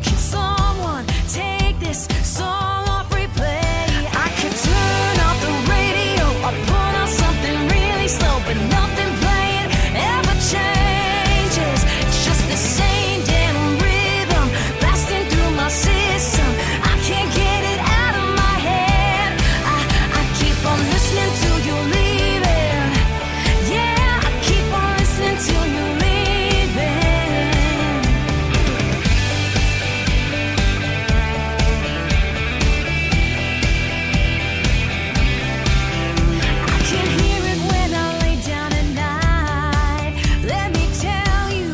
[SPEAKER 15] Can someone take this song off replay? I could turn off the radio or put on something really slow, but nothing playing ever changes. It's just the same damn rhythm blasting through my system. I can't get it out of my head. I keep on listening till you leave it. Yeah, I keep on listening till you leave it. I can hear it when I lay down at night. Let me tell you,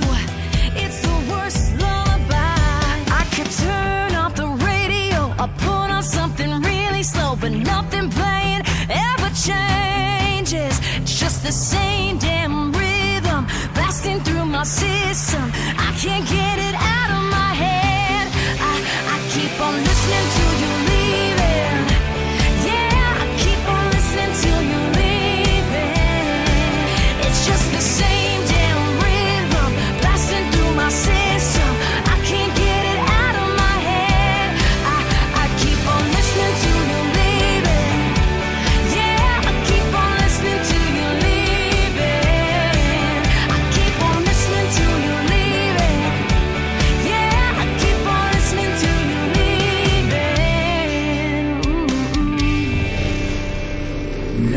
[SPEAKER 15] it's the worst lullaby. I could turn off the radio or put on something really slow, but nothing playing ever changes. It's just the same damn rhythm blasting through my system. I can't get it out of my head. I keep on listening till you leave it. Yeah, I keep on listening till you leave it. It's just the same damn rhythm blasting through my system. I can't get it out of my head. I keep on listening till you leave it. Yeah, I keep on listening till you leave it. I keep on listening till you leave it. Yeah, I keep on listening till you leave it.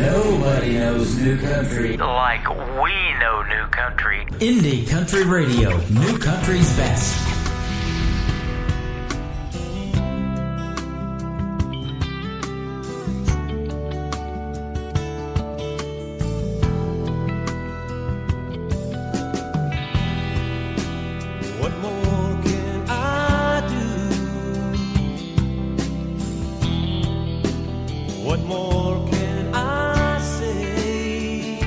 [SPEAKER 18] Nobody knows new country like we know new country. Indie Country Radio, new country's best.
[SPEAKER 10] What more can I do? What more can I say?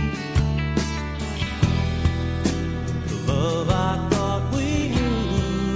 [SPEAKER 10] The love I thought we knew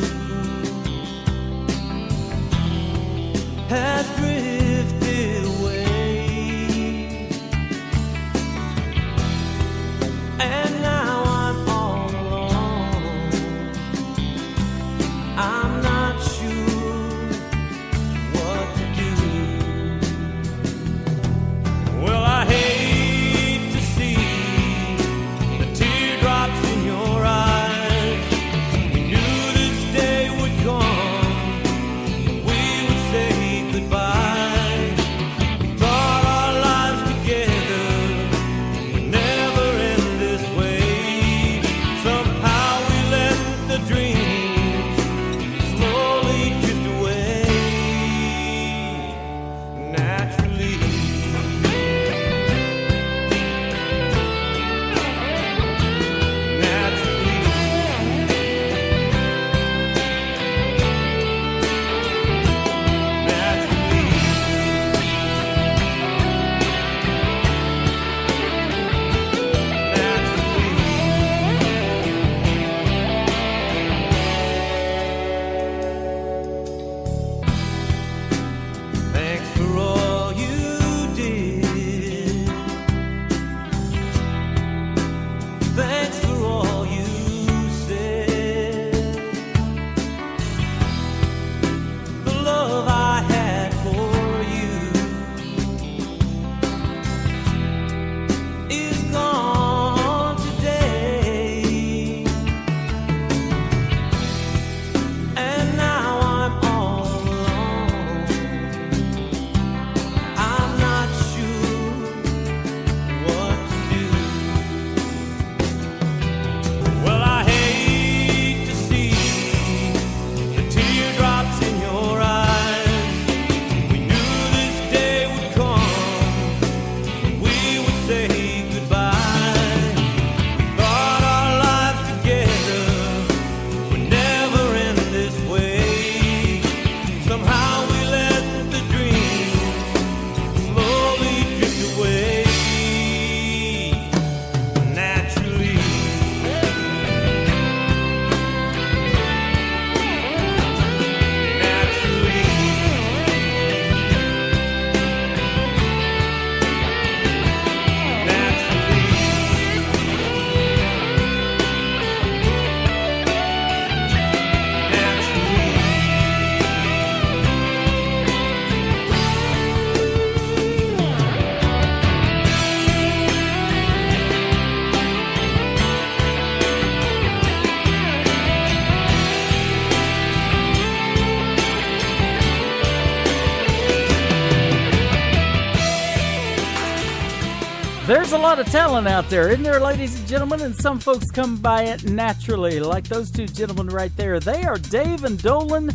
[SPEAKER 4] lot of talent out there, isn't there, ladies and gentlemen? And some folks come by it naturally, like those two gentlemen right there. They are Dave and Dolan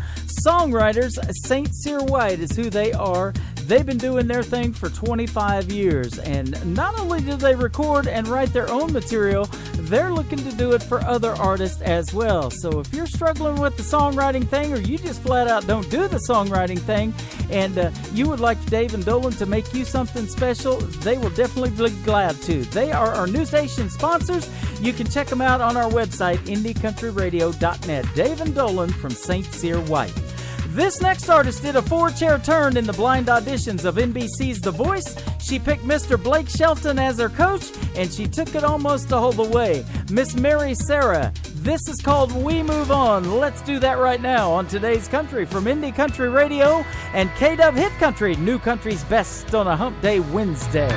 [SPEAKER 4] songwriters. St. Cyr White is who they are. They've been doing their thing for 25 years, and not only do they record and write their own material, they're looking to do it for other artists as well. So if you're struggling with the songwriting thing, or you just flat out don't do the songwriting thing, and you would like Dave and Dolan to make you something special, they will definitely be glad to. They are our new station sponsors. You can check them out on our website, IndieCountryRadio.net. Dave and Dolan from St. Cyr White. This next artist did a 4-chair turn in the blind auditions of NBC's The Voice. She picked Mr. Blake Shelton as her coach, and she took it almost all the way. Miss Mary Sarah. This is called We Move On. Let's do that right now on Today's Country from Indie Country Radio and K-Dub Hit Country, New Country's Best on a Hump Day Wednesday.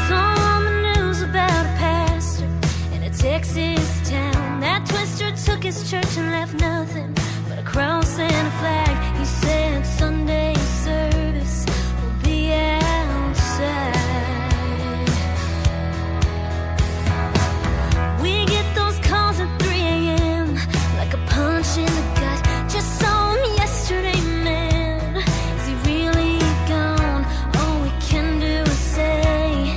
[SPEAKER 13] Saw on the news about a pastor in a Texas town. That twister took his church and left nothing but a cross and a flag. He said Sunday service will be outside. We get those calls at 3 a.m. like a punch in the gut. Just saw him yesterday, man. Is he really gone? All we can do is say,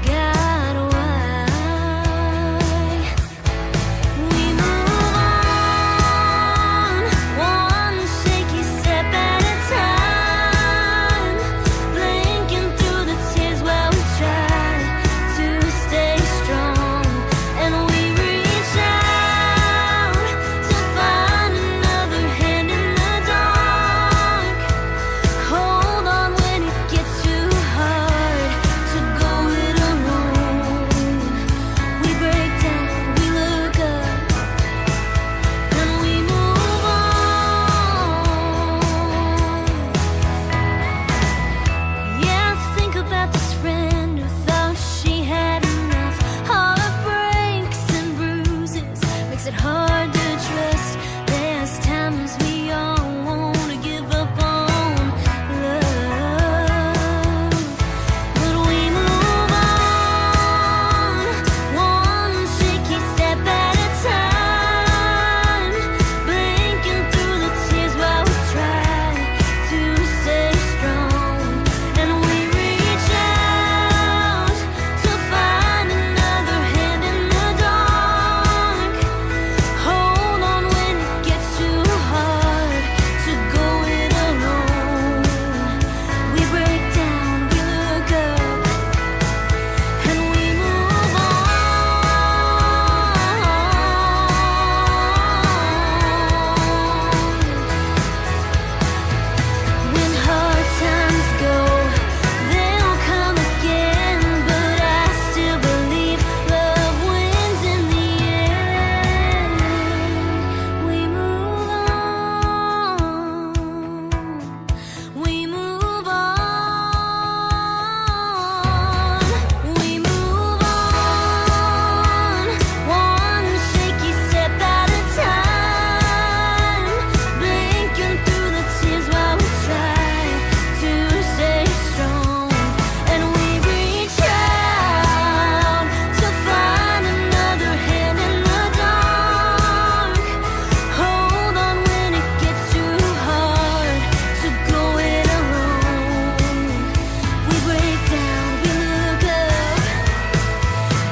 [SPEAKER 13] God, why? We move on, one shaky step at a time, blinking through the tears while we try to stay strong. And we reach out to find another hand in the dark. Hold on when it gets too hard to go it alone. We break down, we look up, and we move on. Yeah, I think about this friend who thought she had enough. Heartbreaks and bruises makes it hard to trust. There's times we all want to give up on love, but we move on, one shaky step at a time, blinking through the tears while we try to stay strong. And we reach out to find another hand in the dark. Hold on when it gets too hard to go it alone. We break down, we look up, and we move on. When hard times go, they'll come again, but I still believe love wins in the end. We move on, we move on, we move on, one shaky step at a time, blinking through the tears while we try to stay strong. And we reach out to find another hand in the dark. Hold on when it gets too hard to go it alone. We break down, we look up,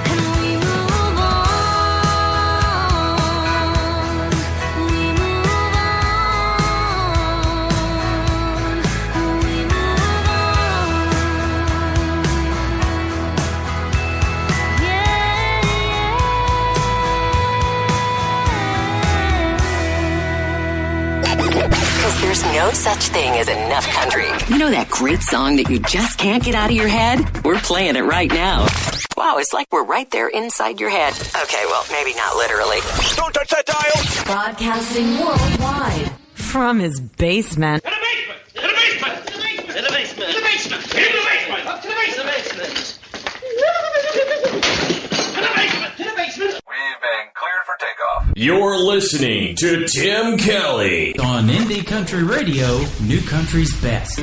[SPEAKER 13] and we move on. We move on. We move
[SPEAKER 19] Because there's no such thing as enough country. You know that great song that you just can't get out of your head? We're playing it right now. Wow, it's like we're right there inside your head. Okay, well, maybe not literally. Don't touch that dial!
[SPEAKER 7] Broadcasting worldwide from his basement.
[SPEAKER 3] In the basement! In the basement! In the basement! In the basement! Up to the basement! In the basement! In the basement!
[SPEAKER 12] We've been cleared for takeoff.
[SPEAKER 8] You're listening to Tim Kelly on Indie Country Radio, New Country's Best.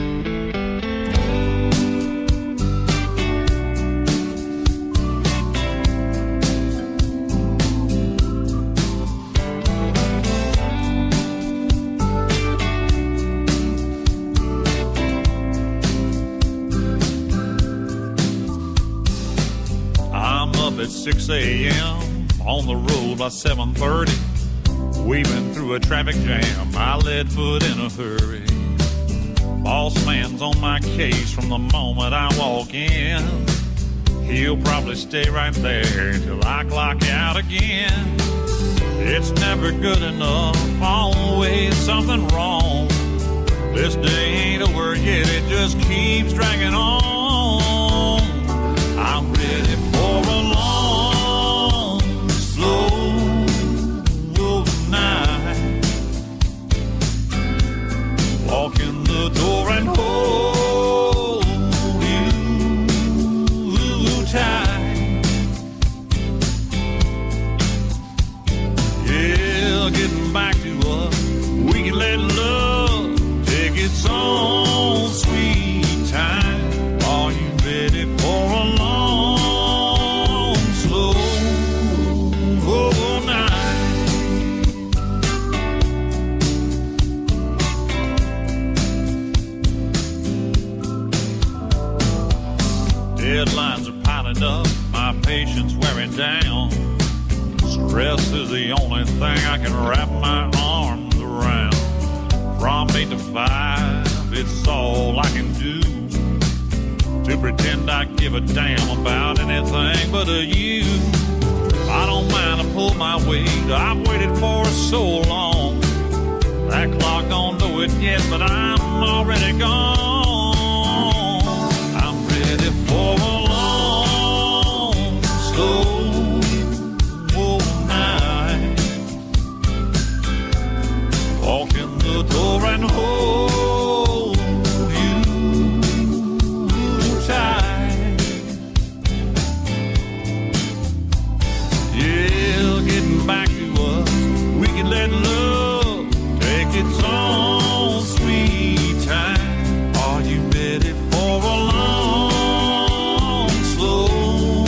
[SPEAKER 20] up at 6 a.m. on the road by 7:30. Weaving through a traffic jam, I led foot in a hurry. Boss man's on my case from the moment I walk in. He'll probably stay right there till I clock out again. It's never good enough, always something wrong. This day ain't over yet, it just keeps dragging on. I'm ready for a long, slow night. Walk in the door and hold you tight. Yeah, getting back to us, we can let love take its own sweet time. Are you ready for a long, slow night? Deadlines are piling up, my patience wearing down. Stress is the only thing I can wrap my arms around. From 8 to 5, it's all I can do to pretend I give a damn about anything but you. I don't mind to pull my weight, I've waited for so long. That clock don't know it yet, but I'm already gone. I'm ready for a long, slow night. Walk in the door and hold you tight. Yeah, getting back to us, we can let love take its own sweet time. Are you ready for a long, slow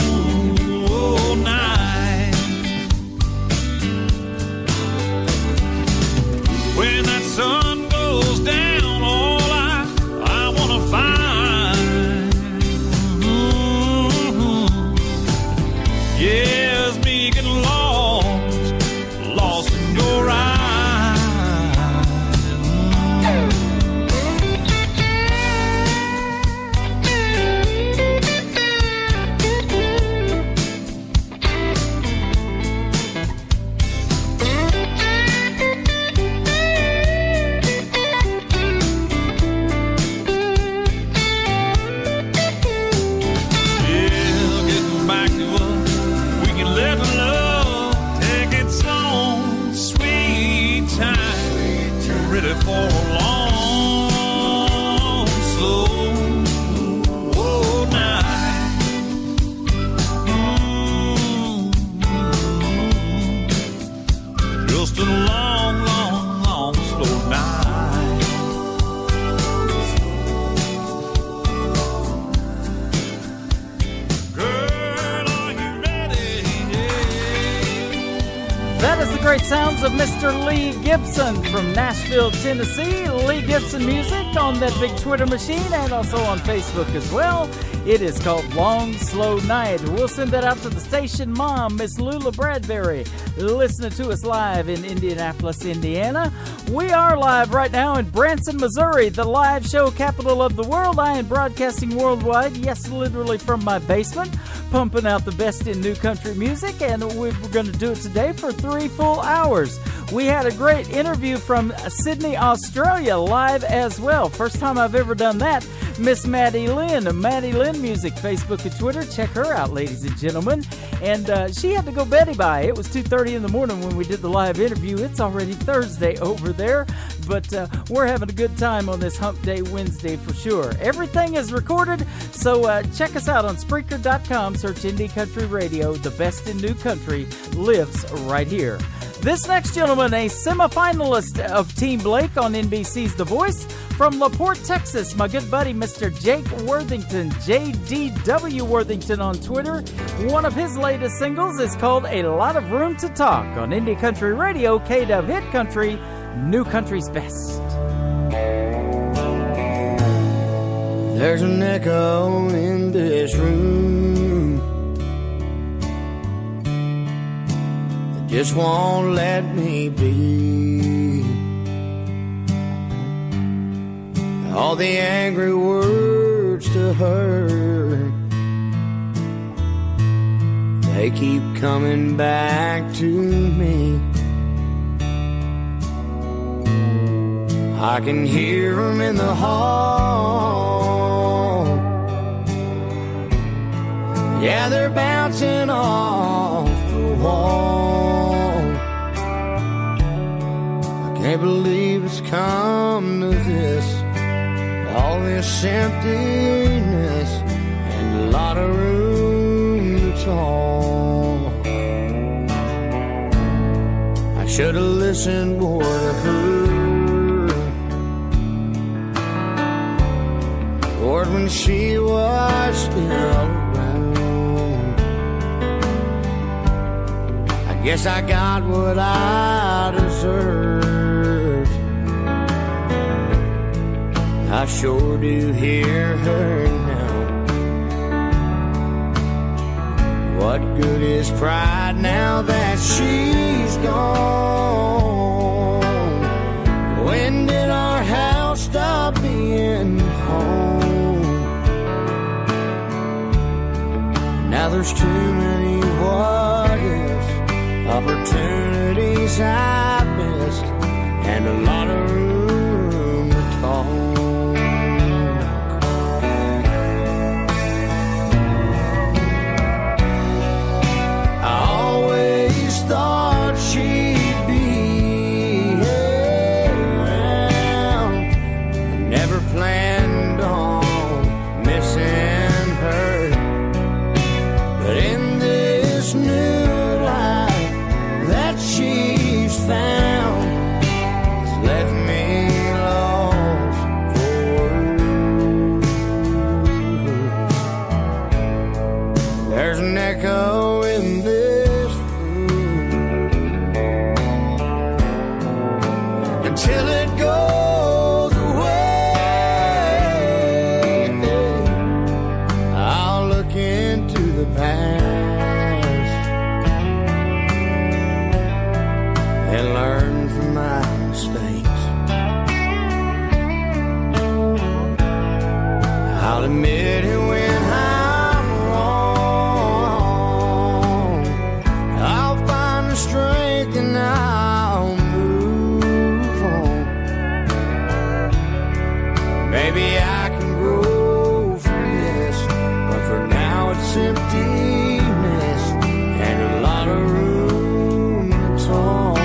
[SPEAKER 20] night? When that sun goes down, all I want to find, yeah, is me getting lost in your eyes. Yeah, getting back to us, we can let love take its own sweet time. Ready for a long, slow night. Just a long, long, long, slow night. Girl, are you ready?
[SPEAKER 4] That is the great sounds of Mr. Lee Gibson from Nashville, Tennessee. Lee Gibson Music on that big Twitter machine and also on Facebook as well. It is called Long Slow Night. We'll send that out to the station mom, Miss Lula Bradbury, listening to us live in Indianapolis, Indiana. We are live right now in Branson, Missouri, the live show capital of the world. I am broadcasting worldwide, yes, literally from my basement, pumping out the best in new country music, and we're going to do it today for 3 full hours. We had a great interview from Sydney, Australia, live as well. First time I've ever done that. Miss Maddi Lynn, Maddi Lynn Music, Facebook and Twitter. Check her out, ladies and gentlemen. And she had to go Betty by. It was 2:30 in the morning when we did the live interview. It's already Thursday over there, but we're having a good time on this Hump Day Wednesday for sure. Everything is recorded, so check us out on Spreaker.com. Search Indie Country Radio. The best in new country lives right here. This next gentleman, a semifinalist of Team Blake on NBC's The Voice, from LaPorte, Texas, my good buddy, Mr. Jake Worthington, JDW Worthington on Twitter. One of his latest singles is called A Lot of Room to Talk on Indie Country Radio, KW Hit Country, New Country's Best.
[SPEAKER 22] There's an echo in this room.
[SPEAKER 9] just won't let me be. All the angry words to her, they keep coming back to me. I can hear them in the hall. Yeah, they're bouncing off the wall. I can't believe it's come to this. All this emptiness and a lot of room to talk. I should have listened more to her. Lord, when she was still around, I guess I got what I deserved. I sure do hear her now. What good is pride now that she's gone? When did our house stop being home? Now there's too many what ifs, opportunities I missed, and a lot of room to talk. I always thought she'd be around. I never planned on missing her. But in this new life that she's found, it's left me lost for words. There's an echo in this room until it goes away. I'll look into the past and learn from my mistakes. I'll admit it when I'm wrong. I'll find the strength and I'll move on. Maybe I can grow from this, but for now it's emptiness and a lot of room to talk.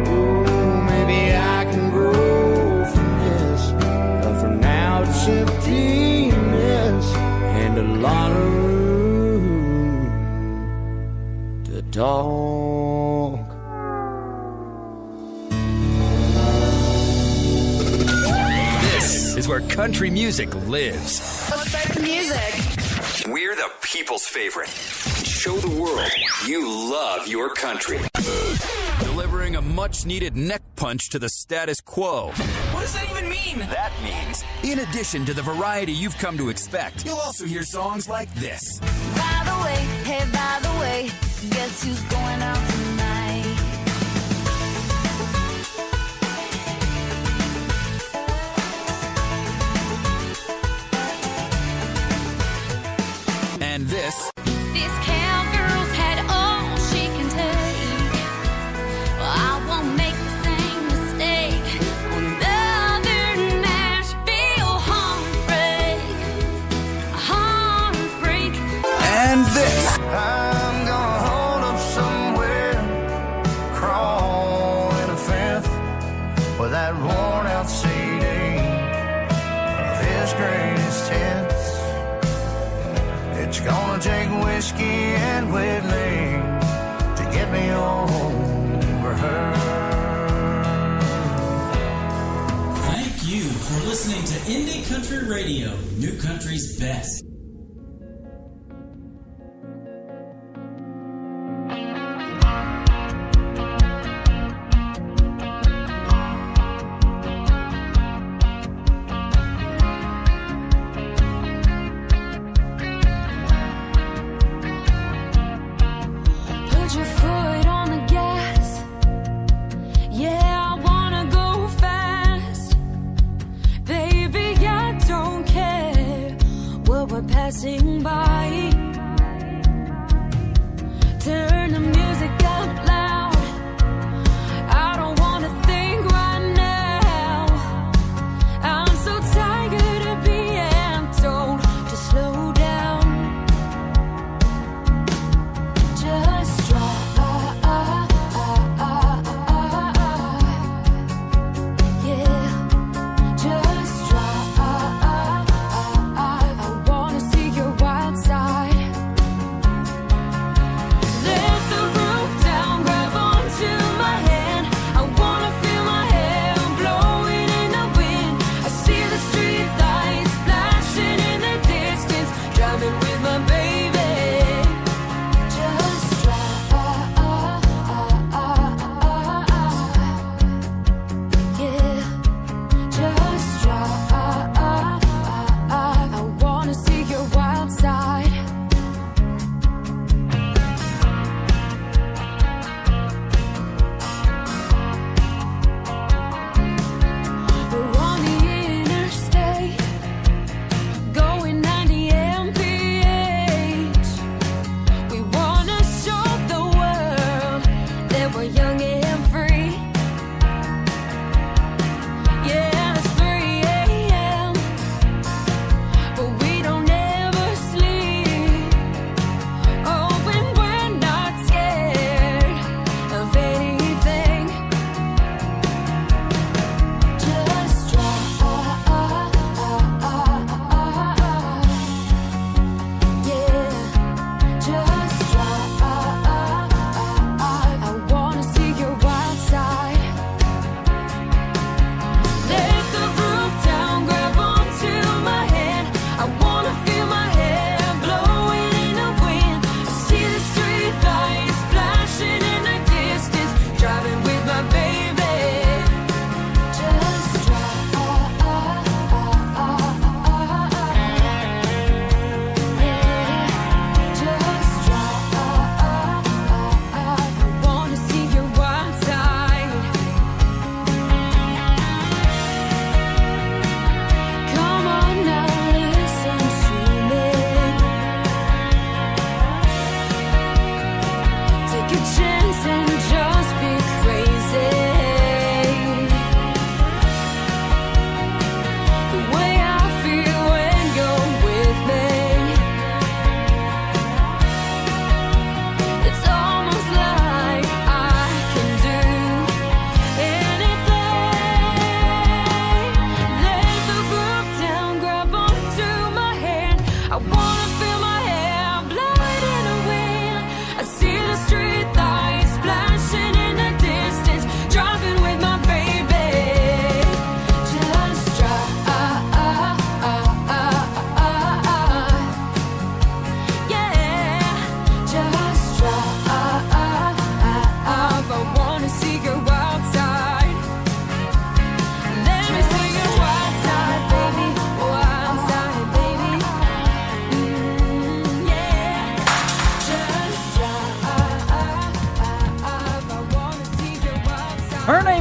[SPEAKER 9] Ooh, maybe I can grow from this, but for now it's emptiness and a lot of room to talk.
[SPEAKER 17] This is where country music lives.
[SPEAKER 7] Let's start the music.
[SPEAKER 17] We're the people's favorite. Show the world you love your country. Delivering a much-needed neck punch to the status quo.
[SPEAKER 7] What does that even mean?
[SPEAKER 17] That means, in addition to the variety you've come to expect, you'll also hear songs like this.
[SPEAKER 15] By the way, hey, by the way, guess who's going out tonight?
[SPEAKER 17] And this.
[SPEAKER 13] This cowgirl's had all she can take. Well, I won't make the same mistake. Another Nashville heartbreak.
[SPEAKER 17] And this.
[SPEAKER 21] I'm gonna hold up somewhere, crawl in a fifth with that worn out CD of his greatest hits. It's gonna take whiskey and Whitley to get me over her.
[SPEAKER 18] Thank you for listening to Indie Country Radio, New Country's best.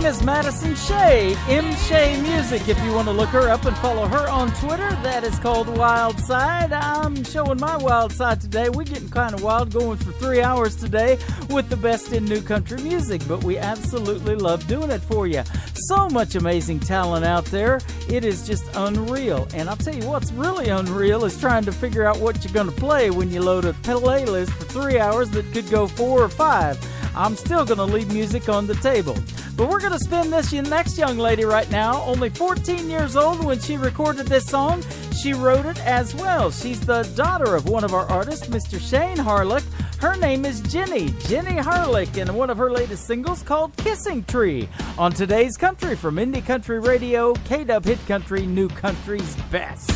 [SPEAKER 4] is Madison Shea, M. Shea Music. If you want to look her up and follow her on Twitter, that is called Wild Side. I'm showing my wild side today. We're getting kind of wild, going for 3 hours today with the best in new country music, but we absolutely love doing it for you. So much amazing talent out there. It is just unreal. And I'll tell you what's really unreal is trying to figure out what you're going to play when you load a playlist for 3 hours that could go 4 or 5. I'm still going to leave music on the table. But we're going to spin this next young lady right now. Only 14 years old when she recorded this song. She wrote it as well. She's the daughter of one of our artists, Mr. Shane Harlick. Her name is Jenny Harlick, and one of her latest singles called Kissing Tree on today's Country from Indie Country Radio, K-Dub Hit Country, New Country's Best.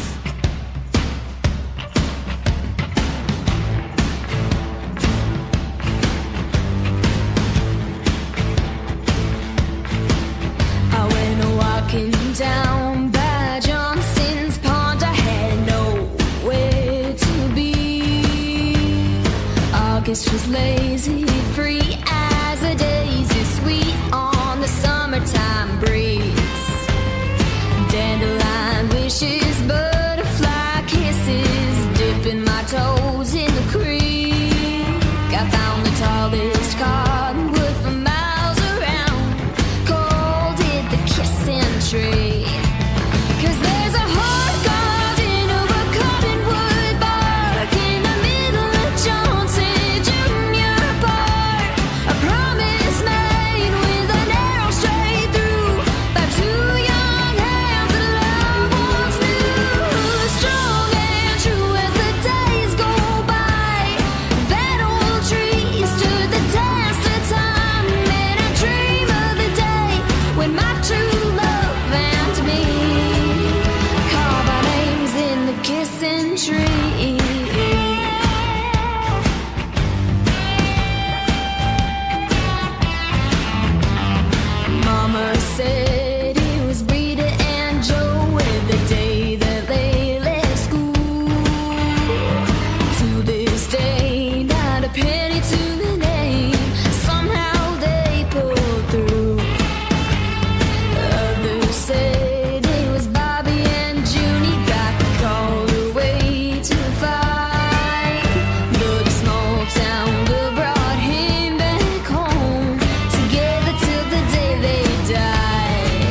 [SPEAKER 13] Walking down by Johnson's Pond, I had nowhere to be. August was lazy, free as a daisy, sweet on the summertime breeze. Dandelion wishes, butterfly kisses, dipping my toes in the creek. I found the tallest cottonwood for miles around, called it the kissing tree. 'Cause there's a hard garden of a cottonwood bark in the middle of Johnson Junior Park. A promise made with an arrow straight through by 2 young hands that love once knew. Strong and true as the days go by, that old tree stood the test of time. And I dream of the day when my true love and me carve our names in the kissing tree. Mama said it was Rita and Joe the day that they left school. To this day, not a penny to the name. Somehow they pulled through. Others said it was Bobby and Junie got called away to fight. But a small town girl brought him back home, together till the day they died.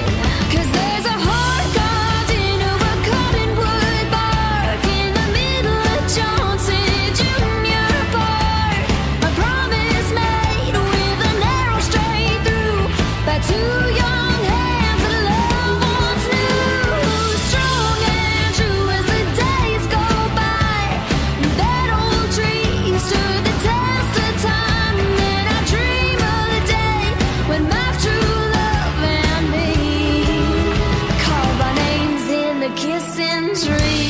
[SPEAKER 13] 'Cause there's a hard garden of a cottonwood bark in the middle of Johnson Junior Park. A promise made with an arrow straight through by 2 young hands that love once knew. Strong and true as the days go by, that old tree stood the test of time. And I dream of the day when my true love and me carve our names in the kissing tree.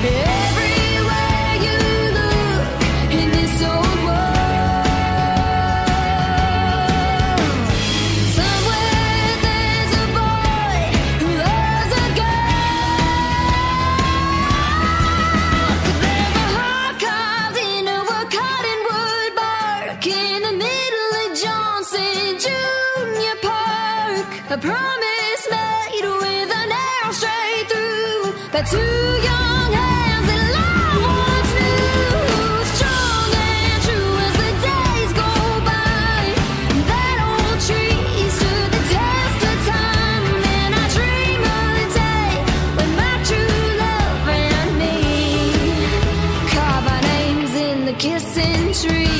[SPEAKER 13] Everywhere you look in this old world, somewhere there's a boy who loves a girl. 'Cause there's a heart carved into a cottonwood bark in the middle of Johnson Junior Park. A promise made with an arrow straight through by 2 young hands that love once knew. Strong and true as the days go by, that old tree stood the test of time. And I dream of the day when my true love and me carve our names in the kissing tree.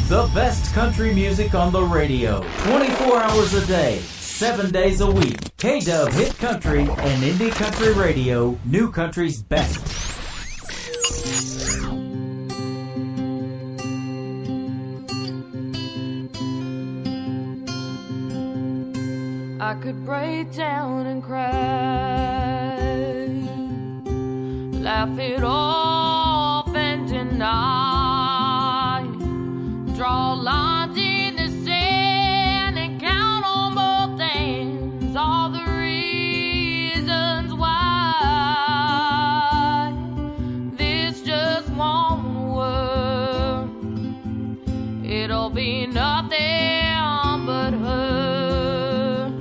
[SPEAKER 4] The best country music on the radio, 24 hours a day, 7 days a week. K-Dub Hit Country and Indie Country Radio, New Country's Best.
[SPEAKER 2] I could break down and cry, laugh it all night. Draw lines in the sand and count on both ends all the reasons why this just won't work. It'll be nothing but hurt.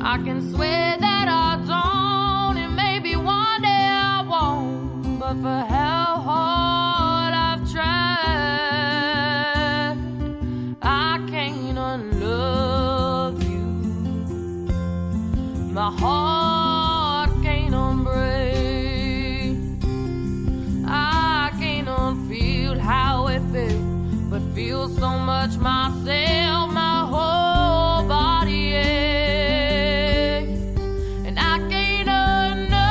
[SPEAKER 2] I can swear that I don't, and maybe one day I won't, but for how hard I've tried, I can't unlove you. My heart can't unbreak. I can't unfeel how it feels, but feel so much myself, my whole body aches. And I can't unknow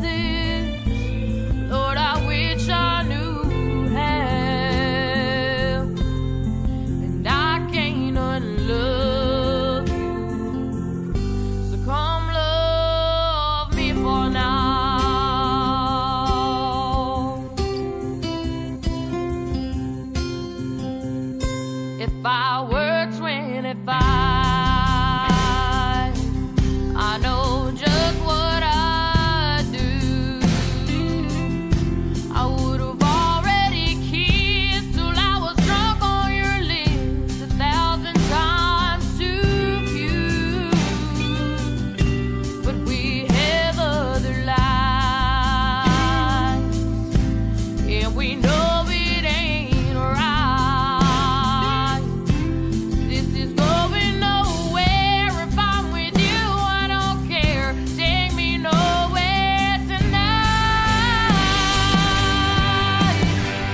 [SPEAKER 2] this. Lord, I wish I knew how. And I can't unlove you. So come love me for now. If I were 25, I know just what I'd do. I would have already kissed till I was drunk on your lips 1,000 times too few. But we have other lives, and we know it ain't right. This is going nowhere. If I'm with you, I don't care. Take me nowhere tonight.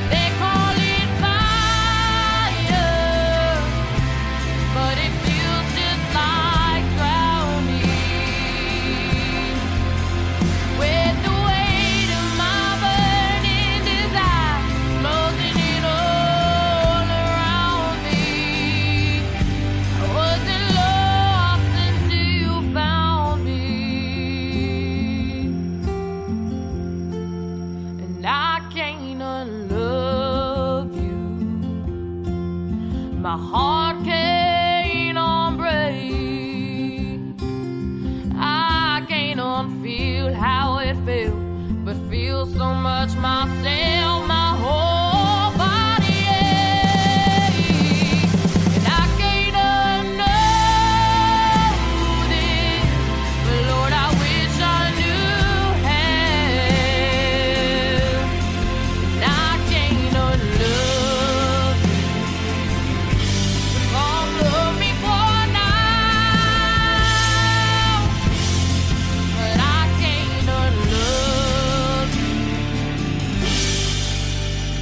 [SPEAKER 2] They call it fire, but it feels just like drowning. With the weight of my burning desire closing in all around me. I wasn't lost until you found me. And I can't unlove you. My heart can't unbreak. I can't unfeel how it feels, but feel so much myself, my whole body aches. And I can't unknow this, but Lord, I wish I knew how. And I can't unlove you. Come love me for now, but I can't unlove you.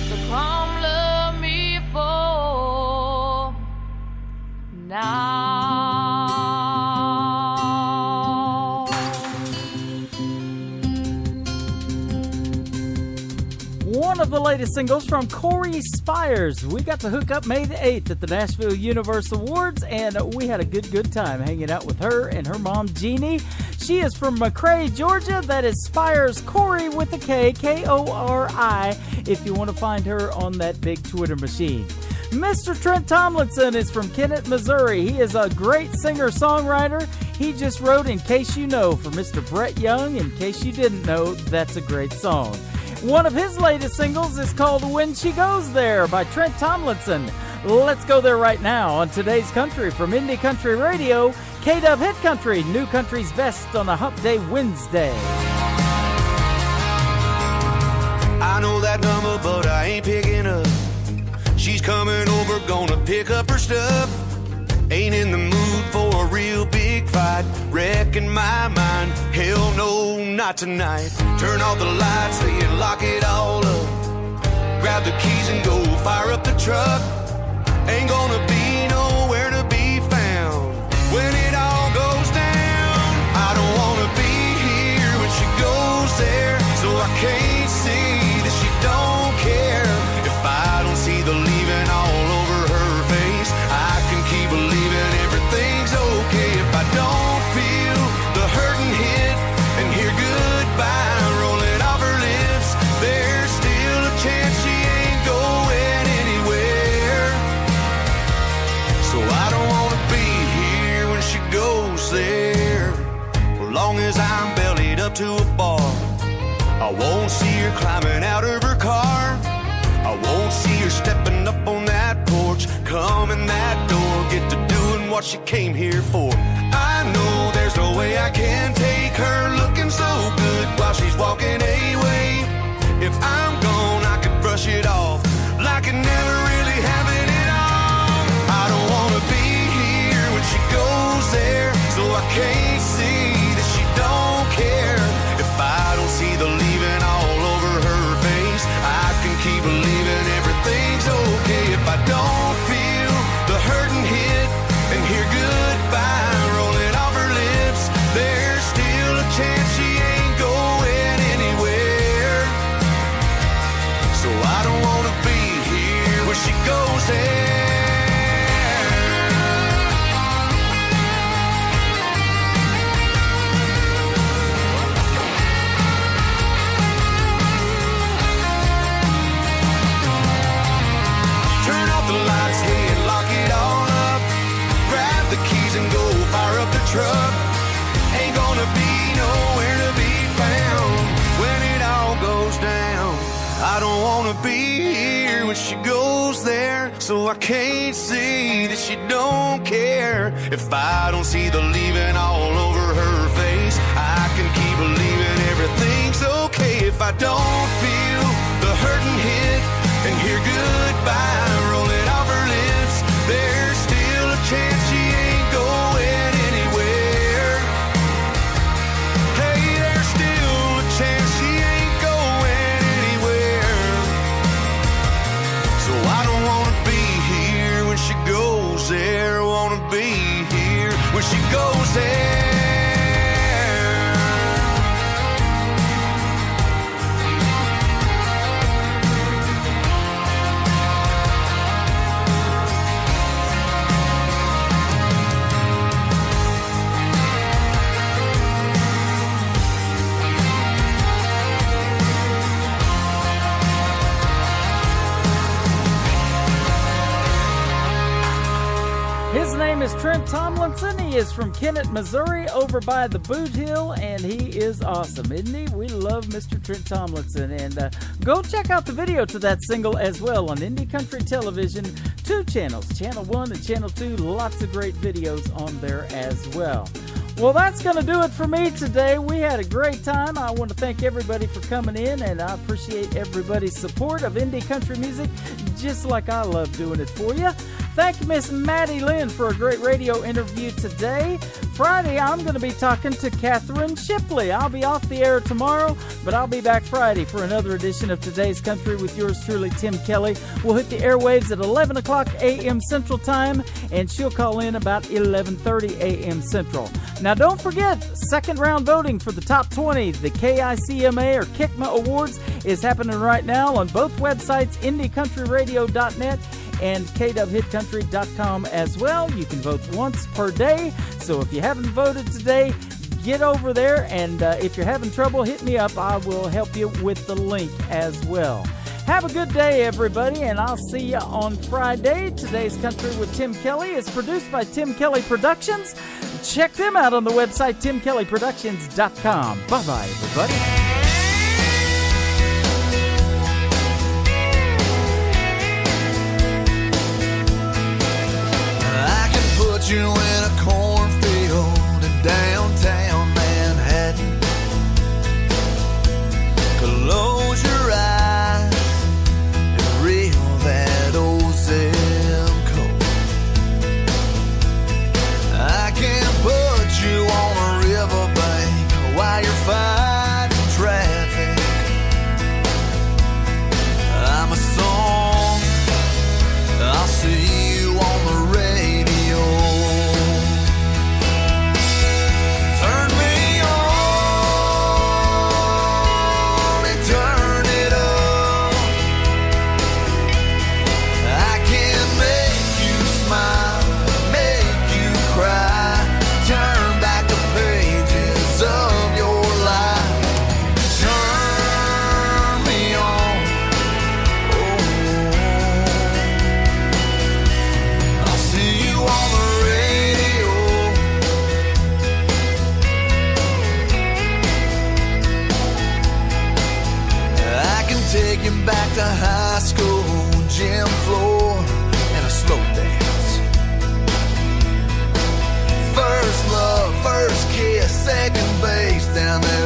[SPEAKER 2] So come love me for now.
[SPEAKER 4] One of the latest singles from Corey Spires. We got to hook up May the 8th at the Nashville Universe Awards, and we had a good time hanging out with her and her mom, Jeannie. She is from McRae, Georgia. That is Spires Corey with a K, K-O-R-I, if you want to find her on that big Twitter machine. Mr. Trent Tomlinson is from Kennett, Missouri. He is a great singer-songwriter. He just wrote In Case You Know for Mr. Brett Young. In case you didn't know, that's a great song. One of his latest singles is called When She Goes There by Trent Tomlinson. Let's go there right now on today's Country from Indie Country Radio, K-Dub Hit Country, New Country's Best on a Hump Day Wednesday.
[SPEAKER 10] I know that number, but I ain't picking up. She's coming over, gonna pick up her stuff. Ain't in the mood for a real big fight, wrecking my mind. Hell no, not tonight. Turn off the lights, and lock it all up. Grab the keys and go fire up the truck. Ain't gonna be nowhere to be found when it all goes down. I don't wanna be here when she goes there, so I can't see that she don't care. If I don't see the leaving all over her face, I can keep believing everything's okay. If I don't feel the hurting hit and hear goodbye rolling off her lips, there's still long as I'm bellied up to a bar. I won't see her climbing out of her car. I won't see her stepping up on that porch, coming that door, get to doing what she came here for. I know there's no way I can take her looking so good while she's walking away. If I'm gone, I could brush it off like it never really happened at all. I don't wanna be here when she goes there, so I can't see that she don't care. If I don't see the leaving all over her face, I can keep believing everything's okay. If I don't feel the hurting hit and hear goodbye rolling off her lips, there's still a chance she ain't going anywhere. So I don't wanna be here when she goes there. Turn off the lights, hey, and lock it all up. Grab the keys and go fire up the truck. Ain't gonna be nowhere to be found when it all goes down. I don't wanna be here when she goes there, so I can't see that she don't care. If I don't see the leaving all over her face, I can keep believing everything's okay. If I don't feel the hurting hit and hear goodbye rolling off her lips, there's still a chance she ain't going anywhere. Hey, there's still a chance she ain't going anywhere. So I don't wanna be here when she goes there. Wanna be here when she goes there.
[SPEAKER 4] His name is Trent Tomlinson. He is from Kennett, Missouri, over by the Boot Hill, and he is awesome, isn't he? We love Mr. Trent Tomlinson. And go check out the video to that single as well on Indie Country Television. 2 channels, Channel 1 and Channel 2. Lots of great videos on there as well. Well, that's going to do it for me today. We had a great time. I want to thank everybody for coming in, and I appreciate everybody's support of indie country music, just like I love doing it for you. Thank Miss Maddi Lynn for a great radio interview today. Friday, I'm going to be talking to Catherine Shipley. I'll be off the air tomorrow, but I'll be back Friday for another edition of Today's Country with yours truly, Tim Kelly. We'll hit the airwaves at 11 o'clock a.m. Central Time, and she'll call in about 11:30 a.m. Central. Now, don't forget, second round voting for the top 20, the KICMA or KICMA Awards, is happening right now on both websites, IndieCountryRadio.net and KWHitCountry.com as well. You can vote once per day, so if you haven't voted today, get over there, and if you're having trouble, hit me up. I will help you with the link as well. Have a good day, everybody, and I'll see you on Friday. Today's Country with Tim Kelly is produced by Tim Kelly Productions. Check them out on the website, TimKellyProductions.com. Bye-bye, everybody.
[SPEAKER 21] Put you in a cornfield in downtown Manhattan. Close your eyes and reel that old zip code. I can put you on a riverbank while you're fighting traffic. I'm a song, I'll see you on the radio. down there